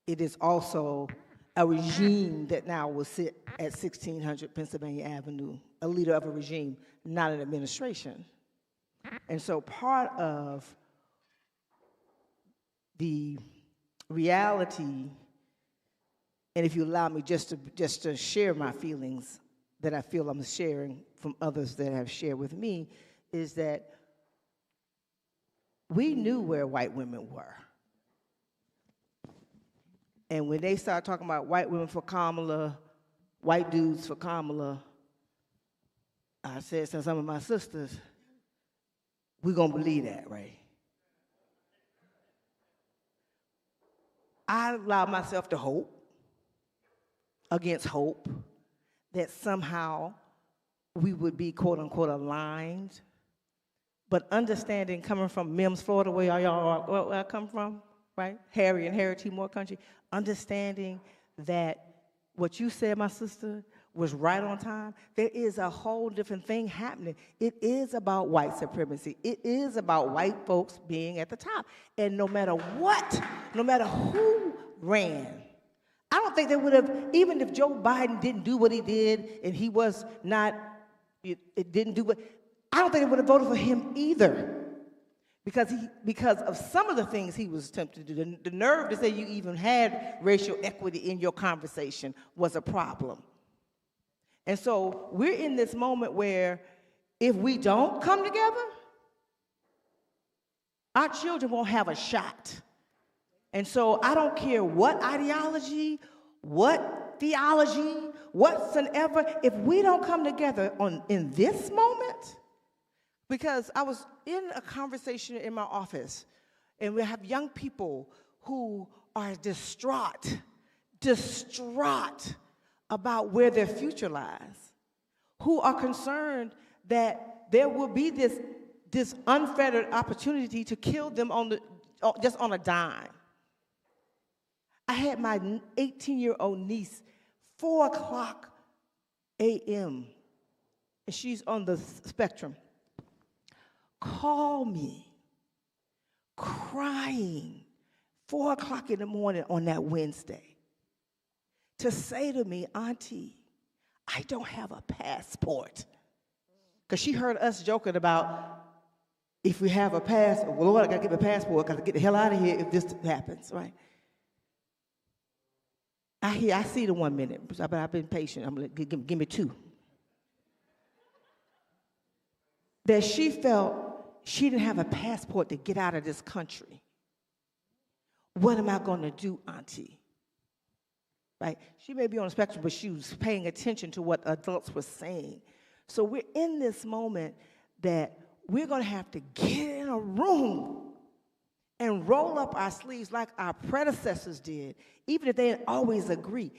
It is also a regime that now will sit at 1600 Pennsylvania Avenue, a leader of a regime, not an administration. And so part of the reality, and if you allow me just to share my feelings that I feel I'm sharing from others that have shared with me, is that we knew where white women were. And when they started talking about white women for Kamala, white dudes for Kamala, I said to some of my sisters, we're going to believe that, right? I allowed myself to hope, against hope, that somehow we would be, quote unquote, aligned. But understanding, coming from Mims, Florida, where I come from, right? Harry and Harry T. Moore country, understanding that what you said, my sister, was right on time. There is a whole different thing happening. It is about white supremacy. It is about white folks being at the top. And no matter what, no matter who ran, I don't think they would have, even if Joe Biden didn't do what he did and he was not, it didn't do what, I don't think they would have voted for him either. Because of some of the things he was attempting to do. The nerve to say you even had racial equity in your conversation was a problem. And so we're in this moment where if we don't come together, our children won't have a shot. And so I don't care what ideology, what theology, whatsoever, if we don't come together in this moment, because I was in a conversation in my office, and we have young people who are distraught about where their future lies, who are concerned that there will be this unfettered opportunity to kill them just on a dime. I had my 18-year-old niece, 4:00 a.m., and she's on the spectrum, call me, crying, 4:00 in the morning on that Wednesday, to say to me, Auntie, I don't have a passport. Because she heard us joking about, if we have a passport, well, Lord, I gotta get my passport, I gotta get the hell out of here if this happens, right? I see the 1 minute, but I've been patient. I'm like, give me 2. That she felt she didn't have a passport to get out of this country. What am I going to do, Auntie? Right? She may be on the spectrum, but she was paying attention to what adults were saying. So we're in this moment that we're going to have to get in a room and roll up our sleeves like our predecessors did, even if they didn't always agree.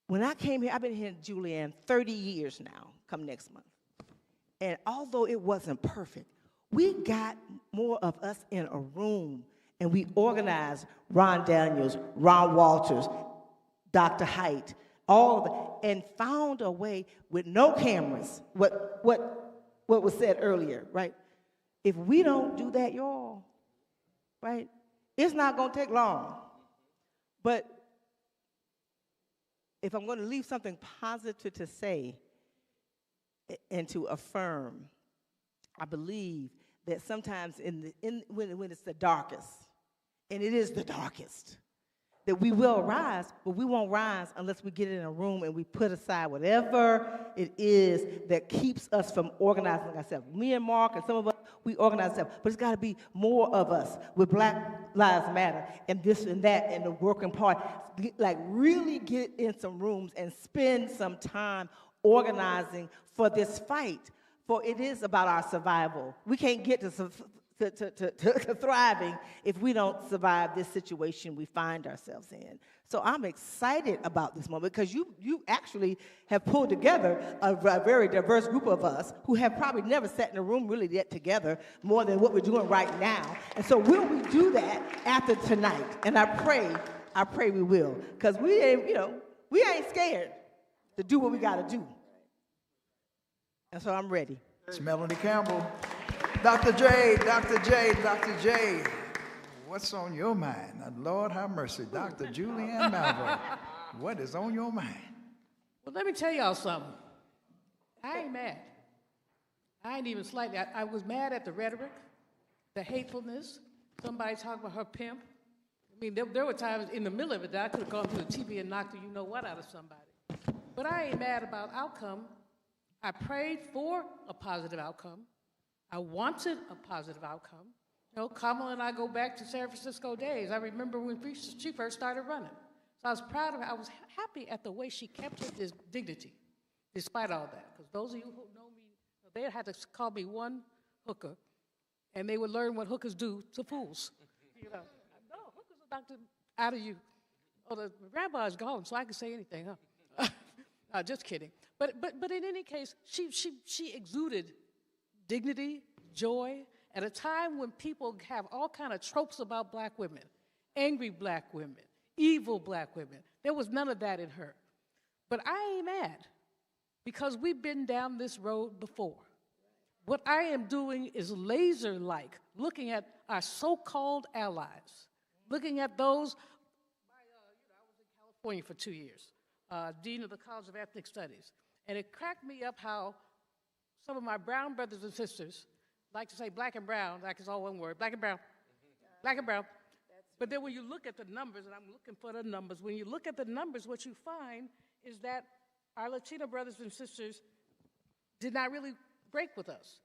When I came here, I've been here in Julian 30 years now, come next month. And although it wasn't perfect, we got more of us in a room, and we organized Ron Daniels, Ron Walters, Dr. Haidt, all of it, and found a way with no cameras, what was said earlier, right? If we don't do that, y'all, right, it's not going to take long. But if I'm going to leave something positive to say and to affirm, I believe that sometimes when it's the darkest, and it is the darkest, that we will rise, but we won't rise unless we get in a room and we put aside whatever it is that keeps us from organizing ourselves. Me and Mark and some of us, we organize ourselves, but it's got to be more of us with Black Lives Matter and this and that and the working party. Like really get in some rooms and spend some time organizing for this fight, for it is about our survival. We can't get to thriving if we don't survive this situation we find ourselves in. So I'm excited about this moment because you actually have pulled together a very diverse group of us who have probably never sat in a room really yet together more than what we're doing right now. And so will we do that after tonight? And I pray we will, because we ain't scared to do what we got to do. And so I'm ready. It's Melanie Campbell. Dr. J, what's on your mind? Lord have mercy. Dr. Julianne Malveaux, what is on your mind? Well, let me tell y'all something. I ain't mad. I ain't even slightly. I was mad at the rhetoric, the hatefulness, somebody talking about her pimp. I mean, there were times in the middle of it that I could have gone to the TV and knocked the you-know-what out of somebody. But I ain't mad about outcome. I prayed for a positive outcome. I wanted a positive outcome. You know, Kamala and I go back to San Francisco days. I remember when she first started running. So I was proud of her. I was happy at the way she kept her dignity, despite all that. Because those of you who know me, they had to call me one hooker, and they would learn what hookers do to fools. You know, no, hookers are knocked out of you. Oh, the rabbi's gone, so I can say anything, huh? No, just kidding. But in any case, she exuded dignity, joy, at a time when people have all kind of tropes about black women, angry black women, evil black women. There was none of that in her. But I ain't mad, because we've been down this road before. What I am doing is laser-like, looking at our so-called allies, looking at those. I was in California for 2 years, dean of the College of Ethnic Studies, and it cracked me up how some of my brown brothers and sisters like to say black and brown, like it's all one word, black and brown, black and brown. But then when you look at the numbers, and I'm looking for the numbers, when you look at the numbers, what you find is that our Latino brothers and sisters did not really break with us.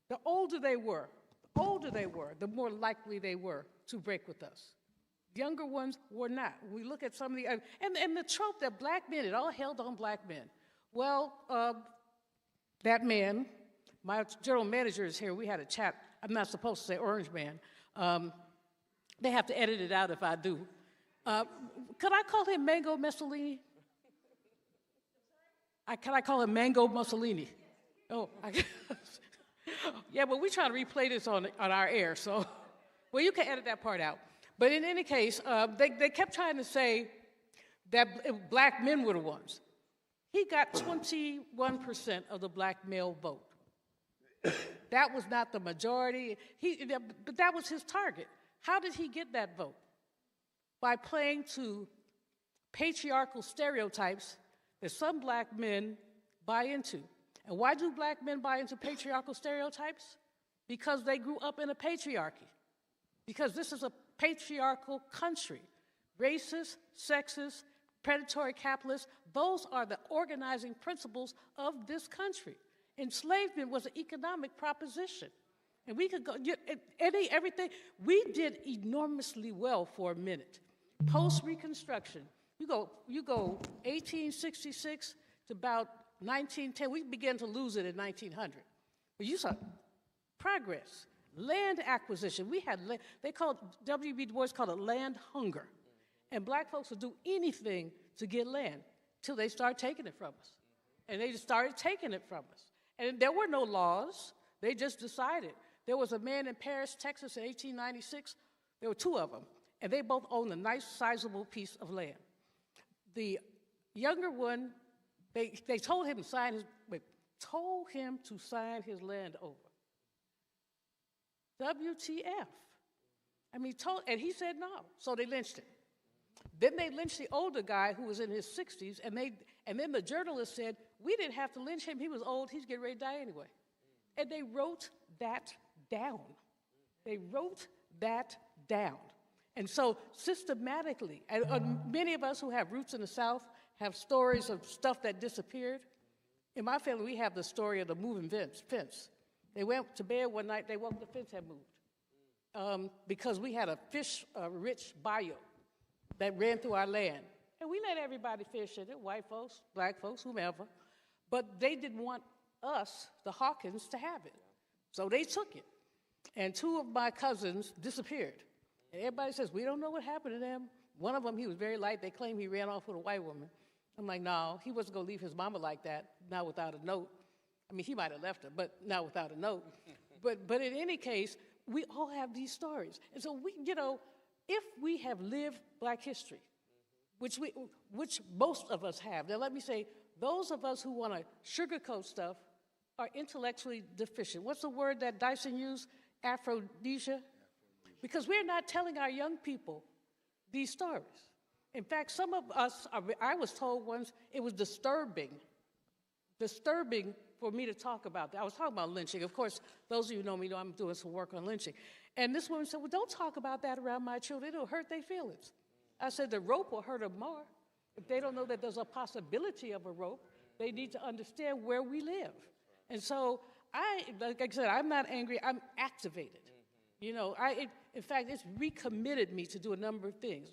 The older they were, the more likely they were to break with us. Younger ones were not. We look at some of the, and the trope that black men, it all held on black men. Well, that man, my general manager is here. We had a chat. I'm not supposed to say orange man. They have to edit it out if I do. Could I call him Mango Mussolini? Can I call him Mango Mussolini? Oh, yeah, but we try to replay this on our air, so, well, you can edit that part out. But in any case, they kept trying to say that black men were the ones. He got 21% of the black male vote. That was not the majority, but that was his target. How did he get that vote? By playing to patriarchal stereotypes that some black men buy into. And why do black men buy into patriarchal stereotypes? Because they grew up in a patriarchy. Because this is a patriarchal country. Racist, sexist, predatory capitalist, those are the organizing principles of this country. Enslavement was an economic proposition. And we could go, everything. We did enormously well for a minute. Post-Reconstruction, you go 1866 to about 1910. We began to lose it in 1900. But you saw progress, land acquisition. We had, they called, W.B. Du Bois called it land hunger. And black folks would do anything to get land till they started taking it from us. And they just started taking it from us. And there were no laws. They just decided. There was a man in Paris, Texas in 1896. There were two of them. And they both owned a nice, sizable piece of land. The younger one, they told him to sign his land over. WTF? I mean, and he said no. So they lynched him. Then they lynched the older guy who was in his 60s, and then the journalist said, we didn't have to lynch him. He was old. He's getting ready to die anyway. And they wrote that down. They wrote that down. And so systematically, and many of us who have roots in the South have stories of stuff that disappeared. In my family, we have the story of the moving fence. They went to bed one night, they woke, the fence had moved. Because we had a fish-rich bayou that ran through our land. And we let everybody fish in it, white folks, black folks, whomever. But they didn't want us, the Hawkins, to have it. So they took it. And two of my cousins disappeared. And everybody says, we don't know what happened to them. One of them, he was very light. They claim he ran off with a white woman. I'm like, no, he wasn't going to leave his mama like that, not without a note. I mean, he might have left her, but not without a note. But in any case, we all have these stories. And so we, if we have lived black history, which most of us have, now let me say, those of us who want to sugarcoat stuff are intellectually deficient. What's the word that Dyson used? Aphrodisia? Because we're not telling our young people these stories. In fact, some of us, I was told once, it was disturbing for me to talk about that. I was talking about lynching. Of course, those of you who know me know I'm doing some work on lynching. And this woman said, well, don't talk about that around my children. It'll hurt their feelings. I said, the rope will hurt them more. If they don't know that there's a possibility of a rope, they need to understand where we live. And so, like I said, I'm not angry, I'm activated. In fact, it's recommitted me to do a number of things.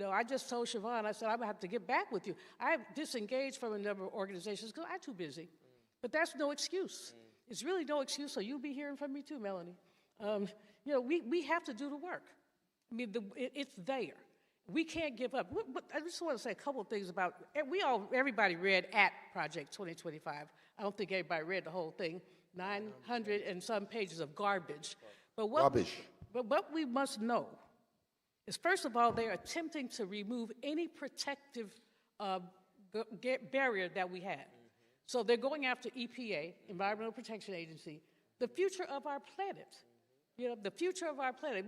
I just told Siobhan, I said, I'm going to have to get back with you. I've disengaged from a number of organizations because I'm too busy. But that's no excuse. It's really no excuse, so you'll be hearing from me too, Melanie. We have to do the work. I mean, it's there. We can't give up. But I just want to say a couple of things about, everybody read at Project 2025. I don't think everybody read the whole thing, 900 and some pages of garbage. But what we must know is, first of all, they're attempting to remove any protective barrier that we had. So they're going after EPA, Environmental Protection Agency, the future of our planet. The future of our planet.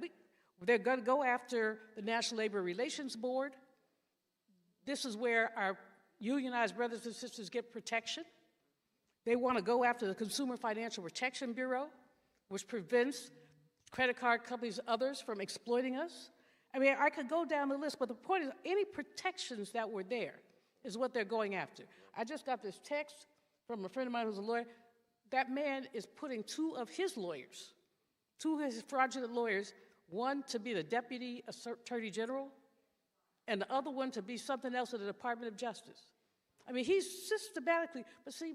They're going to go after the National Labor Relations Board. This is where our unionized brothers and sisters get protection. They want to go after the Consumer Financial Protection Bureau, which prevents credit card companies and others from exploiting us. I mean, I could go down the list, but the point is, any protections that were there is what they're going after. I just got this text from a friend of mine who's a lawyer. That man is putting two of his fraudulent lawyers, one to be the Deputy Attorney General, and the other one to be something else in the Department of Justice. I mean, he's systematically, but see,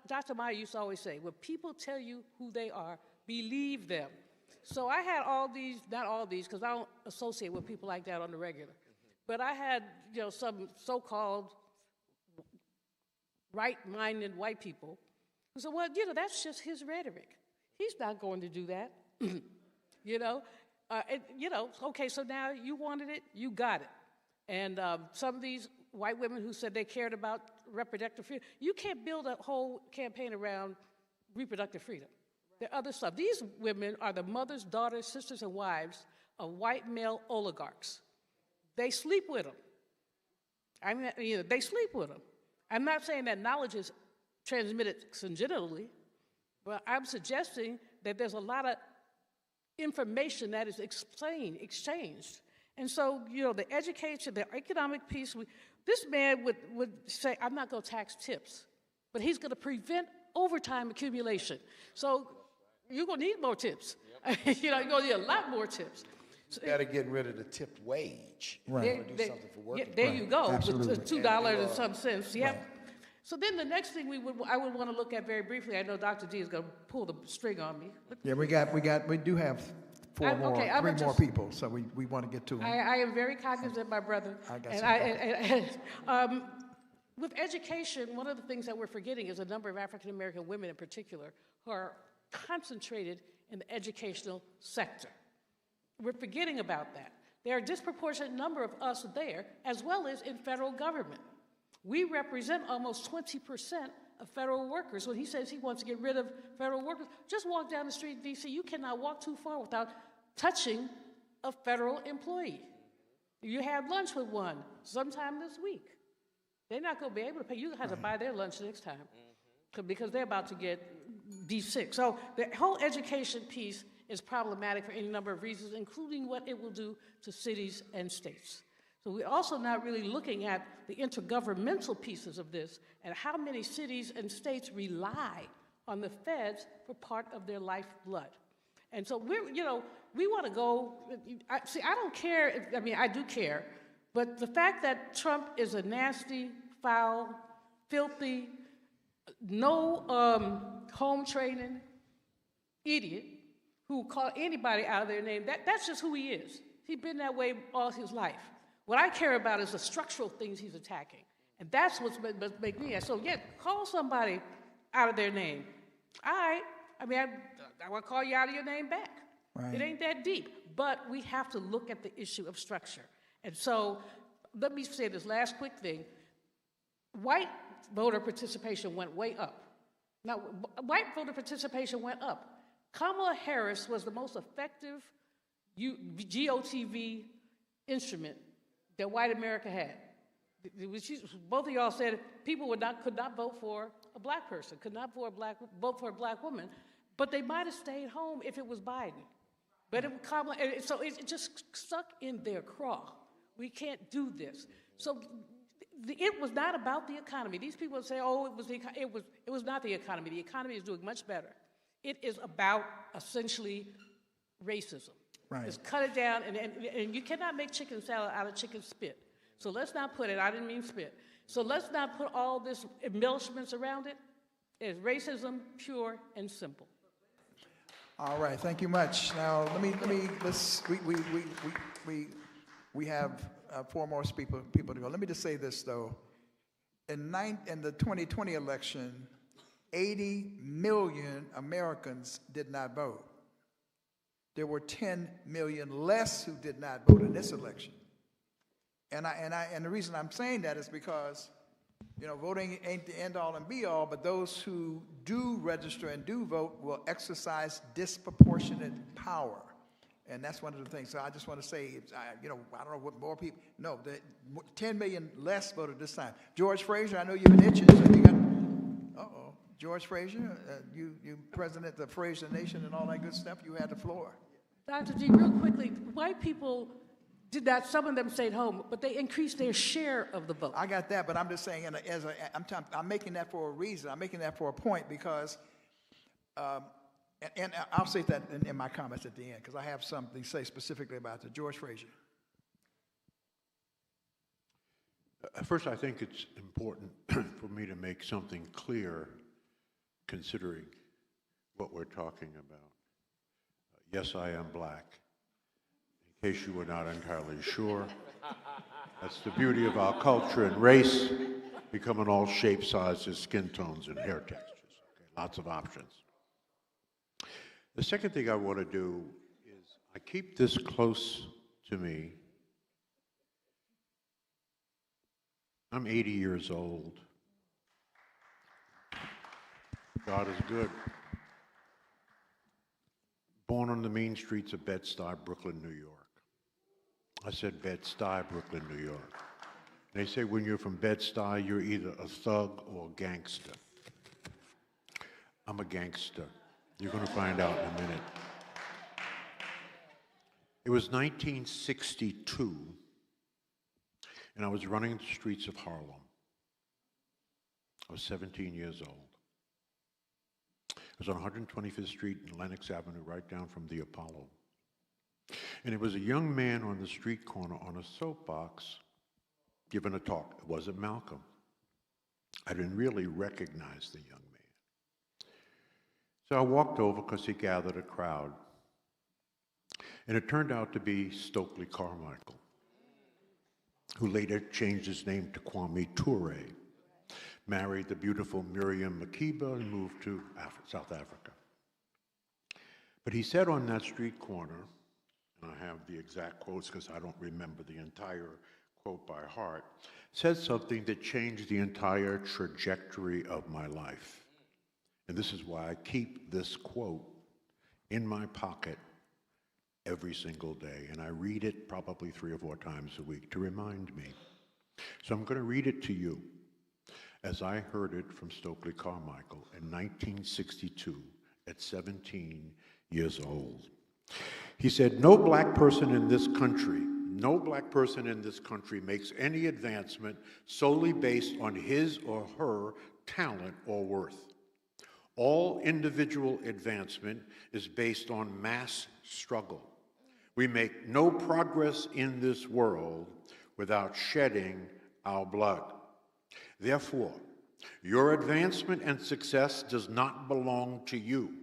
Dr. Meyer used to always say, when people tell you who they are, believe them. So I had all these, not all these, because I don't associate with people like that on the regular, but I had, some so-called right-minded white people who said, well, that's just his rhetoric. He's not going to do that. Okay, so now you wanted it, you got it. And some of these white women who said they cared about reproductive freedom, you can't build a whole campaign around reproductive freedom. There are other stuff. These women are the mothers, daughters, sisters, and wives of white male oligarchs. They sleep with them. I mean, they sleep with them. I'm not saying that knowledge is transmitted congenitally, but I'm suggesting that there's a lot of information that is exchanged. And so, the education, the economic piece, this man would say, I'm not going to tax tips. but he's going to prevent overtime accumulation. So you're going to need more tips. You know, you're going to need a lot more tips. So, Got to get rid of the tipped wage. Right. There, Do there- something for working yeah, there people. you go. Absolutely. With $2 and some cents. Yep. Right. So then the next thing I would want to look at very briefly. I know Dr. D is going to pull the string on me. Yeah, we do have three more people, so we want to get to them. I am very cognizant, my brother. I got and with education, one of the things that we're forgetting is a number of African American women in particular who are concentrated in the educational sector. We're forgetting about that. There are a disproportionate number of us there, as well as in federal government. We represent almost 20% of federal workers. When he says he wants to get rid of federal workers, just walk down the street in D.C. You cannot walk too far without touching a federal employee. You have lunch with one sometime this week. They're not going to be able to pay. You have to buy their lunch next time because they're about to get D6. So the whole education piece is problematic for any number of reasons, including what it will do to cities and states. So we're also not really looking at the intergovernmental pieces of this and how many cities and states rely on the feds for part of their lifeblood. And so we want to go, I don't care, I do care, but the fact that Trump is a nasty, foul, filthy, no home training idiot who call anybody out of their name, that's just who he is. He's been that way all his life. What I care about is the structural things he's attacking. And that's what's make me. So, yeah, call somebody out of their name. All right. I want to call you out of your name back. Right. It ain't that deep. But we have to look at the issue of structure. And so let me say this last quick thing. White voter participation went way up. Now, white voter participation went up. Kamala Harris was the most effective GOTV instrument that white America had. Both of y'all said people could not vote for a black person, could not vote for a black woman, but they might have stayed home if it was Biden. But so it just stuck in their craw. We can't do this. So it was not about the economy. These people say, "Oh, it was not the economy. The economy is doing much better." It is about essentially racism. Right. Just cut it down, and you cannot make chicken salad out of chicken spit. So let's not put it, I didn't mean spit. So let's not put all this embellishments around it. It's racism, pure and simple. All right, thank you much. Now, we have 4 more people to go. Let me just say this, though. In the 2020 election, 80 million Americans did not vote. There were 10 million less who did not vote in this election. And the reason I'm saying that is because, voting ain't the end all and be all, but those who do register and do vote will exercise disproportionate power. And that's one of the things. So I just want to say, I don't know what more people, no, the 10 million less voted this time. George Fraser, I know you've been itching, so you got, George Fraser, you president of the Fraser Nation and all that good stuff, you had the floor. Dr. G, real quickly, white people did that, some of them stayed home, but they increased their share of the vote. I got that, but I'm just saying, I'm making that for a reason. I'm making that for a point because, and I'll say that in my comments at the end, because I have something to say specifically about the George Fraser. First, I think it's important for me to make something clear considering what we're talking about. Yes, I am black. In case you were not entirely sure, that's the beauty of our culture and race, become in all shapes, sizes, skin tones, and hair textures. Okay, lots of options. The second thing I want to do is I keep this close to me. I'm 80 years old. God is good. Born on the mean streets of Bed-Stuy, Brooklyn, New York. I said Bed-Stuy, Brooklyn, New York. And they say when you're from Bed-Stuy, you're either a thug or a gangster. I'm a gangster. You're going to find out in a minute. It was 1962, and I was running the streets of Harlem. I was 17 years old. It was on 125th Street and Lenox Avenue, right down from the Apollo. And it was a young man on the street corner on a soapbox giving a talk. It wasn't Malcolm. I didn't really recognize the young man. So I walked over because he gathered a crowd. And it turned out to be Stokely Carmichael, who later changed his name to Kwame Ture, married the beautiful Miriam Makeba, and moved to South Africa. But he said on that street corner, and I have the exact quotes because I don't remember the entire quote by heart, said something that changed the entire trajectory of my life. And this is why I keep this quote in my pocket every single day, and I read it probably 3 or 4 times a week to remind me. So I'm going to read it to you as I heard it from Stokely Carmichael in 1962 at 17 years old. He said, no black person in this country makes any advancement solely based on his or her talent or worth. All individual advancement is based on mass struggle. We make no progress in this world without shedding our blood. Therefore, your advancement and success does not belong to you.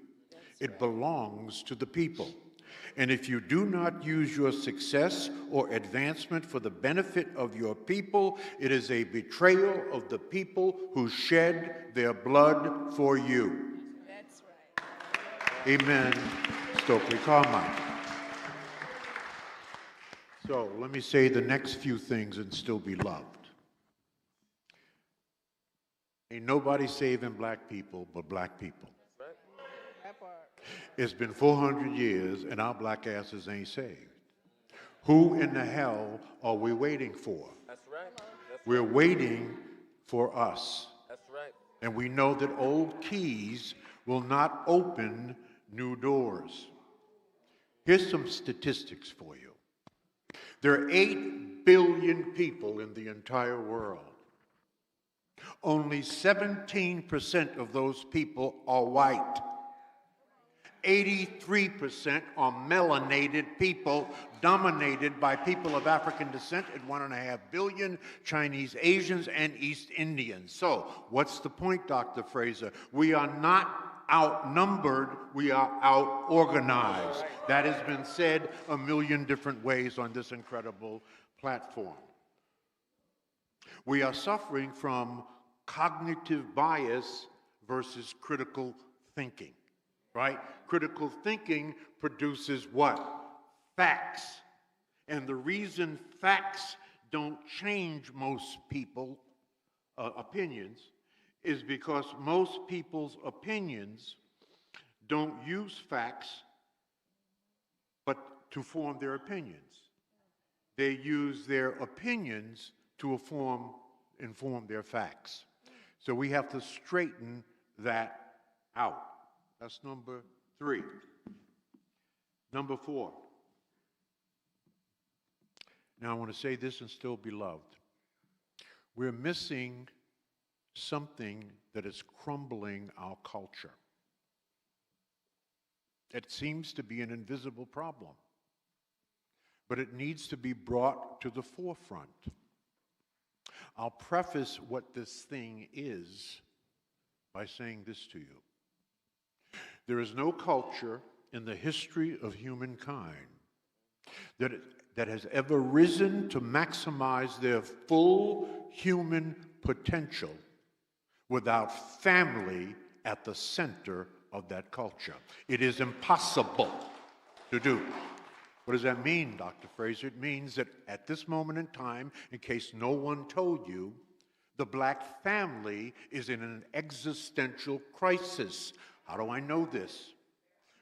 It belongs to the people. And if you do not use your success or advancement for the benefit of your people, it is a betrayal of the people who shed their blood for you. That's right. Amen, Stokely Carmichael. So let me say the next few things and still be loved. Ain't nobody saving black people but black people. It's been 400 years and our black asses ain't saved. Who in the hell are we waiting for? That's right. We're waiting for us. That's right. And we know that old keys will not open new doors. Here's some statistics for you. There are 8 billion people in the entire world. Only 17% of those people are white. 83% are melanated people, dominated by people of African descent at 1.5 billion, Chinese, Asians, and East Indians. So, what's the point, Dr. Fraser? We are not outnumbered, we are out-organized. That has been said a million different ways on this incredible platform. We are suffering from cognitive bias versus critical thinking. Right? Critical thinking produces what? Facts. And the reason facts don't change most people's opinions is because most people's opinions don't use facts but to form their opinions. They use their opinions to inform their facts. So we have to straighten that out. That's number 3. Number 4. Now I want to say this and still be loved. We're missing something that is crumbling our culture. It seems to be an invisible problem, but it needs to be brought to the forefront. I'll preface what this thing is by saying this to you. There is no culture in the history of humankind that has ever risen to maximize their full human potential without family at the center of that culture. It is impossible to do. What does that mean, Dr. Fraser? It means that at this moment in time, in case no one told you, the black family is in an existential crisis. How do I know this?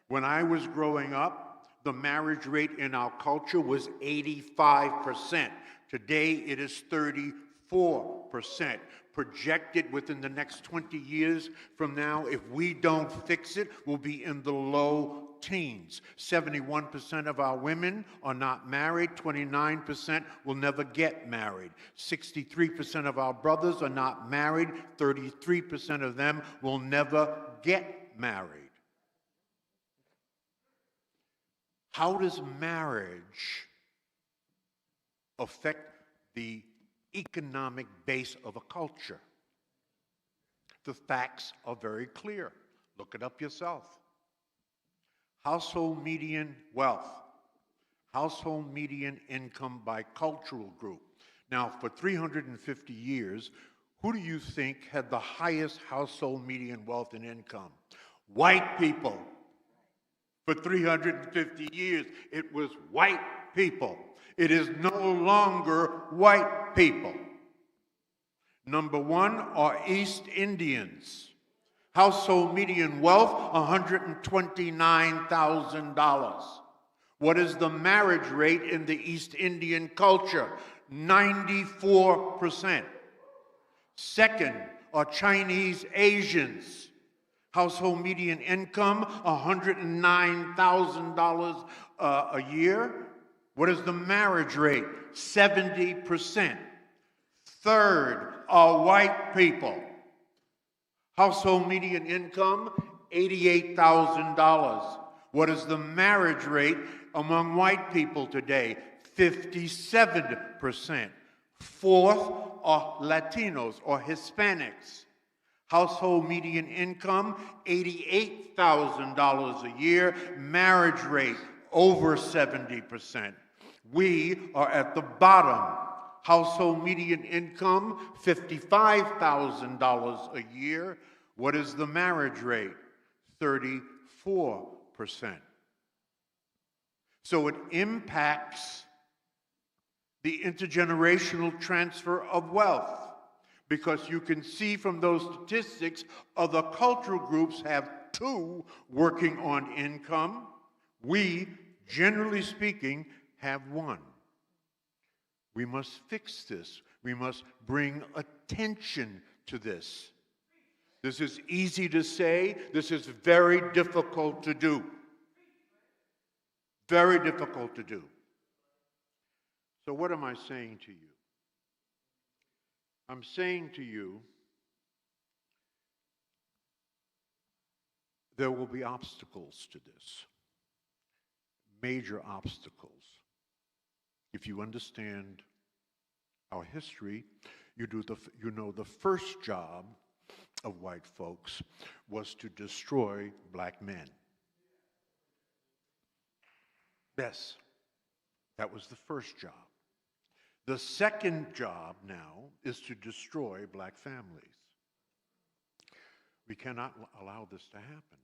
When I was growing up, the marriage rate in our culture was 85%. Today, it is 34%. Projected within the next 20 years from now, if we don't fix it, we'll be in the low teens. 71% of our women are not married. 29% will never get married. 63% of our brothers are not married. 33% of them will never get married. How does marriage affect the economic base of a culture? The facts are very clear. Look it up yourself. Household median wealth, household median income by cultural group. Now, for 350 years, who do you think had the highest household median wealth and income? White people. For 350 years, it was white people. It is no longer white people. Number one are East Indians. Household median wealth, $129,000. What is the marriage rate in the East Indian culture? 94%. Second are Chinese Asians. Household median income, $109,000 a year. What is the marriage rate? 70%. Third are white people. Household median income, $88,000. What is the marriage rate among white people today? 57%. Fourth are Latinos or Hispanics. Household median income, $88,000 a year. Marriage rate, over 70%. We are at the bottom. Household median income, $55,000 a year. What is the marriage rate? 34%. So it impacts the intergenerational transfer of wealth, because you can see from those statistics other cultural groups have two working on income. We, generally speaking, have one. We must fix this. We must bring attention to this. This is easy to say. This is very difficult to do. Very difficult to do. So what am I saying to you? I'm saying to you, there will be obstacles to this. Major obstacles. If you understand our history, you know the first job of white folks was to destroy black men. Yes, that was the first job. The second job now is to destroy black families. We cannot allow this to happen.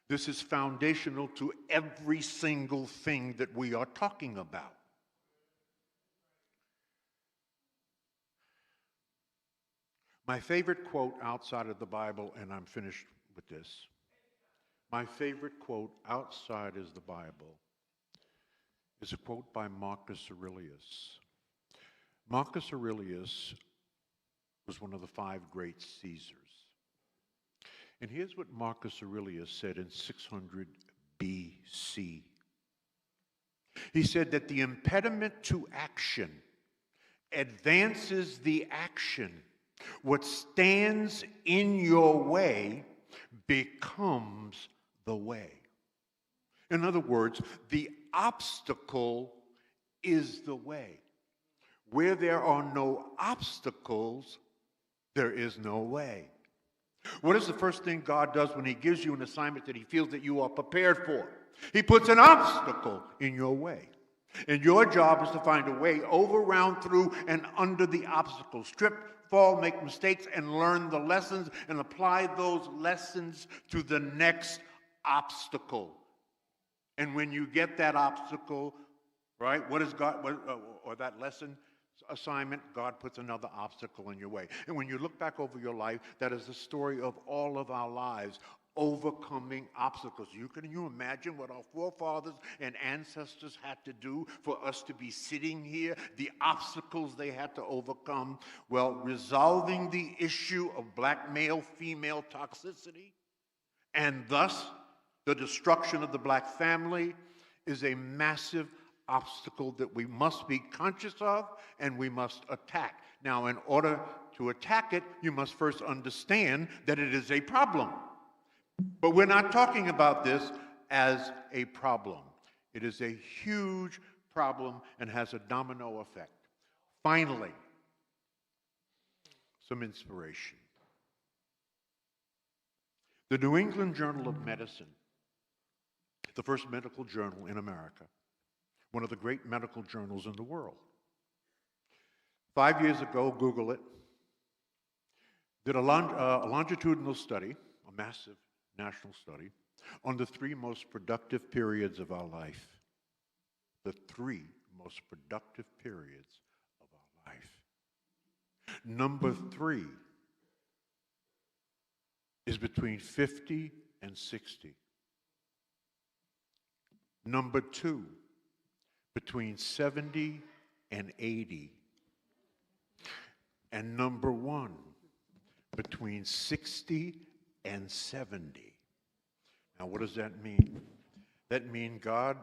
This is foundational to every single thing that we are talking about. My favorite quote outside of the Bible, and I'm finished with this. My favorite quote outside of the Bible is a quote by Marcus Aurelius. Marcus Aurelius was one of the 5 great Caesars. And here's what Marcus Aurelius said in 600 BC. He said that the impediment to action advances the action. What stands in your way becomes the way. In other words, the obstacle is the way. Where there are no obstacles, there is no way. What is the first thing God does when He gives you an assignment that He feels that you are prepared for? He puts an obstacle in your way. And your job is to find a way over, around, through, and under the obstacle. Strip, fall, make mistakes, and learn the lessons, and apply those lessons to the next obstacle. And when you get that obstacle, right, what is God, or that lesson, assignment, God puts another obstacle in your way. And when you look back over your life, that is the story of all of our lives, overcoming obstacles. Can you imagine what our forefathers and ancestors had to do for us to be sitting here, the obstacles they had to overcome? Well, resolving the issue of black male-female toxicity, and thus The destruction of the black family is a massive obstacle that we must be conscious of and we must attack. Now, in order to attack it, you must first understand that it is a problem. But we're not talking about this as a problem. It is a huge problem and has a domino effect. Finally, some inspiration. The New England Journal of Medicine, the first medical journal in America, one of the great medical journals in the world. 5 years ago, Google it, did a longitudinal study, a massive national study, on the 3 most productive periods of our life. The 3 most productive periods of our life. Number 3 is between 50 and 60. Number 2, between 70 and 80. And number 1, between 60 and 70. Now, what does that mean? That means God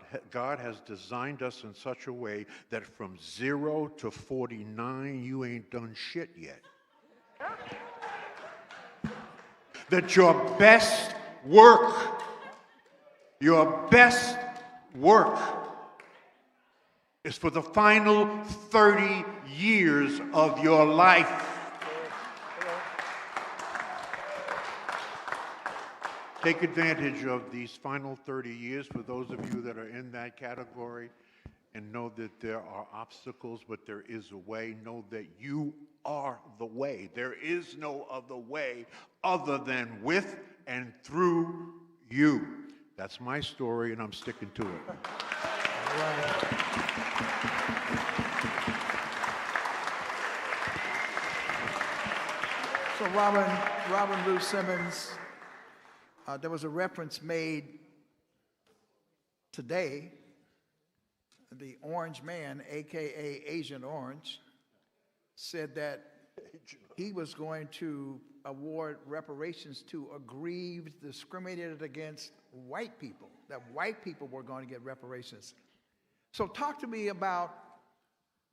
has designed us in such a way that from 0 to 49, you ain't done shit yet. That your best work is for the final 30 years of your life. Take advantage of these final 30 years for those of you that are in that category, and know that there are obstacles, but there is a way. Know that you are the way. There is no other way other than with and through you. That's my story, and I'm sticking to it. All right. So Robin Lou Simmons, there was a reference made today. The Orange Man, AKA Agent Orange, said that he was going to award reparations to aggrieved, discriminated against white people, that white people were going to get reparations. So talk to me about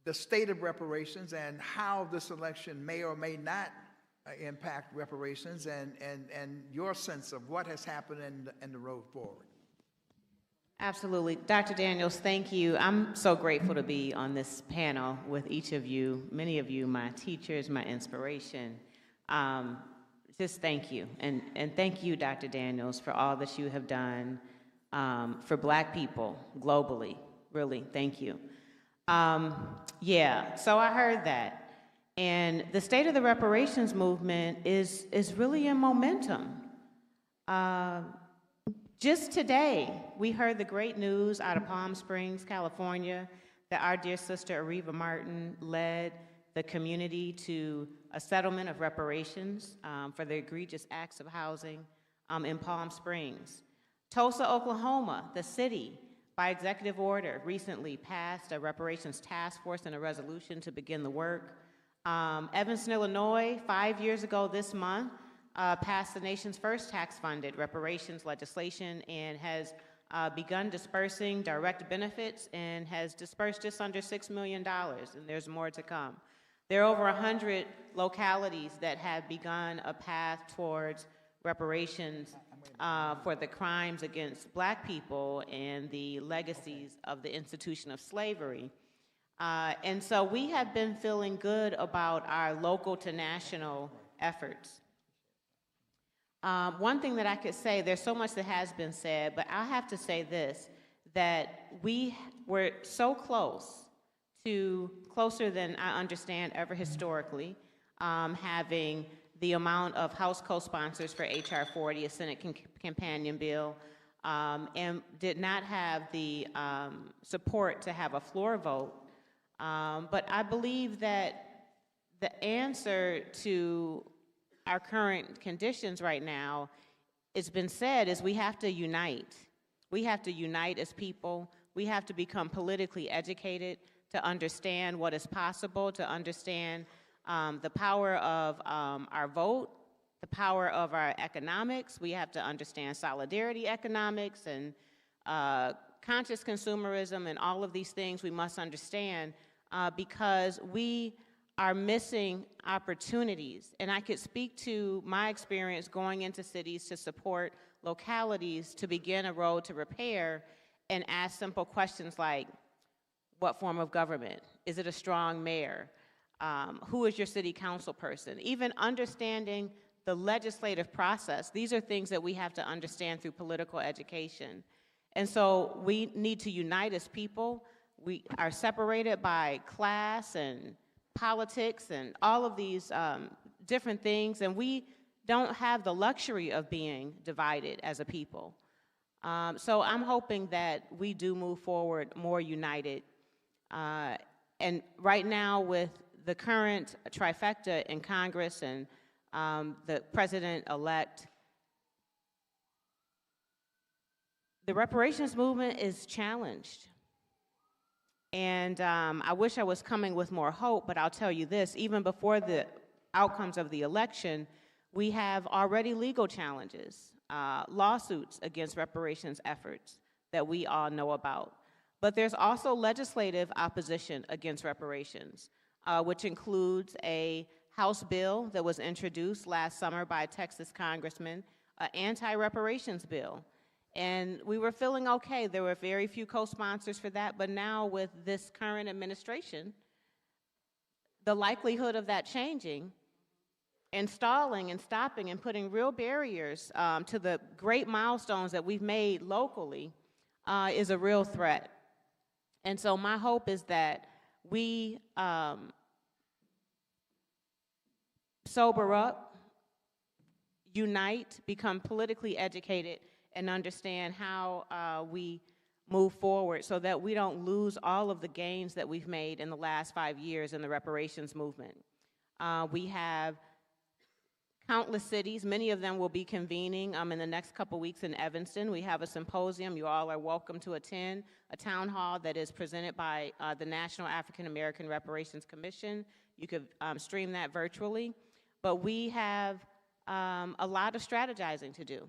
the state of reparations and how this election may or may not impact reparations, and your sense of what has happened and the road forward. Absolutely. Dr. Daniels, thank you. I'm so grateful to be on this panel with each of you, many of you, my teachers, my inspiration. Just thank you. And thank you, Dr. Daniels, for all that you have done for Black people globally. Really, thank you. Yeah, so I heard that. And the state of the reparations movement is really in momentum. Just today, we heard the great news out of Palm Springs, California, that our dear sister Areva Martin led the community to a settlement of reparations for the egregious acts of housing in Palm Springs. Tulsa, Oklahoma, the city, by executive order, recently passed a reparations task force and a resolution to begin the work. Evanston, Illinois, 5 years ago this month, passed the nation's first tax-funded reparations legislation and has begun dispersing direct benefits and has dispersed just under $6 million, and there's more to come. There are over 100 localities that have begun a path towards reparations for the crimes against Black people and the legacies of the institution of slavery. And so we have been feeling good about our local to national efforts. One thing that I could say, there's so much that has been said, but I have to say this, that we were so close to, closer than I understand ever historically, having the amount of House co-sponsors for H.R. 40, a Senate companion bill, and did not have the support to have a floor vote. But I believe that the answer to our current conditions right now, it's been said, is we have to unite. We have to unite as people. We have to become politically educated to understand what is possible, to understand the power of our vote, the power of our economics. We have to understand solidarity economics and conscious consumerism and all of these things we must understand because we are missing opportunities. And I could speak to my experience going into cities to support localities to begin a road to repair and ask simple questions like, what form of government? Is it a strong mayor? Who is your city council person? Even understanding the legislative process. These are things that we have to understand through political education. And so we need to unite as people. We are separated by class and politics and all of these different things, and we don't have the luxury of being divided as a people. So I'm hoping that we do move forward more united. And right now with the current trifecta in Congress and the president-elect, the reparations movement is challenged. And I wish I was coming with more hope, but I'll tell you this, even before the outcomes of the election, we have already legal challenges, lawsuits against reparations efforts that we all know about. But there's also legislative opposition against reparations, which includes a House bill that was introduced last summer by a Texas congressman, an anti-reparations bill. And we were feeling okay. There were very few co-sponsors for that, but now with this current administration, the likelihood of that changing and stalling and stopping and putting real barriers to the great milestones that we've made locally is a real threat. And so my hope is that we sober up, unite, become politically educated, and understand how we move forward so that we don't lose all of the gains that we've made in the last 5 years in the reparations movement. We have countless cities. Many of them will be convening in the next couple weeks in Evanston. We have a symposium. You all are welcome to attend, a town hall that is presented by the National African American Reparations Commission. You could stream that virtually. But we have a lot of strategizing to do.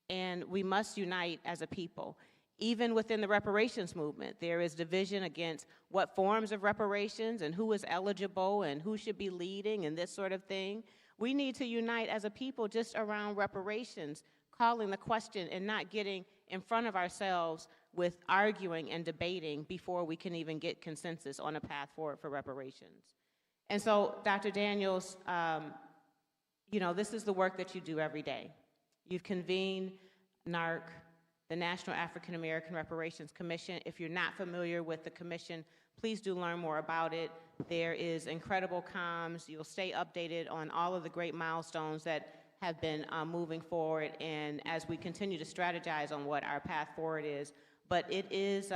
And we must unite as a people. Even within the reparations movement, there is division against what forms of reparations and who is eligible and who should be leading and this sort of thing. We need to unite as a people just around reparations, calling the question and not getting in front of ourselves with arguing and debating before we can even get consensus on a path forward for reparations. And so, Dr. Daniels, you know, this is the work that you do every day. You've convened NARC, the National African American Reparations Commission. If you're not familiar with the commission, please do learn more about it. There is incredible comms. You'll stay updated on all of the great milestones that have been moving forward, and as we continue to strategize on what our path forward is. But it is,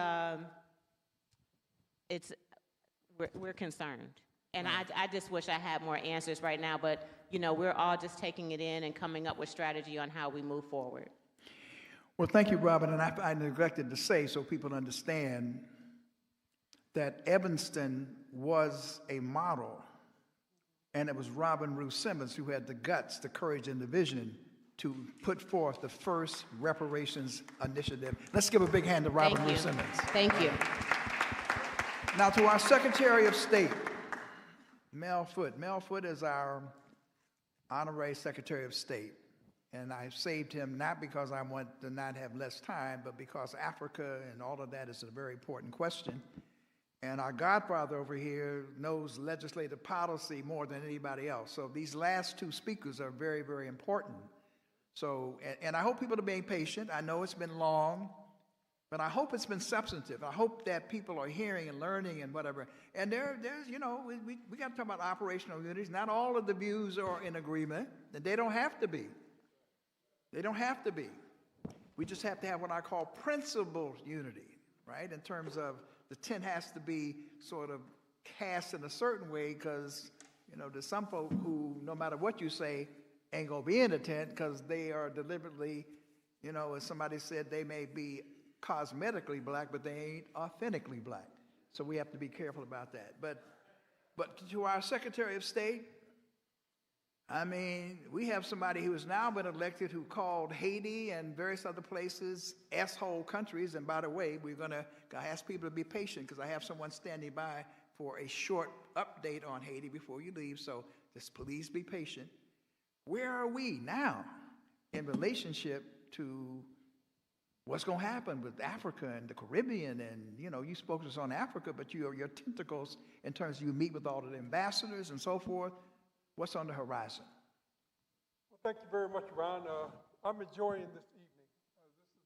we're concerned. And I just wish I had more answers right now, but you know, we're all just taking it in and coming up with strategy on how we move forward. Well, thank you, Robin. And I neglected to say, so people understand, that Evanston was a model, and it was Robin Ruth Simmons who had the guts, the courage, and the vision to put forth the first reparations initiative. Let's give a big hand to Robin Ruth Simmons. Thank you. Now to our Secretary of State, Mel Foote. Mel Foote is our honorary Secretary of State. And I saved him not because I want to not have less time, but because Africa and all of that is a very important question. And our godfather over here knows legislative policy more than anybody else. So these last two speakers are very, very important. So, and I hope people are being patient. I know it's been long, but I hope it's been substantive. I hope that people are hearing and learning and whatever. And there's, you know, we got to talk about operational units. Not all of the views are in agreement, and they don't have to be. They don't have to be. We just have to have what I call principled unity, right? In terms of the tent has to be sort of cast in a certain way because, you know, there's some folk who, no matter what you say, ain't going to be in the tent because they are deliberately, you know, as somebody said, they may be cosmetically black, but they ain't authentically black. So we have to be careful about that. But to our Secretary of State, I mean, we have somebody who has now been elected who called Haiti and various other places S-hole countries. And by the way, we're going to ask people to be patient because I have someone standing by for a short update on Haiti before you leave. So just please be patient. Where are we now in relationship to what's going to happen with Africa and the Caribbean? And, you know, you spoke to us on Africa, but your tentacles in terms of you meet with all of the ambassadors and so forth. What's on the horizon? Well, thank you very much, Ron. I'm enjoying this evening.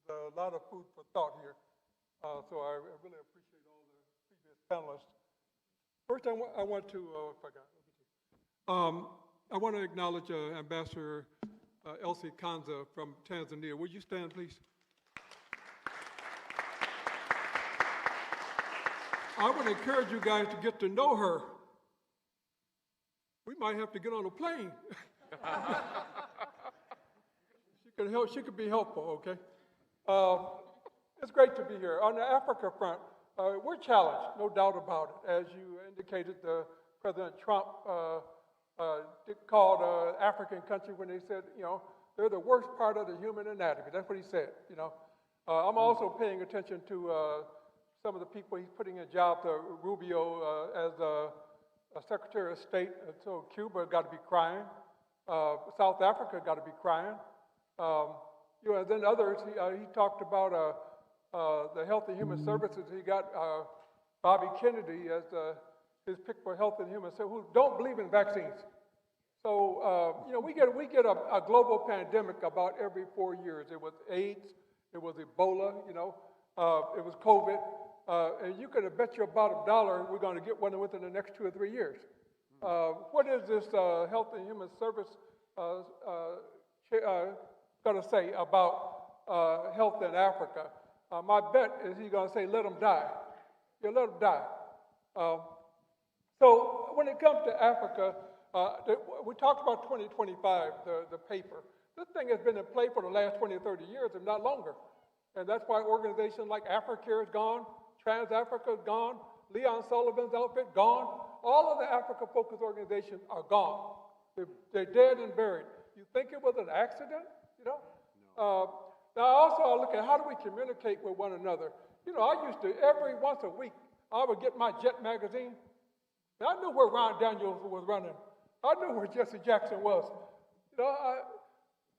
This is a lot of food for thought here. So I really appreciate all the previous panelists. First, I want to, I want to acknowledge Ambassador Elsie Kanza from Tanzania. Would you stand, please? I would encourage you guys to get to know her. We might have to get on a plane. She could be helpful, okay? It's great to be here. On the Africa front, we're challenged, no doubt about it. As you indicated, President Trump called African country when they said, you know, they're the worst part of the human anatomy. That's what he said, you know. I'm also paying attention to some of the people he's putting in jobs, Rubio as Secretary of State. So Cuba got to be crying. South Africa got to be crying. You know, and then others, he talked about the Health and Human Services. He got Bobby Kennedy as his pick for Health and Human Services, who don't believe in vaccines. So, you know, we get a global pandemic about every 4 years. It was AIDS, it was Ebola, you know, it was COVID. And you could have bet your bottom dollar we're going to get one within the next 2 or 3 years. What is this Health and Human Service going to say about health in Africa? My bet is he's going to say, let them die. You let them die. So when it comes to Africa, we talked about 2025, the paper. This thing has been in play for the last 20 or 30 years, if not longer. And that's why organizations like AfriCare is gone, Trans-Africa is gone, Leon Sullivan's outfit gone. All of the Africa-focused organizations are gone. They're dead and buried. You think it was an accident? You know? Now, also, I look at how do we communicate with one another. You know, I used to, every once a week, I would get my Jet magazine. And I knew where Ron Daniels was running. I knew where Jesse Jackson was. You know,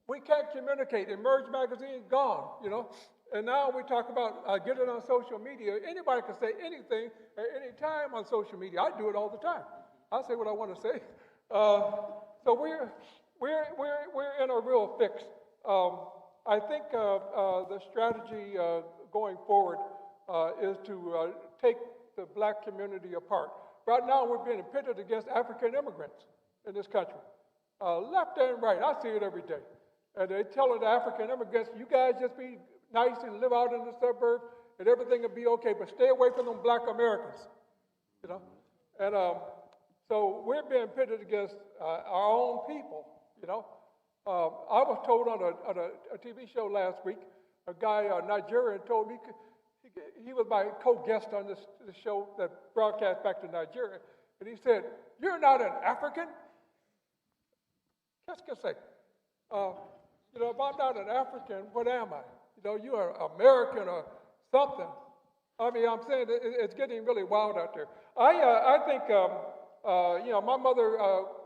we can't communicate. Emerge magazine, gone, you know. And now we talk about get it on social media. Anybody can say anything at any time on social media. I do it all the time. I say what I want to say. So we're in a real fix. I think the strategy going forward is to take the black community apart. Right now, we're being pitted against African immigrants in this country, left and right. I see it every day. And they're telling the African immigrants, you guys just be nice and live out in the suburbs, and everything will be okay, but stay away from them black Americans, you know? And so we're being pitted against our own people, you know? I was told on a TV show last week, a guy, a Nigerian, told me he was my co-guest on this show that broadcast back to Nigeria, and he said, "You're not an African?" Qu'est-ce que c'est? You know, if I'm not an African, what am I? You know, you are American or something. I mean, I'm saying it's getting really wild out there. I think, you know, my mother,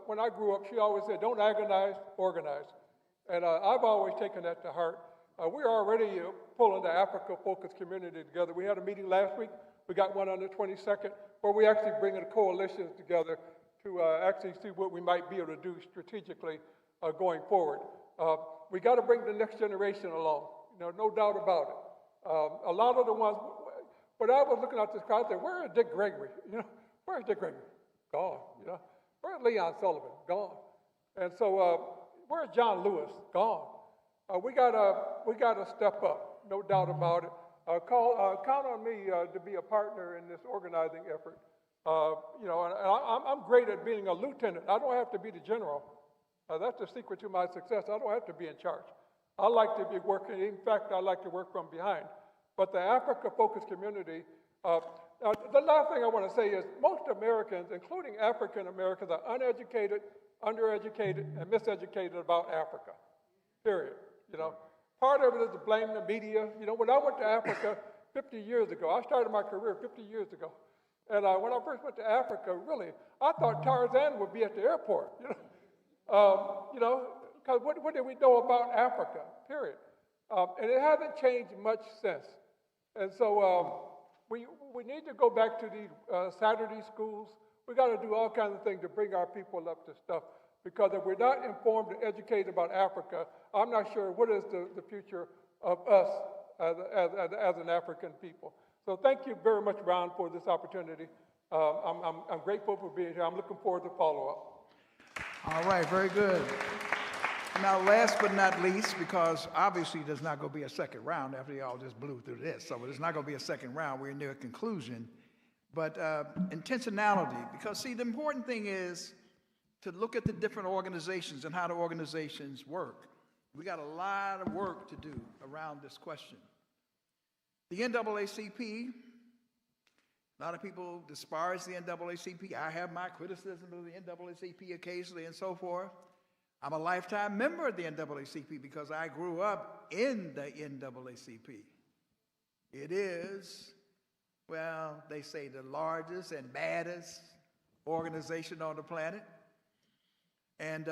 when I grew up, she always said, don't agonize, organize. And I've always taken that to heart. We're already pulling the Africa-focused community together. We had a meeting last week. We got one on the 22nd, where we actually bringing the coalitions together to actually see what we might be able to do strategically going forward. We got to bring the next generation along. You know, no doubt about it. A lot of the ones, when I was looking at this crowd, I said, where is Dick Gregory? You know, where's Dick Gregory? Gone. You know, where's Leon Sullivan? Gone. And so, where's John Lewis? Gone. We gotta step up, no doubt about it. Count on me to be a partner in this organizing effort. You know, and I'm great at being a lieutenant. I don't have to be the general. That's the secret to my success. I don't have to be in charge. I like to be working. In fact, I like to work from behind. But the Africa-focused community, the last thing I want to say is most Americans, including African Americans, are uneducated, undereducated and miseducated about Africa, period. You know, part of it is to blame the media. You know, when I went to Africa 50 years ago, I started my career 50 years ago. And when I first went to Africa, really, I thought Tarzan would be at the airport, you know, because what did we know about Africa, period? And it hasn't changed much since. And so we need to go back to these Saturday schools. We got to do all kinds of things to bring our people up to stuff, because if we're not informed and educated about Africa, I'm not sure what is the future of us as an African people. So thank you very much, Ron, for this opportunity. I'm grateful for being here. I'm looking forward to follow-up. All right, very good. Now, last but not least, because obviously there's not going to be a second round after y'all just blew through this, so there's not going to be a second round. We're near a conclusion. But intentionality, because see, the important thing is to look at the different organizations and how the organizations work. We got a lot of work to do around this question. The NAACP, a lot of people disparage the NAACP. I have my criticism of the NAACP occasionally and so forth. I'm a lifetime member of the NAACP because I grew up in the NAACP. It is, well, they say the largest and baddest organization on the planet. And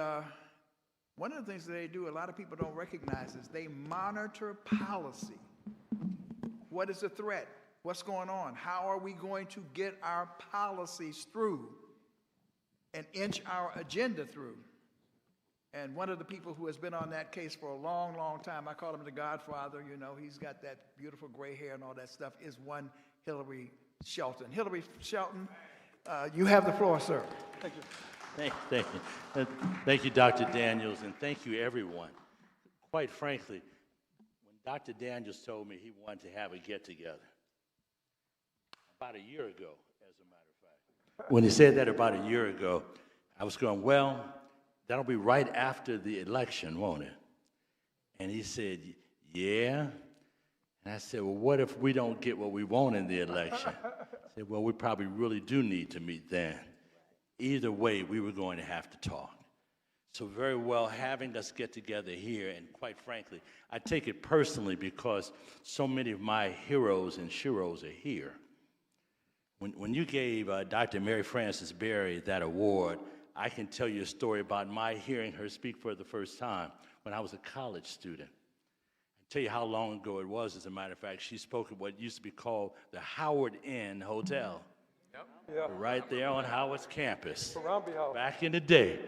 one of the things that they do, a lot of people don't recognize, is they monitor policy. What is the threat? What's going on? How are we going to get our policies through and inch our agenda through? And one of the people who has been on that case for a long, long time, I call him the Godfather, you know, he's got that beautiful gray hair and all that stuff, is one Hillary Shelton. Hillary Shelton, you have the floor, sir. Thank you. Thank you. Thank you, Dr. Daniels, and thank you, everyone. Quite frankly, when Dr. Daniels told me he wanted to have a get-together, about a year ago, as a matter of fact, when he said that about a year ago, I was going, well, that'll be right after the election, won't it? And he said, yeah. And I said, well, what if we don't get what we want in the election? I said, well, we probably really do need to meet then. Either way, we were going to have to talk. So very well, having us get together here, and quite frankly, I take it personally because so many of my heroes and sheroes are here. When you gave Dr. Mary Frances Berry that award, I can tell you a story about my hearing her speak for the first time when I was a college student. I'll tell you how long ago it was, as a matter of fact. She spoke at what used to be called the Howard Inn Hotel. Yep. Right there on Howard's campus. Back in the day,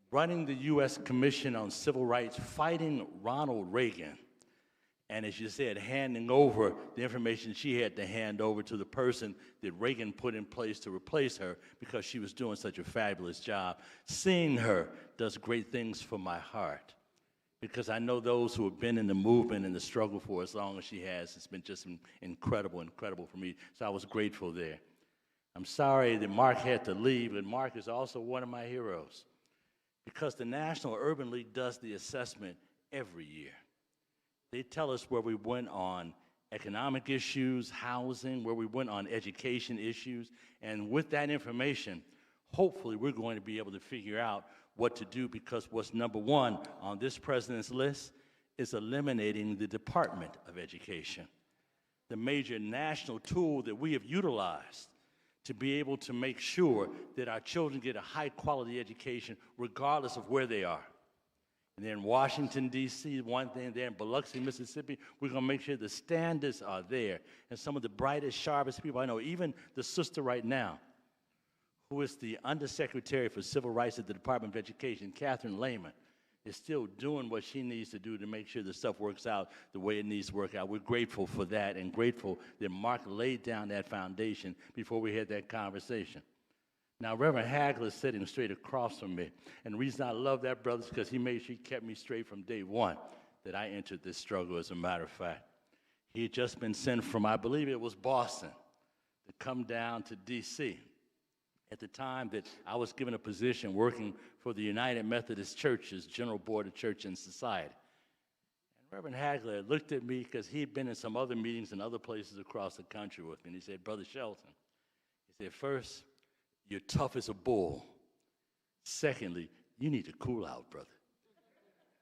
running the U.S. Commission on Civil Rights, fighting Ronald Reagan. And as you said, handing over the information she had to hand over to the person that Reagan put in place to replace her because she was doing such a fabulous job. Seeing her does great things for my heart because I know those who have been in the movement and the struggle for as long as she has. It's been just incredible, incredible for me. So I was grateful there. I'm sorry that Mark had to leave, but Mark is also one of my heroes because the National Urban League does the assessment every year. They tell us where we went on economic issues, housing, where we went on education issues, and with that information, hopefully we're going to be able to figure out what to do because what's number one on this president's list is eliminating the Department of Education, the major national tool that we have utilized to be able to make sure that our children get a high-quality education regardless of where they are. And then in Washington, D.C., one thing there in Biloxi, Mississippi, we're going to make sure the standards are there. And some of the brightest, sharpest people I know, even the sister right now, who is the Undersecretary for Civil Rights at the Department of Education, Catherine Lehman, is still doing what she needs to do to make sure the stuff works out the way it needs to work out. We're grateful for that and grateful that Mark laid down that foundation before we had that conversation. Now, Reverend Hagler is sitting straight across from me, and the reason I love that brother is because he made sure he kept me straight from day one that I entered this struggle, as a matter of fact. He had just been sent from, I believe it was Boston, to come down to D.C. at the time that I was given a position working for the United Methodist Church's General Board of Church and Society. And Reverend Hagler looked at me because he had been in some other meetings in other places across the country with me, and he said, Brother Shelton, he said, first, you're tough as a bull. Secondly, you need to cool out, brother.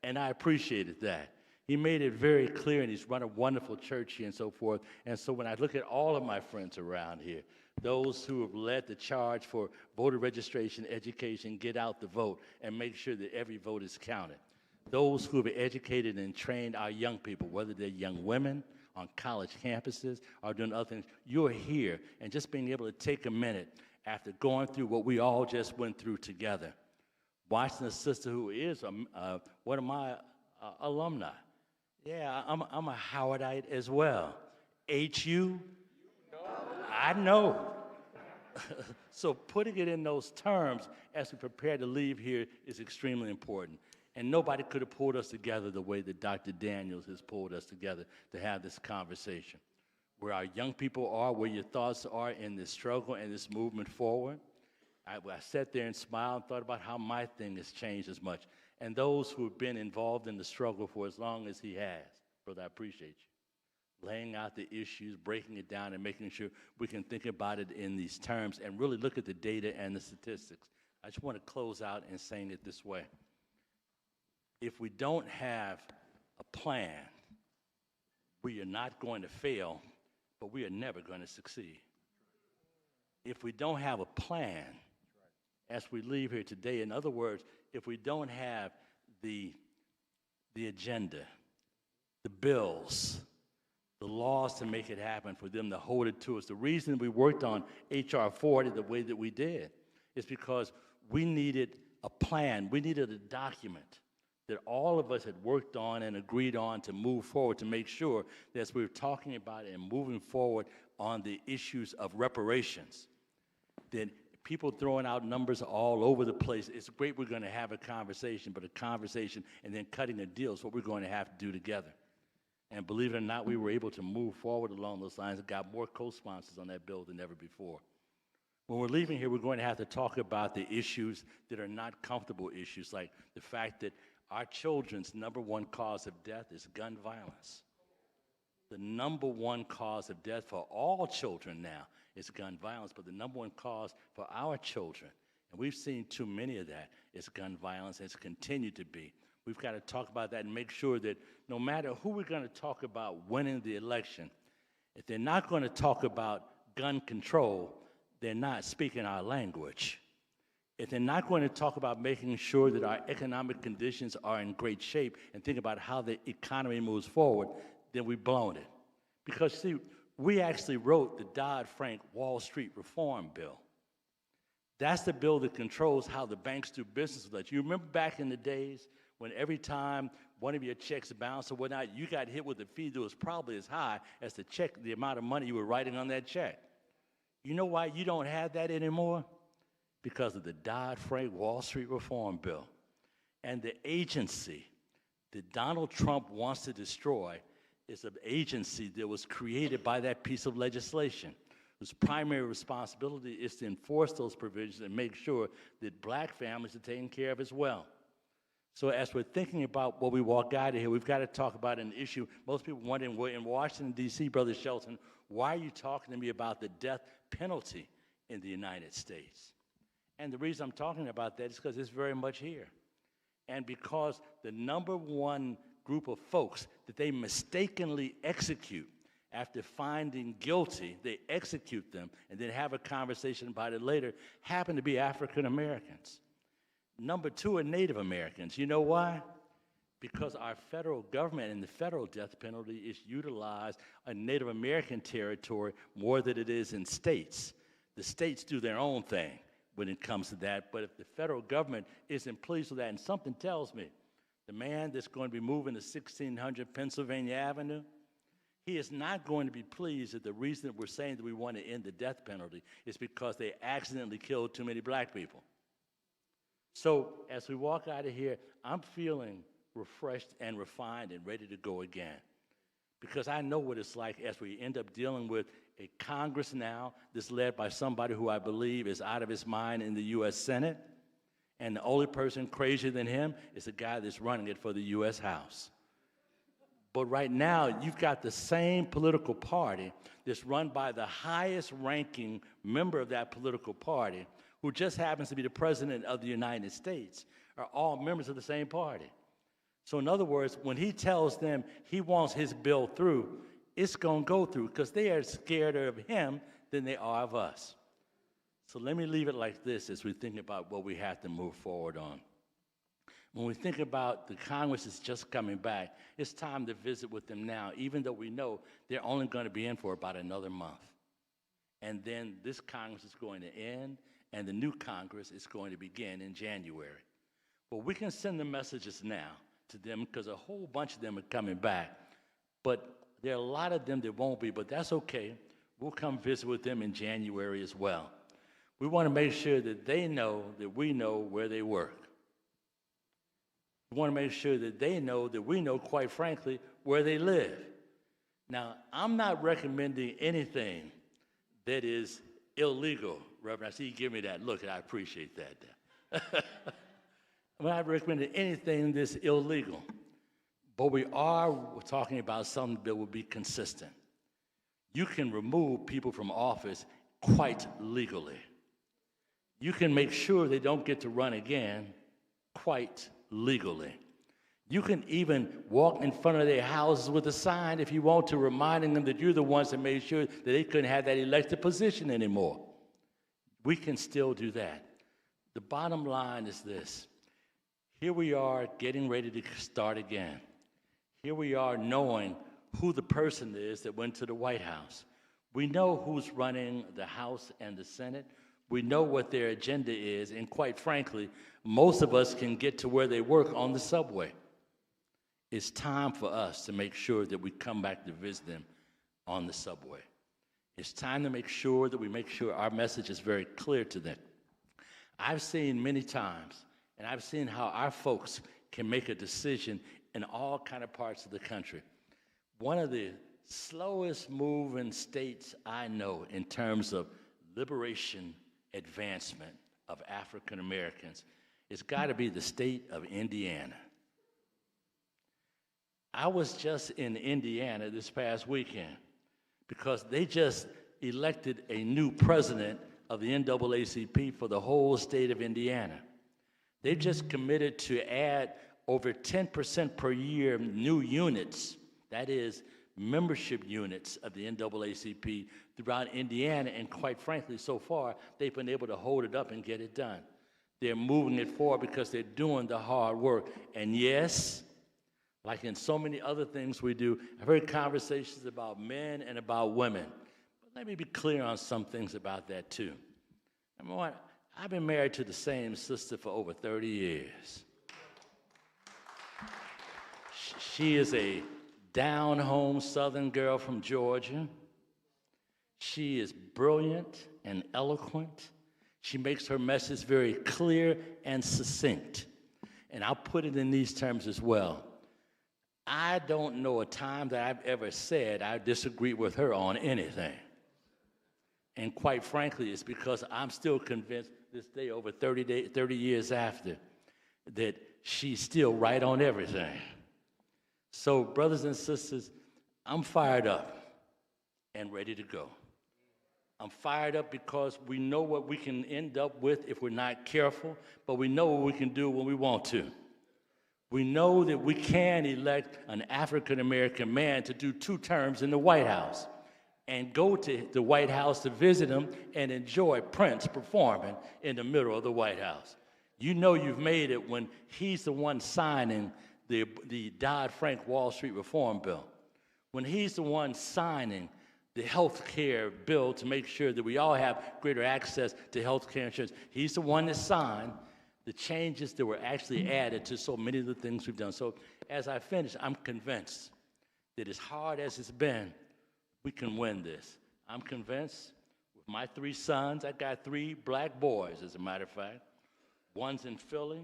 And I appreciated that. He made it very clear, and he's run a wonderful church here and so forth. And so when I look at all of my friends around here, those who have led the charge for voter registration, education, get out the vote, and make sure that every vote is counted. Those who have educated and trained our young people, whether they're young women on college campuses or doing other things, you're here. And just being able to take a minute after going through what we all just went through together, watching a sister who is one of my alumni. Yeah, I'm a Howardite as well. HU? I know. So putting it in those terms as we prepare to leave here is extremely important. And nobody could have pulled us together the way that Dr. Daniels has pulled us together to have this conversation. Where our young people are, where your thoughts are in this struggle and this movement forward. I sat there and smiled and thought about how my thing has changed as much. And those who have been involved in the struggle for as long as he has, brother, I appreciate you. Laying out the issues, breaking it down, and making sure we can think about it in these terms and really look at the data and the statistics. I just want to close out in saying it this way. If we don't have a plan, we are not going to fail, but we are never going to succeed. If we don't have a plan, as we leave here today, in other words, if we don't have the agenda, the bills, the laws to make it happen, for them to hold it to us. The reason we worked on H.R. 40 the way that we did is because we needed a plan. We needed a document that all of us had worked on and agreed on to move forward, to make sure that as we were talking about it and moving forward on the issues of reparations, that people throwing out numbers all over the place, it's great we're going to have a conversation, but a conversation and then cutting a deal is what we're going to have to do together. And believe it or not, we were able to move forward along those lines and got more co-sponsors on that bill than ever before. When we're leaving here, we're going to have to talk about the issues that are not comfortable issues, like the fact that our children's number one cause of death is gun violence. The number one cause of death for all children now is gun violence, but the number one cause for our children, and we've seen too many of that, is gun violence, and it's continued to be. We've got to talk about that and make sure that no matter who we're going to talk about winning the election, if they're not going to talk about gun control, they're not speaking our language. If they're not going to talk about making sure that our economic conditions are in great shape and think about how the economy moves forward, then we've blown it. Because, see, we actually wrote the Dodd-Frank Wall Street Reform Bill. That's the bill that controls how the banks do business with us. You remember back in the days when every time one of your checks bounced or whatnot, you got hit with a fee that was probably as high as the amount of money you were writing on that check. You know why you don't have that anymore? Because of the Dodd-Frank Wall Street Reform Bill. And the agency that Donald Trump wants to destroy is an agency that was created by that piece of legislation, whose primary responsibility is to enforce those provisions and make sure that black families are taken care of as well. So as we're thinking about what we walk out of here, we've got to talk about an issue. Most people wondering, well, in Washington, D.C., Brother Shelton, why are you talking to me about the death penalty in the United States? And the reason I'm talking about that is because it's very much here. And because the number one group of folks that they mistakenly execute after finding guilty, they execute them and then have a conversation about it later, happen to be African Americans. Number two are Native Americans. You know why? Because our federal government and the federal death penalty is utilized on Native American territory more than it is in states. The states do their own thing when it comes to that, but if the federal government isn't pleased with that, and something tells me, the man that's going to be moving to 1600 Pennsylvania Avenue, he is not going to be pleased that the reason that we're saying that we want to end the death penalty is because they accidentally killed too many black people. So as we walk out of here, I'm feeling refreshed and refined and ready to go again. Because I know what it's like as we end up dealing with a Congress now that's led by somebody who I believe is out of his mind in the U.S. Senate. And the only person crazier than him is the guy that's running it for the U.S. House. But right now, you've got the same political party that's run by the highest ranking member of that political party who just happens to be the President of the United States, are all members of the same party. So in other words, when he tells them he wants his bill through, it's going to go through because they are scared of him than they are of us. So let me leave it like this as we think about what we have to move forward on. When we think about the Congress is just coming back, it's time to visit with them now, even though we know they're only going to be in for about another month. And then this Congress is going to end, and the new Congress is going to begin in January. Well, we can send the messages now to them because a whole bunch of them are coming back. But there are a lot of them that won't be, but that's okay. We'll come visit with them in January as well. We want to make sure that they know that we know where they work. We want to make sure that they know that we know, quite frankly, where they live. Now, I'm not recommending anything that is illegal, Reverend. I see you give me that look, and I appreciate that. I'm not recommending anything that's illegal, but we are talking about something that will be consistent. You can remove people from office quite legally. You can make sure they don't get to run again quite legally. You can even walk in front of their houses with a sign if you want to, reminding them that you're the ones that made sure that they couldn't have that elected position anymore. We can still do that. The bottom line is this. Here we are getting ready to start again. Here we are knowing who the person is that went to the White House. We know who's running the House and the Senate. We know what their agenda is, and quite frankly, most of us can get to where they work on the subway. It's time for us to make sure that we come back to visit them on the subway. It's time to make sure that we make sure our message is very clear to them. I've seen many times, and I've seen how our folks can make a decision in all kind of parts of the country. One of the slowest moving states I know in terms of liberation advancement of African Americans, it's got to be the state of Indiana. I was just in Indiana this past weekend because they just elected a new president of the NAACP for the whole state of Indiana. They just committed to add over 10% per year new units, that is, membership units of the NAACP throughout Indiana, and quite frankly, so far, they've been able to hold it up and get it done. They're moving it forward because they're doing the hard work. And yes, like in so many other things we do, I've heard conversations about men and about women. But let me be clear on some things about that too. Number one, I've been married to the same sister for over 30 years. She is a down-home Southern girl from Georgia. She is brilliant and eloquent. She makes her message very clear and succinct. And I'll put it in these terms as well. I don't know a time that I've ever said I disagree with her on anything. And quite frankly, it's because I'm still convinced this day, over 30 years after, that she's still right on everything. So, brothers and sisters, I'm fired up and ready to go. I'm fired up because we know what we can end up with if we're not careful, but we know what we can do when we want to. We know that we can elect an African-American man to do 2 terms in the White House and go to the White House to visit him and enjoy Prince performing in the middle of the White House. You know you've made it when he's the one signing the Dodd-Frank Wall Street Reform Bill, when he's the one signing the health care bill to make sure that we all have greater access to health care insurance. He's the one that signed the changes that were actually added to so many of the things we've done. So as I finish, I'm convinced that as hard as it's been, we can win this. I'm convinced with my 3 sons, I got 3 black boys, as a matter of fact. One's in Philly,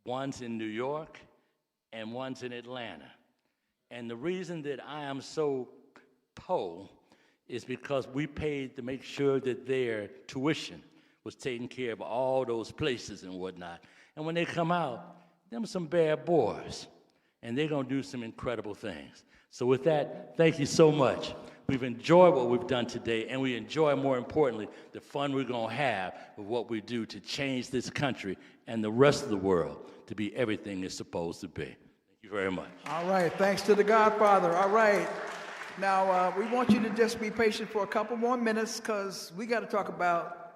one's in New York, and one's in Atlanta. And the reason that I am so is because we paid to make sure that their tuition was taking care of all those places and whatnot. And when they come out, them some bad boys. and they're going to do some incredible things. So with that, thank you so much. We've enjoyed what we've done today, and we enjoy, more importantly, the fun we're going to have with what we do to change this country and the rest of the world to be everything it's supposed to be. Thank you very much. All right, thanks to the Godfather. All right. Now, we want you to just be patient for a couple more minutes because we got to talk about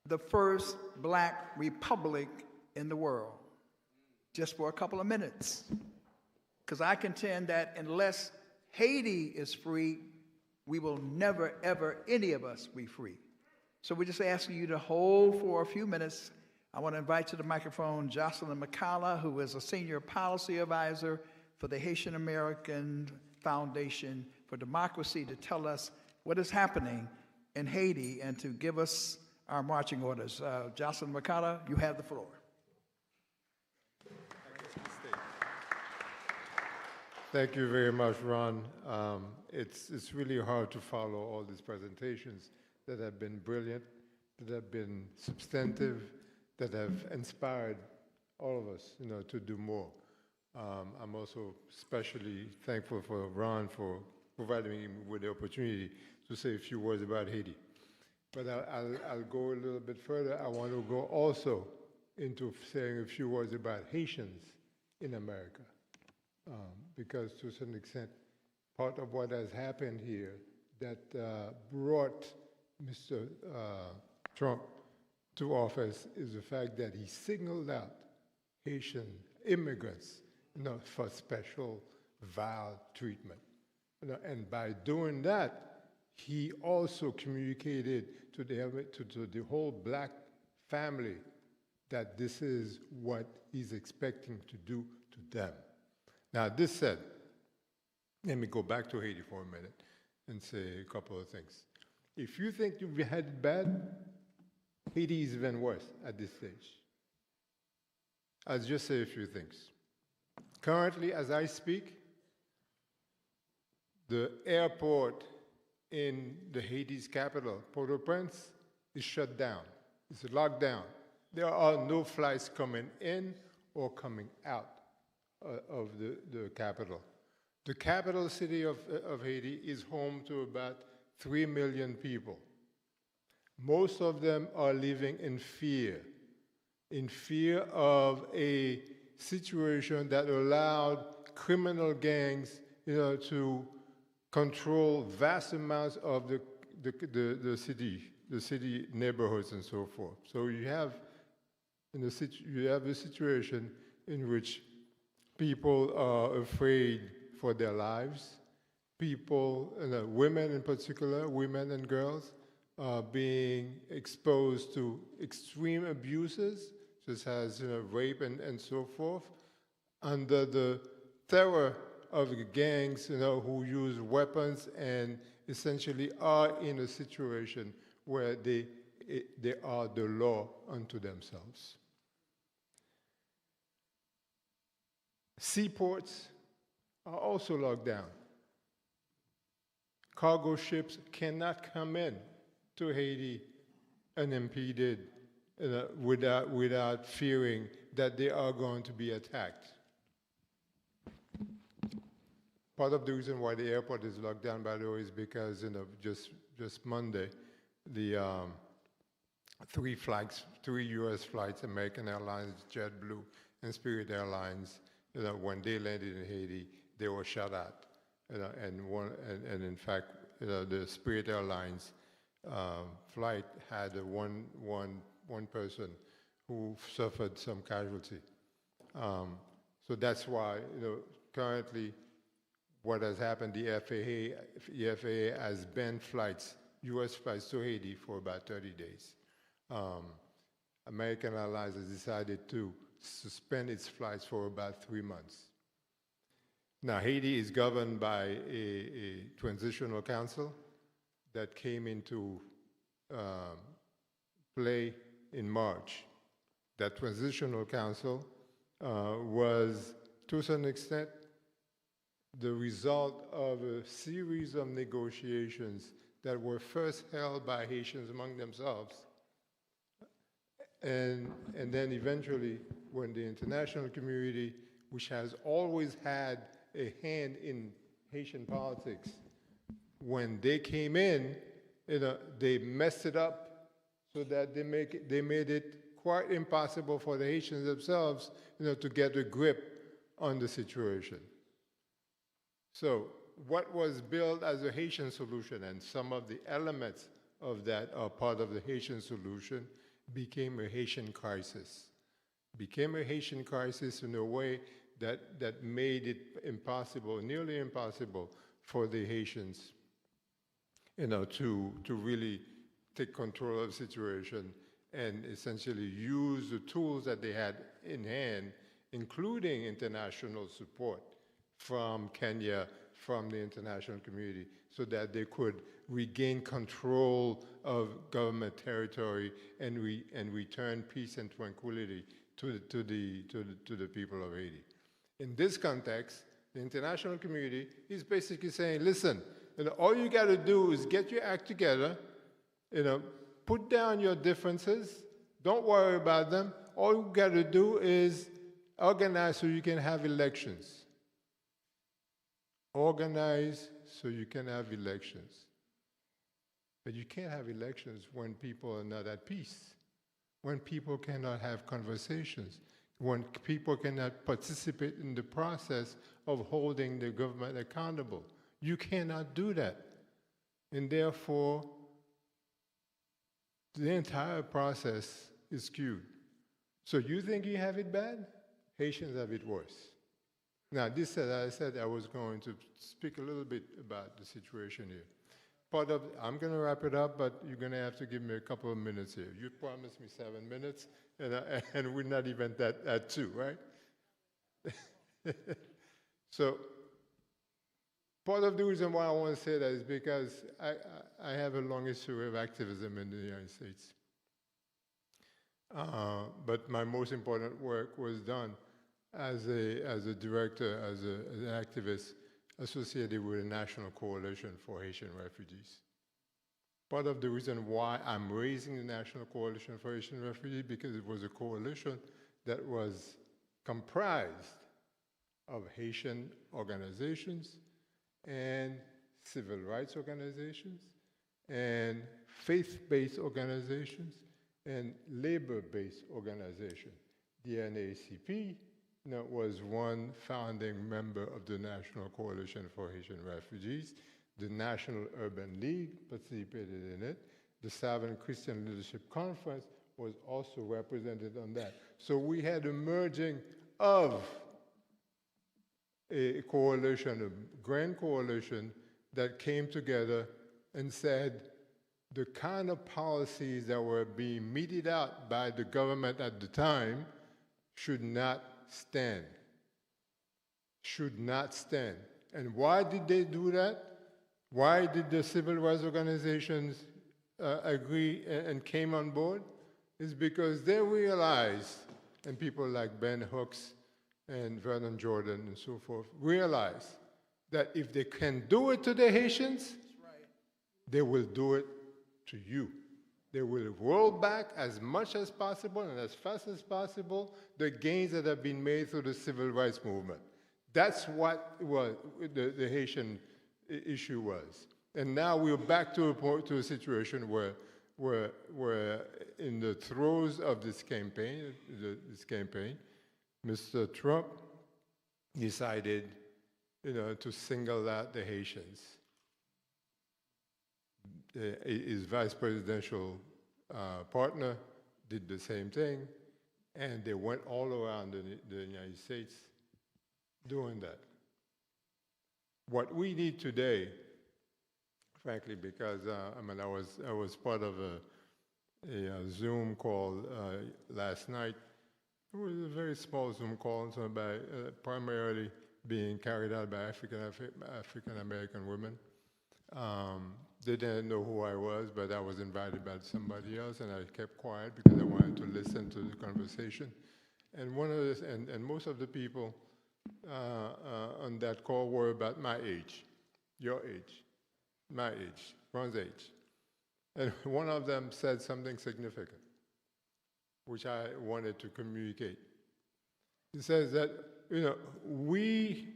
the first black republic in the world. Just for a couple of minutes. Because I contend that unless Haiti is free, we will never, ever, any of us be free. So we're just asking you to hold for a few minutes. I want to invite to the microphone Jocelyn McCalla, who is a senior policy advisor for the Haitian American Foundation for Democracy, to tell us what is happening in Haiti and to give us our marching orders. Jocelyn McCalla, you have the floor. Thank you very much, Ron. It's really hard to follow all these presentations that have been brilliant, that have been substantive, that have inspired all of us, to do more. I'm also especially thankful for Ron for providing me with the opportunity to say a few words about Haiti. But I'll go a little bit further. I want to go also into saying a few words about Haitians in America. Because to a certain extent, part of what has happened here that brought Mr. Trump to office is the fact that he signaled out Haitian immigrants for special vile treatment. And by doing that, he also communicated to the whole black family that this is what he's expecting to do to them. Now, this said, let me go back to Haiti for a minute and say a couple of things. If you think you've had it bad, Haiti is even worse at this stage. I'll just say a few things. Currently, as I speak, the airport in the Haiti's capital, Port-au-Prince, is shut down. It's locked down. There are no flights coming in or coming out of the capital. The capital city of Haiti is home to about 3 million people. Most of them are living in fear of a situation that allowed criminal gangs, to control vast amounts of the city neighborhoods and so forth. So you have a situation in which people are afraid for their lives. People, women in particular, women and girls, are being exposed to extreme abuses, such as rape and so forth, under the terror of the gangs, who use weapons and essentially are in a situation where they are the law unto themselves. Seaports are also locked down. Cargo ships cannot come in to Haiti unimpeded without fearing that they are going to be attacked. Part of the reason why the airport is locked down, by the way, is because just Monday, the three U.S. flights, American Airlines, JetBlue, and Spirit Airlines, when they landed in Haiti, they were shot at. And in fact, the Spirit Airlines flight had one person who suffered some casualty. So that's why, currently, what has happened, the FAA has banned flights, U.S. flights to Haiti for about 30 days. American Airlines has decided to suspend its flights for about 3 months. Now, Haiti is governed by a transitional council that came into play in March. That transitional council was, to some extent, the result of a series of negotiations that were first held by Haitians among themselves. And then eventually, when the international community which has always had a hand in Haitian politics, when they came in, they messed it up so that they made it quite impossible for the Haitians themselves, to get a grip on the situation. So what was billed as a Haitian solution, and some of the elements of that are part of the Haitian solution, became a Haitian crisis. Became a Haitian crisis in a way that made it impossible, nearly impossible, for the Haitians, to really take control of the situation and essentially use the tools that they had in hand, including international support from Kenya, from the international community, so that they could regain control of government territory and return peace and tranquility to the people of Haiti. In this context, the international community is basically saying, listen, all you got to do is get your act together, put down your differences, don't worry about them. All you got to do is organize so you can have elections. Organize so you can have elections. But you can't have elections when people are not at peace, when people cannot have conversations, when people cannot participate in the process of holding the government accountable. You cannot do that. And therefore, the entire process is skewed. So you think you have it bad? Haitians have it worse. Now, I said I was going to speak a little bit about the situation here. I'm going to wrap it up, but you're going to have to give me a couple of minutes here. You promised me 7 minutes, and we're not even at 2, right? So part of the reason why I want to say that is because I have a long history of activism in the United States. But my most important work was done as a director, as an activist associated with the National Coalition for Haitian Refugees. Part of the reason why I'm raising the National Coalition for Haitian Refugees, because it was a coalition that was comprised of Haitian organizations and civil rights organizations and faith-based organizations and labor-based organizations. The NAACP was one founding member of the National Coalition for Haitian Refugees. The National Urban League participated in it. The Southern Christian Leadership Conference was also represented on that. So we had a merging of a coalition, a grand coalition that came together and said the kind of policies that were being meted out by the government at the time should not stand. Should not stand. And why did they do that? Why did the civil rights organizations agree and came on board? It's because they realized, and people like Ben Hooks and Vernon Jordan and so forth realized that if they can do it to the Haitians, they will do it to you. They will roll back as much as possible and as fast as possible the gains that have been made through the civil rights movement. That's what the Haitian issue was. And now we're back to a situation where in the throes of this campaign, Mr. Trump decided, to single out the Haitians. His vice presidential partner did the same thing, and they went all around the United States doing that. What we need today, frankly, because I was part of a Zoom call last night. It was a very small Zoom call, so primarily being carried out by African American women. They didn't know who I was, but I was invited by somebody else, and I kept quiet because I wanted to listen to the conversation. And most of the people on that call were about my age, your age, my age, Ron's age. And one of them said something significant, which I wanted to communicate. He says that we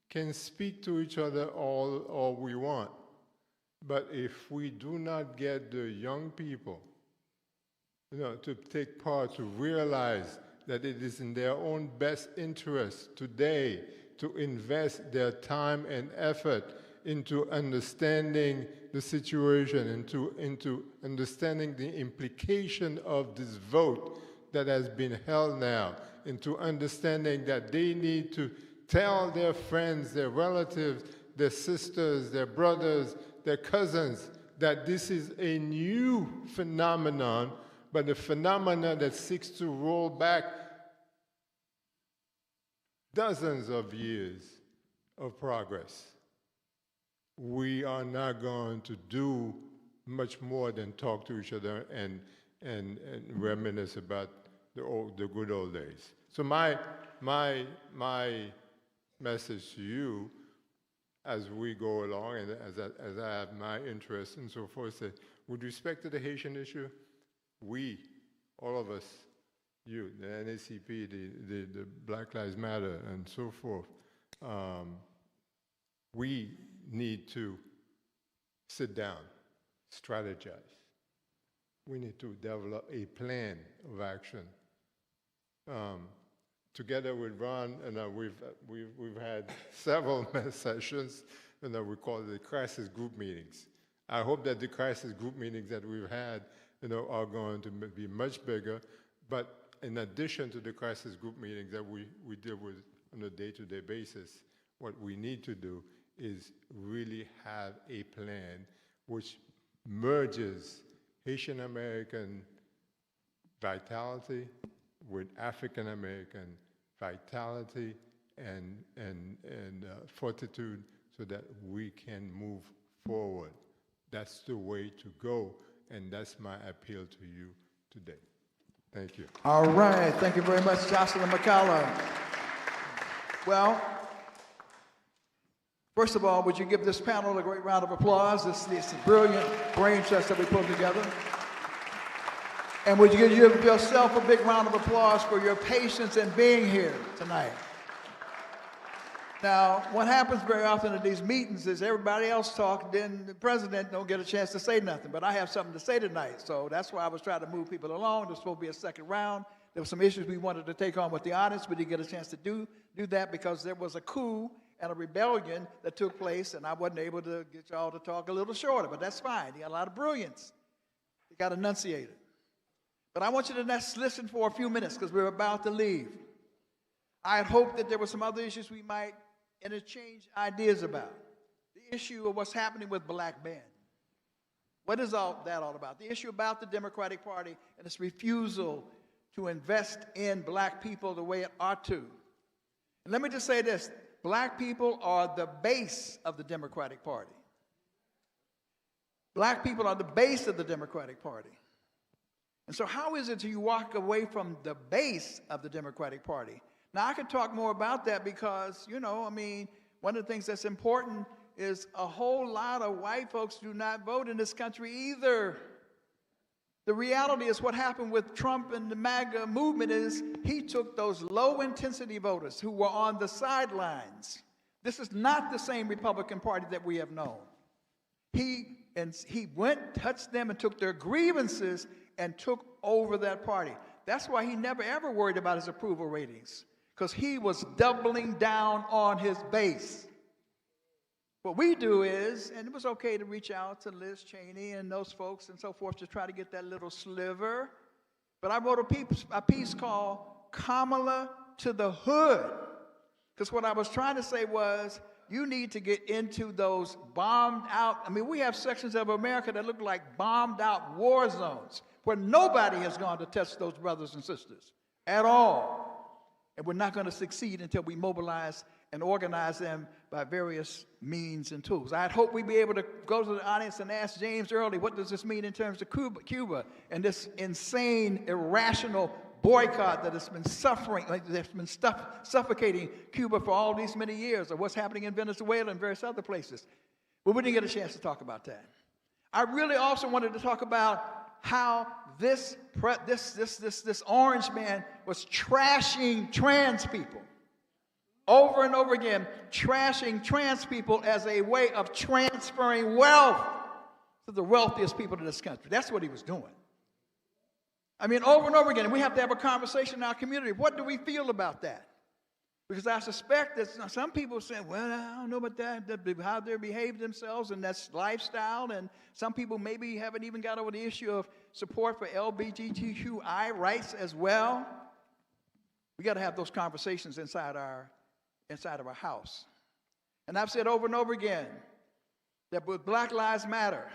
can speak to each other all we want, but if we do not get the young people, to take part, to realize that it is in their own best interest today to invest their time and effort into understanding the situation, into understanding the implication of this vote that has been held now, into understanding that they need to tell their friends, their relatives, their sisters, their brothers, their cousins, that this is a new phenomenon, but a phenomenon that seeks to roll back dozens of years of progress. We are not going to do much more than talk to each other and reminisce about the good old days. So my message to you as we go along, and as I have my interest and so forth, say, with respect to the Haitian issue, we, all of us, you, the NACP, the Black Lives Matter, and so forth, we need to sit down, strategize. We need to develop a plan of action. Together with Ron, and we've had several sessions, and we call it the crisis group meetings. I hope that the crisis group meetings that we've had, are going to be much bigger. But in addition to the crisis group meetings that we deal with on a day-to-day basis, what we need to do is really have a plan which merges Haitian American vitality with African American vitality and fortitude, so that we can move forward. That's the way to go, and that's my appeal to you today. Thank you. All right. Thank you very much, Jocelyn McCullough. Well, first of all, would you give this panel a great round of applause? This brilliant brain trust that we put together. And would you give yourself a big round of applause for your patience in being here tonight? Now, what happens very often at these meetings is everybody else talks, then the president don't get a chance to say nothing. But I have something to say tonight, so that's why I was trying to move people along. There's supposed to be a second round. There were some issues we wanted to take on with the audience. We didn't get a chance to do that because there was a coup and a rebellion that took place, and I wasn't able to get y'all to talk a little shorter, but that's fine. You got a lot of brilliance. You got enunciated. But I want you to just listen for a few minutes because we're about to leave. I had hoped that there were some other issues we might interchange ideas about. The issue of what's happening with black men. What is all that all about? The issue about the Democratic Party and its refusal to invest in black people the way it ought to. And let me just say this. Black people are the base of the Democratic Party. Black people are the base of the Democratic Party. And so how is it you walk away from the base of the Democratic Party? Now, I could talk more about that because, one of the things that's important is a whole lot of white folks do not vote in this country either. The reality is what happened with Trump and the MAGA movement is he took those low-intensity voters who were on the sidelines. This is not the same Republican Party that we have known. He went, touched them, and took their grievances and took over that party. That's why he never, ever worried about his approval ratings, because he was doubling down on his base. What we do is, and it was okay to reach out to Liz Cheney and those folks and so forth to try to get that little sliver, but I wrote a piece called Kamala to the Hood, because what I was trying to say was, you need to get into those bombed out, we have sections of America that look like bombed out war zones, where nobody has gone to touch those brothers and sisters at all. And we're not going to succeed until we mobilize and organize them by various means and tools. I'd hope we'd be able to go to the audience and ask James Early, what does this mean in terms of Cuba and this insane, irrational boycott that has been suffocating Cuba for all these many years, or what's happening in Venezuela and various other places. But we didn't get a chance to talk about that. I really also wanted to talk about how this orange man was trashing trans people. over and over again, trashing trans people as a way of transferring wealth to the wealthiest people in this country. That's what he was doing. I mean, over and over again, and we have to have a conversation in our community. What do we feel about that? Because I suspect that some people say, well, I don't know about that, how they behave themselves, and that's lifestyle. And some people maybe haven't even got over the issue of support for LGBTQI rights as well. We got to have those conversations inside of our house. And I've said over and over again that with Black Lives Matter,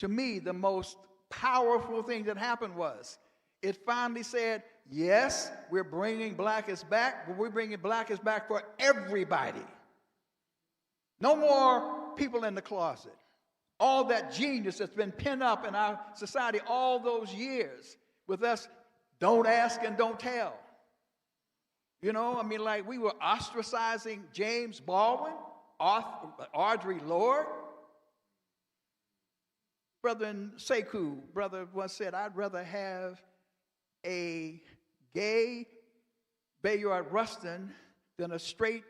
to me, the most powerful thing that happened was it finally said, yes, we're bringing blackness back, but we're bringing blackness back for everybody. No more people in the closet. All that genius that's been pent up in our society all those years with us, don't ask and don't tell. You know, I mean, like we were ostracizing James Baldwin, Audre Lorde. Brother Sekou, brother once said, I'd rather have a gay Bayard Rustin than a straight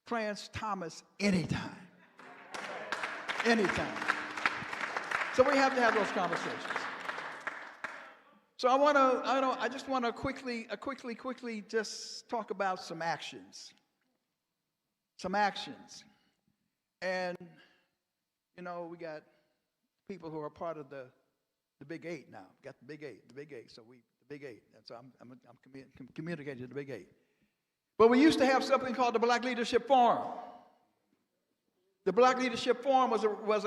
Clarence Thomas anytime. Anytime. So we have to have those conversations. So I just want to quickly just talk about some actions. Some actions. And, you know, we got people who are part of the Big Eight now. We got the Big Eight. So the Big Eight. And so I'm communicating to the Big Eight. But we used to have something called the Black Leadership Forum. The Black Leadership Forum was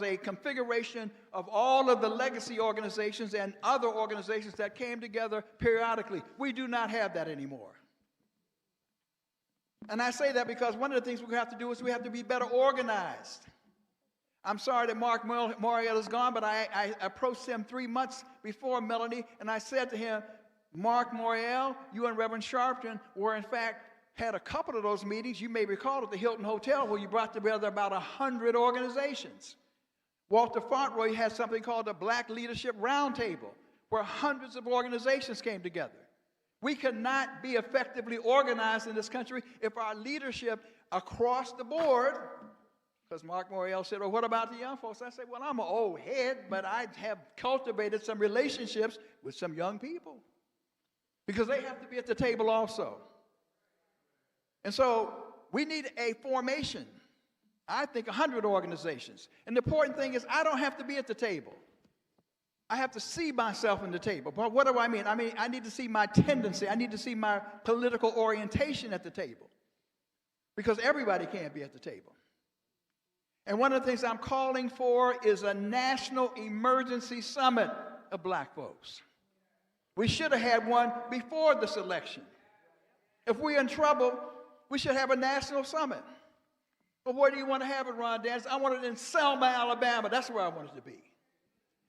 a configuration of all of the legacy organizations and other organizations that came together periodically. We do not have that anymore. And I say that because one of the things we have to do is we have to be better organized. I'm sorry that Mark Morial is gone, but I approached him 3 months before Melanie, and I said to him, Mark Morial, you and Reverend Sharpton were in fact had a couple of those meetings, you may recall, at the Hilton Hotel, where you brought together about 100 organizations. Walter Fauntleroy had something called the Black Leadership Roundtable, where hundreds of organizations came together. We cannot be effectively organized in this country if our leadership across the board, because Mark Morial said, well, what about the young folks? I said, well, I'm an old head, but I have cultivated some relationships with some young people, because they have to be at the table also. And so we need a formation, I think 100 organizations. And the important thing is I don't have to be at the table. I have to see myself in the table. But what do I mean? I mean, I need to see my tendency. I need to see my political orientation at the table. Because everybody can't be at the table. And one of the things I'm calling for is a national emergency summit of black folks. We should have had one before this election. If we're in trouble, we should have a national summit. But where do you want to have it, Ron Daniels? I want it in Selma, Alabama. That's where I want it to be.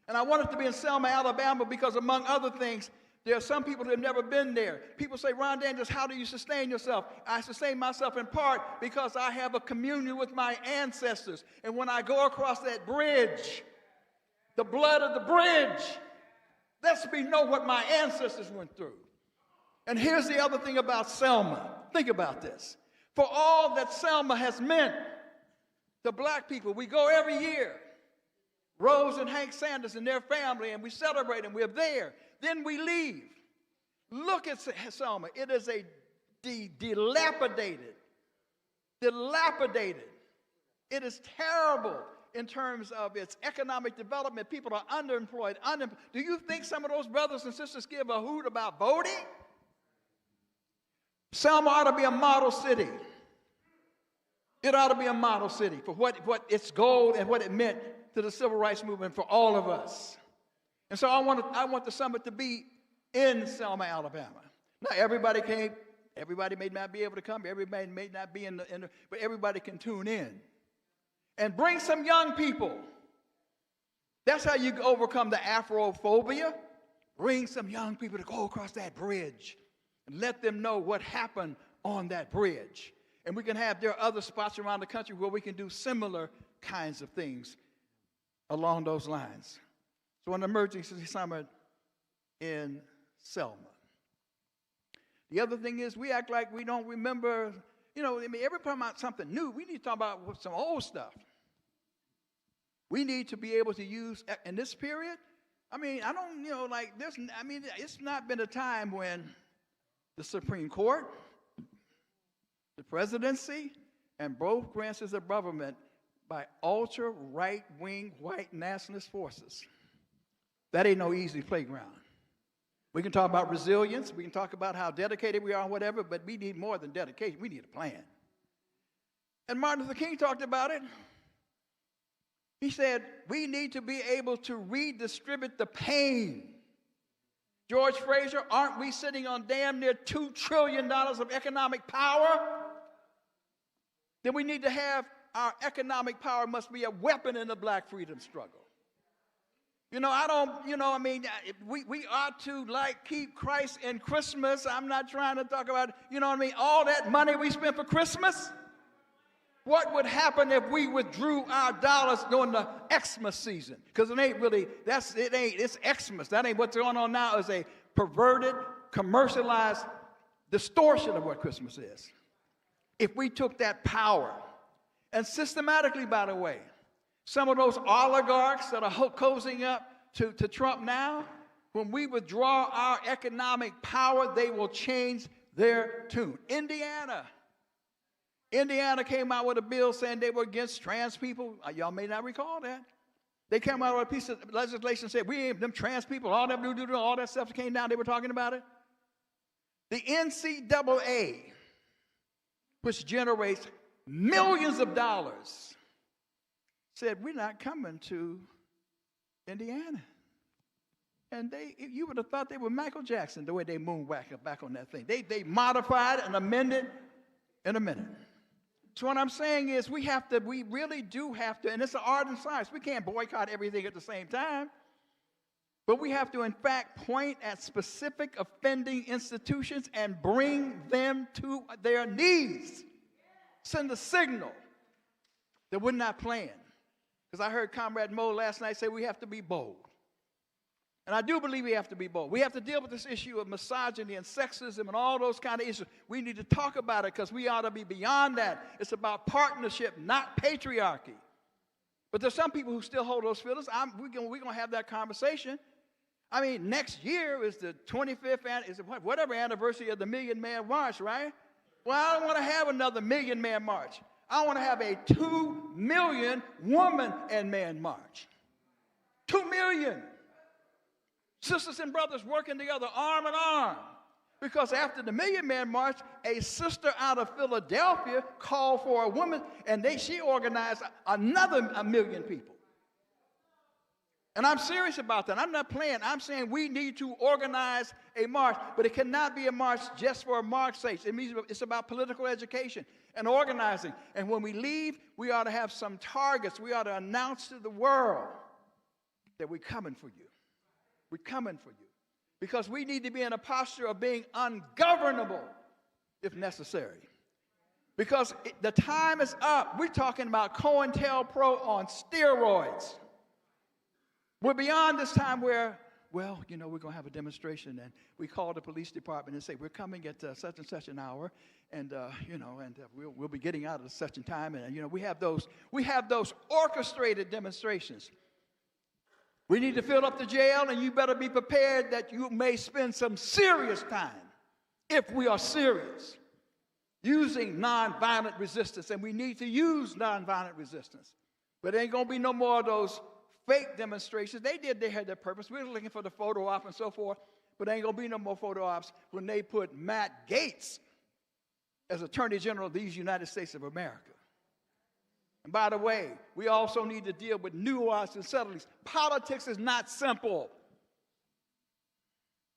And I want it to be in Selma, Alabama because, among other things, there are some people that have never been there. People say, Ron Daniels, how do you sustain yourself? I sustain myself in part because I have a communion with my ancestors. And when I go across that bridge, the blood of the bridge, lets me know what my ancestors went through. And here's the other thing about Selma. Think about this. For all that Selma has meant to black people, we go every year. Rose and Hank Sanders and their family, and we celebrate, and we're there. Then we leave. Look at Selma. It is a dilapidated. It is terrible in terms of its economic development. People are underemployed. Do you think some of those brothers and sisters give a hoot about voting? Selma ought to be a model city. It ought to be a model city for what its goal and what it meant to the civil rights movement for all of us. And so I want the summit to be in Selma, Alabama. Now, everybody may not be able to come, everybody may not be but everybody can tune in. And bring some young people. That's how you overcome the Afrophobia. Bring some young people to go across that bridge and let them know what happened on that bridge. And there are other spots around the country where we can do similar kinds of things along those lines. So an emergency summit in Selma. The other thing is we act like we don't remember every time about something new, we need to talk about some old stuff. We need to be able to use, in this period, it's not been a time when the Supreme Court, the presidency, and both branches of government by ultra-right-wing white nationalist forces. That ain't no easy playground. We can talk about resilience. We can talk about how dedicated we are, whatever, but we need more than dedication. We need a plan. And Martin Luther King talked about it. He said, we need to be able to redistribute the pain. George Fraser, aren't we sitting on damn near $2 trillion of economic power? Then we need to have our economic power must be a weapon in the black freedom struggle. We ought to keep Christ in Christmas. I'm not trying to talk about, all that money we spent for Christmas. What would happen if we withdrew our dollars during the Xmas season? Because it ain't really, it's Xmas. That ain't what's going on now. Is a perverted, commercialized distortion of what Christmas is. If we took that power, and systematically, by the way, some of those oligarchs that are cozying up to Trump now, when we withdraw our economic power, they will change their tune. Indiana came out with a bill saying they were against trans people. Y'all may not recall that. They came out with a piece of legislation that said, we ain't them trans people, all that stuff came down, they were talking about it. The NCAA, which generates millions of dollars, said, we're not coming to Indiana. And you would have thought they were Michael Jackson, the way they moonwhacked back on that thing. They modified and amended in a minute. So what I'm saying is we really do have to, and it's an art and science. We can't boycott everything at the same time. But we have to, in fact, point at specific offending institutions and bring them to their knees. Send a signal that we're not playing. Because I heard Comrade Moe last night say we have to be bold. And I do believe we have to be bold. We have to deal with this issue of misogyny and sexism and all those kind of issues. We need to talk about it because we ought to be beyond that. It's about partnership, not patriarchy. But there's some people who still hold those feelings. We're going to have that conversation. Next year is the 25th, whatever anniversary of the Million Man March, right? Well, I don't want to have another Million Man March. I want to have a 2 million woman and man march. 2 million. Sisters and brothers working together arm in arm. Because after the Million Man March, a sister out of Philadelphia called for a woman, and she organized another 1 million people. And I'm serious about that. I'm not playing. I'm saying we need to organize a march, but it cannot be a march just for a march's sake. It's about political education and organizing. And when we leave, we ought to have some targets. We ought to announce to the world that we're coming for you. We're coming for you. Because we need to be in a posture of being ungovernable if necessary. Because the time is up. We're talking about COINTELPRO on steroids. We're beyond this time where, we're going to have a demonstration, and we call the police department and say, we're coming at such and such an hour, and we'll be getting out at such a time, and we have those orchestrated demonstrations. We need to fill up the jail, and you better be prepared that you may spend some serious time, if we are serious, using nonviolent resistance, and we need to use nonviolent resistance. But there ain't going to be no more of those fake demonstrations. They had their purpose. We were looking for the photo op and so forth, but there ain't going to be no more photo ops when they put Matt Gaetz as Attorney General of these United States of America. And by the way, we also need to deal with nuance and subtleties. Politics is not simple.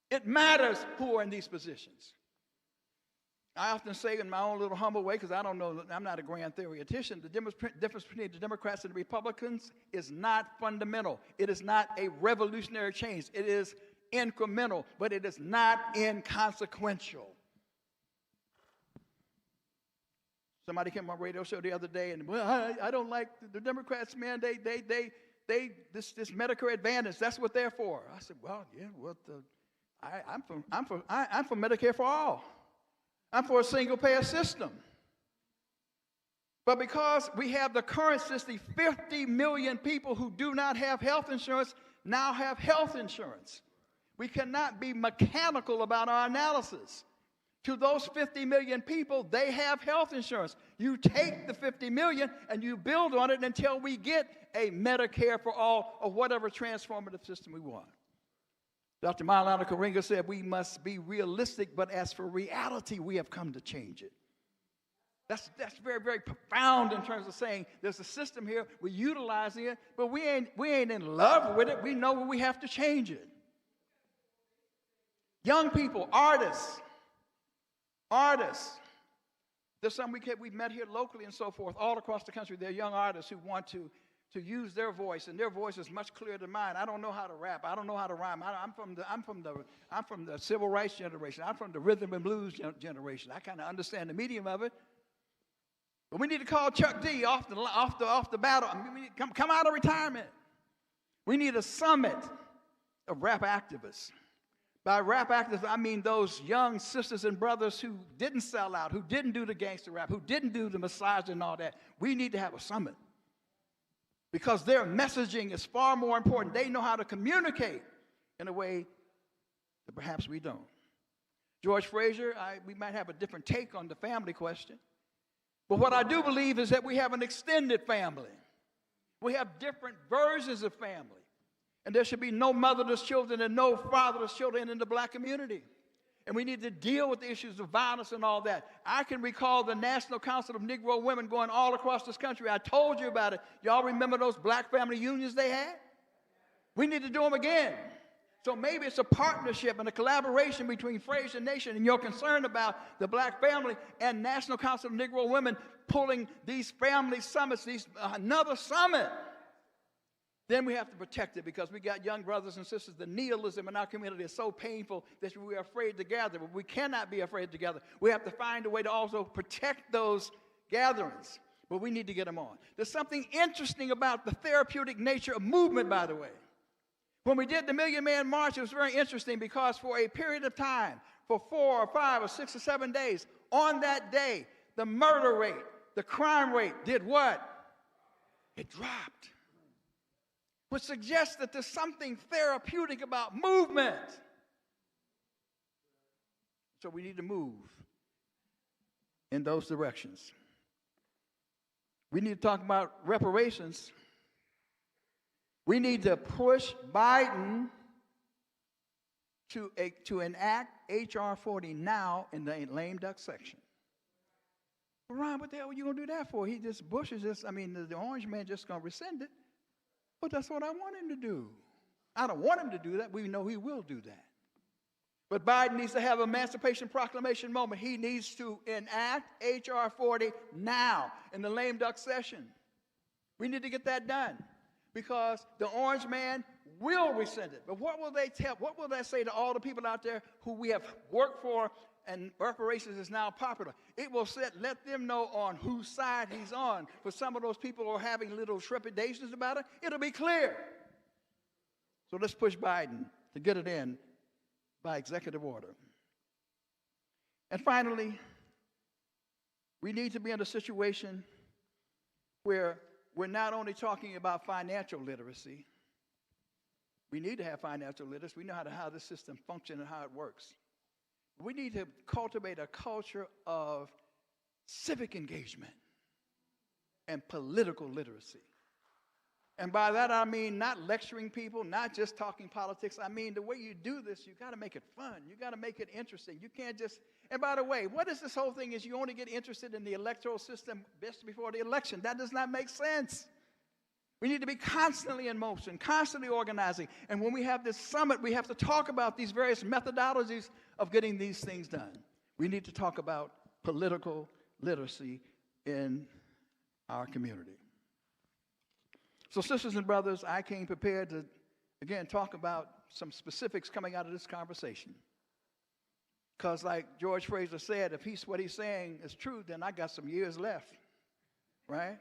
It matters who are in these positions. I often say in my own little humble way, because I don't know, I'm not a grand theoretician, the difference between the Democrats and the Republicans is not fundamental. It is not a revolutionary change. It is incremental, but it is not inconsequential. Somebody came on my radio show the other day, and I don't like the Democrats, man. This Medicare Advantage, that's what they're for. I said, I'm for Medicare for all. I'm for a single payer system. But because we have the current system, 50 million people who do not have health insurance now have health insurance. We cannot be mechanical about our analysis. To those 50 million people, they have health insurance. You take the 50 million and you build on it until we get a Medicare for all or whatever transformative system we want. Dr. Maulana Karenga said we must be realistic, but as for reality, we have come to change it. That's very, very profound in terms of saying there's a system here, we're utilizing it, but we ain't in love with it. We know we have to change it. Young people, artists. There's some we've met here locally and so forth, all across the country. There are young artists who want to use their voice, and their voice is much clearer than mine. I don't know how to rap. I don't know how to rhyme. I'm from the civil rights generation. I'm from the rhythm and blues generation. I kind of understand the medium of it. But we need to call Chuck D off the battle. I mean, we need to come out of retirement. We need a summit of rap activists. By rap activists, I mean those young sisters and brothers who didn't sell out, who didn't do the gangster rap, who didn't do the massage and all that. We need to have a summit because their messaging is far more important. They know how to communicate in a way that perhaps we don't. George Fraser, we might have a different take on the family question. But what I do believe is that we have an extended family. We have different versions of family. And there should be no motherless children and no fatherless children in the black community. And we need to deal with the issues of violence and all that. I can recall the National Council of Negro Women going all across this country. I told you about it. Y'all remember those black family unions they had? We need to do them again. So maybe it's a partnership and a collaboration between Fraser Nation and your concern about the black family and National Council of Negro Women pulling these family summits, another summit. Then we have to protect it because we got young brothers and sisters. The nihilism in our community is so painful that we are afraid to gather. But we cannot be afraid to gather. We have to find a way to also protect those gatherings. But we need to get them on. There's something interesting about the therapeutic nature of movement, by the way. When we did the Million Man March, it was very interesting because for a period of time, for 4 or 5 or 6 or 7 days, on that day, the murder rate, the crime rate did what? It dropped. Which suggests that there's something therapeutic about movement. So we need to move in those directions. We need to talk about reparations. We need to push Biden to enact H.R. 40 now in the lame duck section. Well, Ron, what the hell are you going to do that for? Bush is just, the orange man just going to rescind it. But that's what I want him to do. I don't want him to do that. We know he will do that. But Biden needs to have an Emancipation Proclamation moment. He needs to enact H.R. 40 now in the lame duck session. We need to get that done because the orange man will rescind it. But what will they tell? What will they say to all the people out there who we have worked for and reparations is now popular? It will let them know on whose side he's on. For some of those people who are having little trepidations about it, it'll be clear. So let's push Biden to get it in by executive order. And finally, we need to be in a situation where we're not only talking about financial literacy. We need to have financial literacy. We know how the system functions and how it works. We need to cultivate a culture of civic engagement and political literacy. And by that I mean not lecturing people, not just talking politics. I mean the way you do this, you got to make it fun. You got to make it interesting. You can't just, and by the way, what is this whole thing is you only get interested in the electoral system just before the election. That does not make sense. We need to be constantly in motion, constantly organizing. And when we have this summit, we have to talk about these various methodologies of getting these things done. We need to talk about political literacy in our community. So, sisters and brothers, I came prepared to, again, talk about some specifics coming out of this conversation. Because like George Fraser said, if what he's saying is true, then I got some years left, right?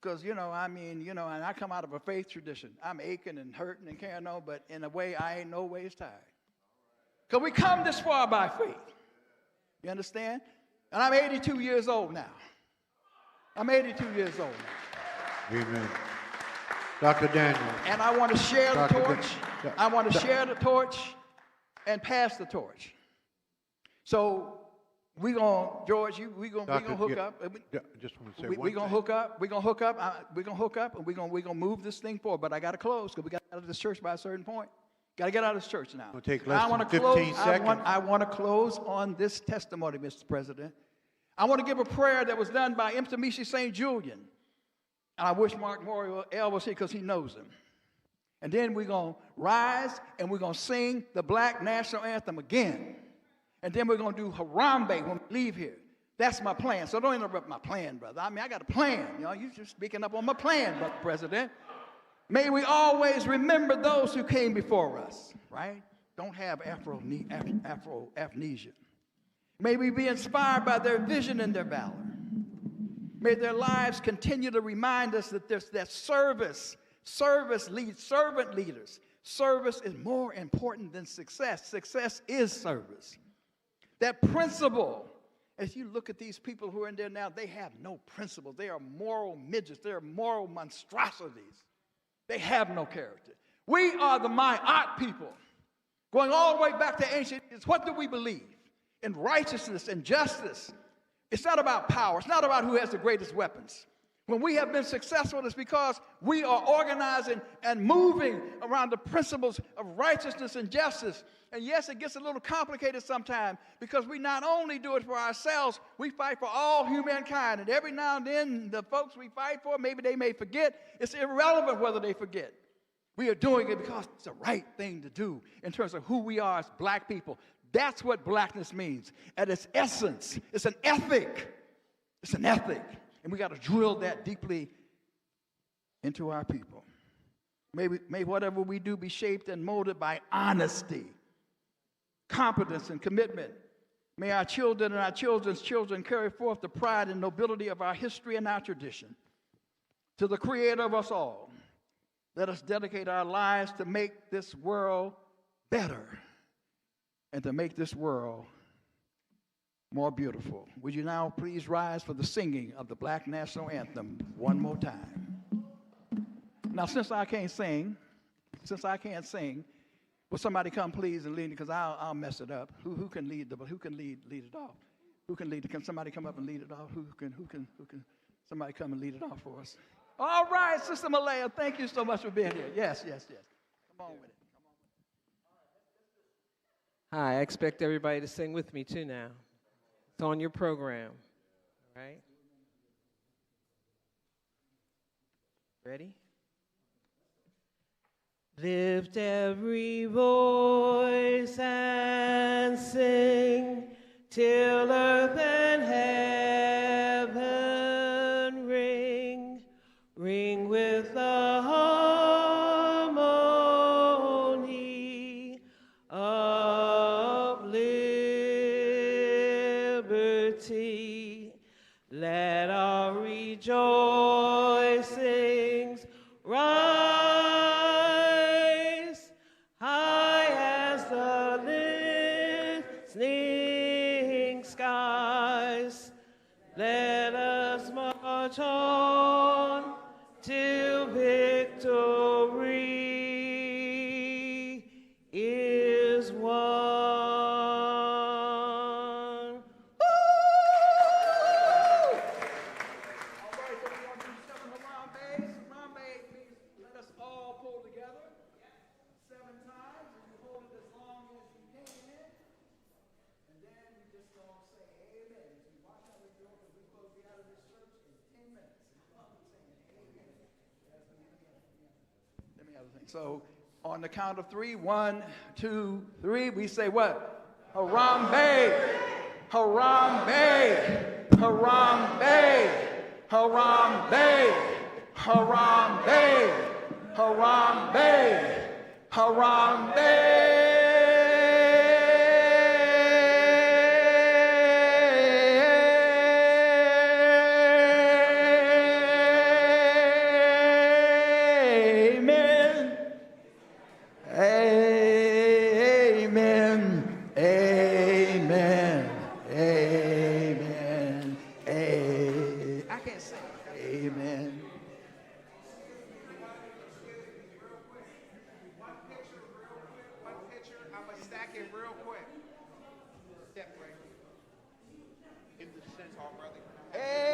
Because, and I come out of a faith tradition. I'm aching and hurting and carrying on, but in a way, I ain't no ways tired. Because we come this far by faith. You understand? And I'm 82 years old now. I'm 82 years old. Amen. Dr. Daniels. And I want to share the Dr. torch. I want to share the torch and pass the torch. So we gonna, George, we gonna hook up. Just want to say We're gonna hook up. We're gonna hook up. We're gonna hook up, and we're gonna move this thing forward. But I gotta close because we got out of this church by a certain point. Got to get out of this church now. It'll take less than 15 close, seconds. I want to close on this testimony, Mr. President. I want to give a prayer that was done by Imtamishi St. Julian. And I wish Mark Moriel was here because he knows him. And then we're going to rise and we're going to sing the Black National Anthem again. And then we're going to do Harambe when we leave here. That's my plan. So don't interrupt my plan, brother. I mean, I got a plan. You know, you're just speaking up on my plan, Brother President. May we always remember those who came before us, right? Don't have Afro amnesia. May we be inspired by their vision and their valor. May their lives continue to remind us that there's that servant leaders. Service is more important than success. Success is service. That principle, as you look at these people who are in there now, they have no principle. They are moral midgets. They are moral monstrosities. They have no character. We are the Ma'at people. Going all the way back to ancient, what do we believe? In righteousness and justice. It's not about power. It's not about who has the greatest weapons. When we have been successful, it's because we are organizing and moving around the principles of righteousness and justice. And yes, it gets a little complicated sometimes because we not only do it for ourselves, we fight for all humankind. And every now and then, the folks we fight for, maybe they may forget. It's irrelevant whether they forget. We are doing it because it's the right thing to do in terms of who we are as black people. That's what blackness means. At its essence, it's an ethic. It's an ethic. And we got to drill that deeply into our people. May whatever we do be shaped and molded by honesty, competence, and commitment. May our children and our children's children carry forth the pride and nobility of our history and our tradition. To the Creator of us all, let us dedicate our lives to make this world better and to make this world more beautiful. Would you now please rise for the singing of the Black National Anthem one more time? Now, since I can't sing, will somebody come please and lead it? Because I'll mess it up. Who can lead it off? Can somebody come up and lead it off? Who can somebody come and lead it off for us? All right, Sister Malaya, thank you so much for being here. Yes. Come on with it. Hi, I expect everybody to sing with me too now. It's on your program, all right? Ready? Lift every voice and sing till earth and heaven ring, ring with the harmony of liberty. Let our rejoicings rise high as the listening skies. Let us march on till victory is won. Let us all pull together 7 times, and you hold it as long as you can. And then we just gonna say amen. As we watch how we go, because we're supposed to be out of this church in 10 minutes. Let me have a thing. So on the count of 3, 1, 2, 3, we say what? Harambe! Harambe! Harambe! Harambe! Harambe! Harambe! Harambe! I can't sing. Amen. One picture, I'm gonna stack it real quick. Step right. In the center, brother.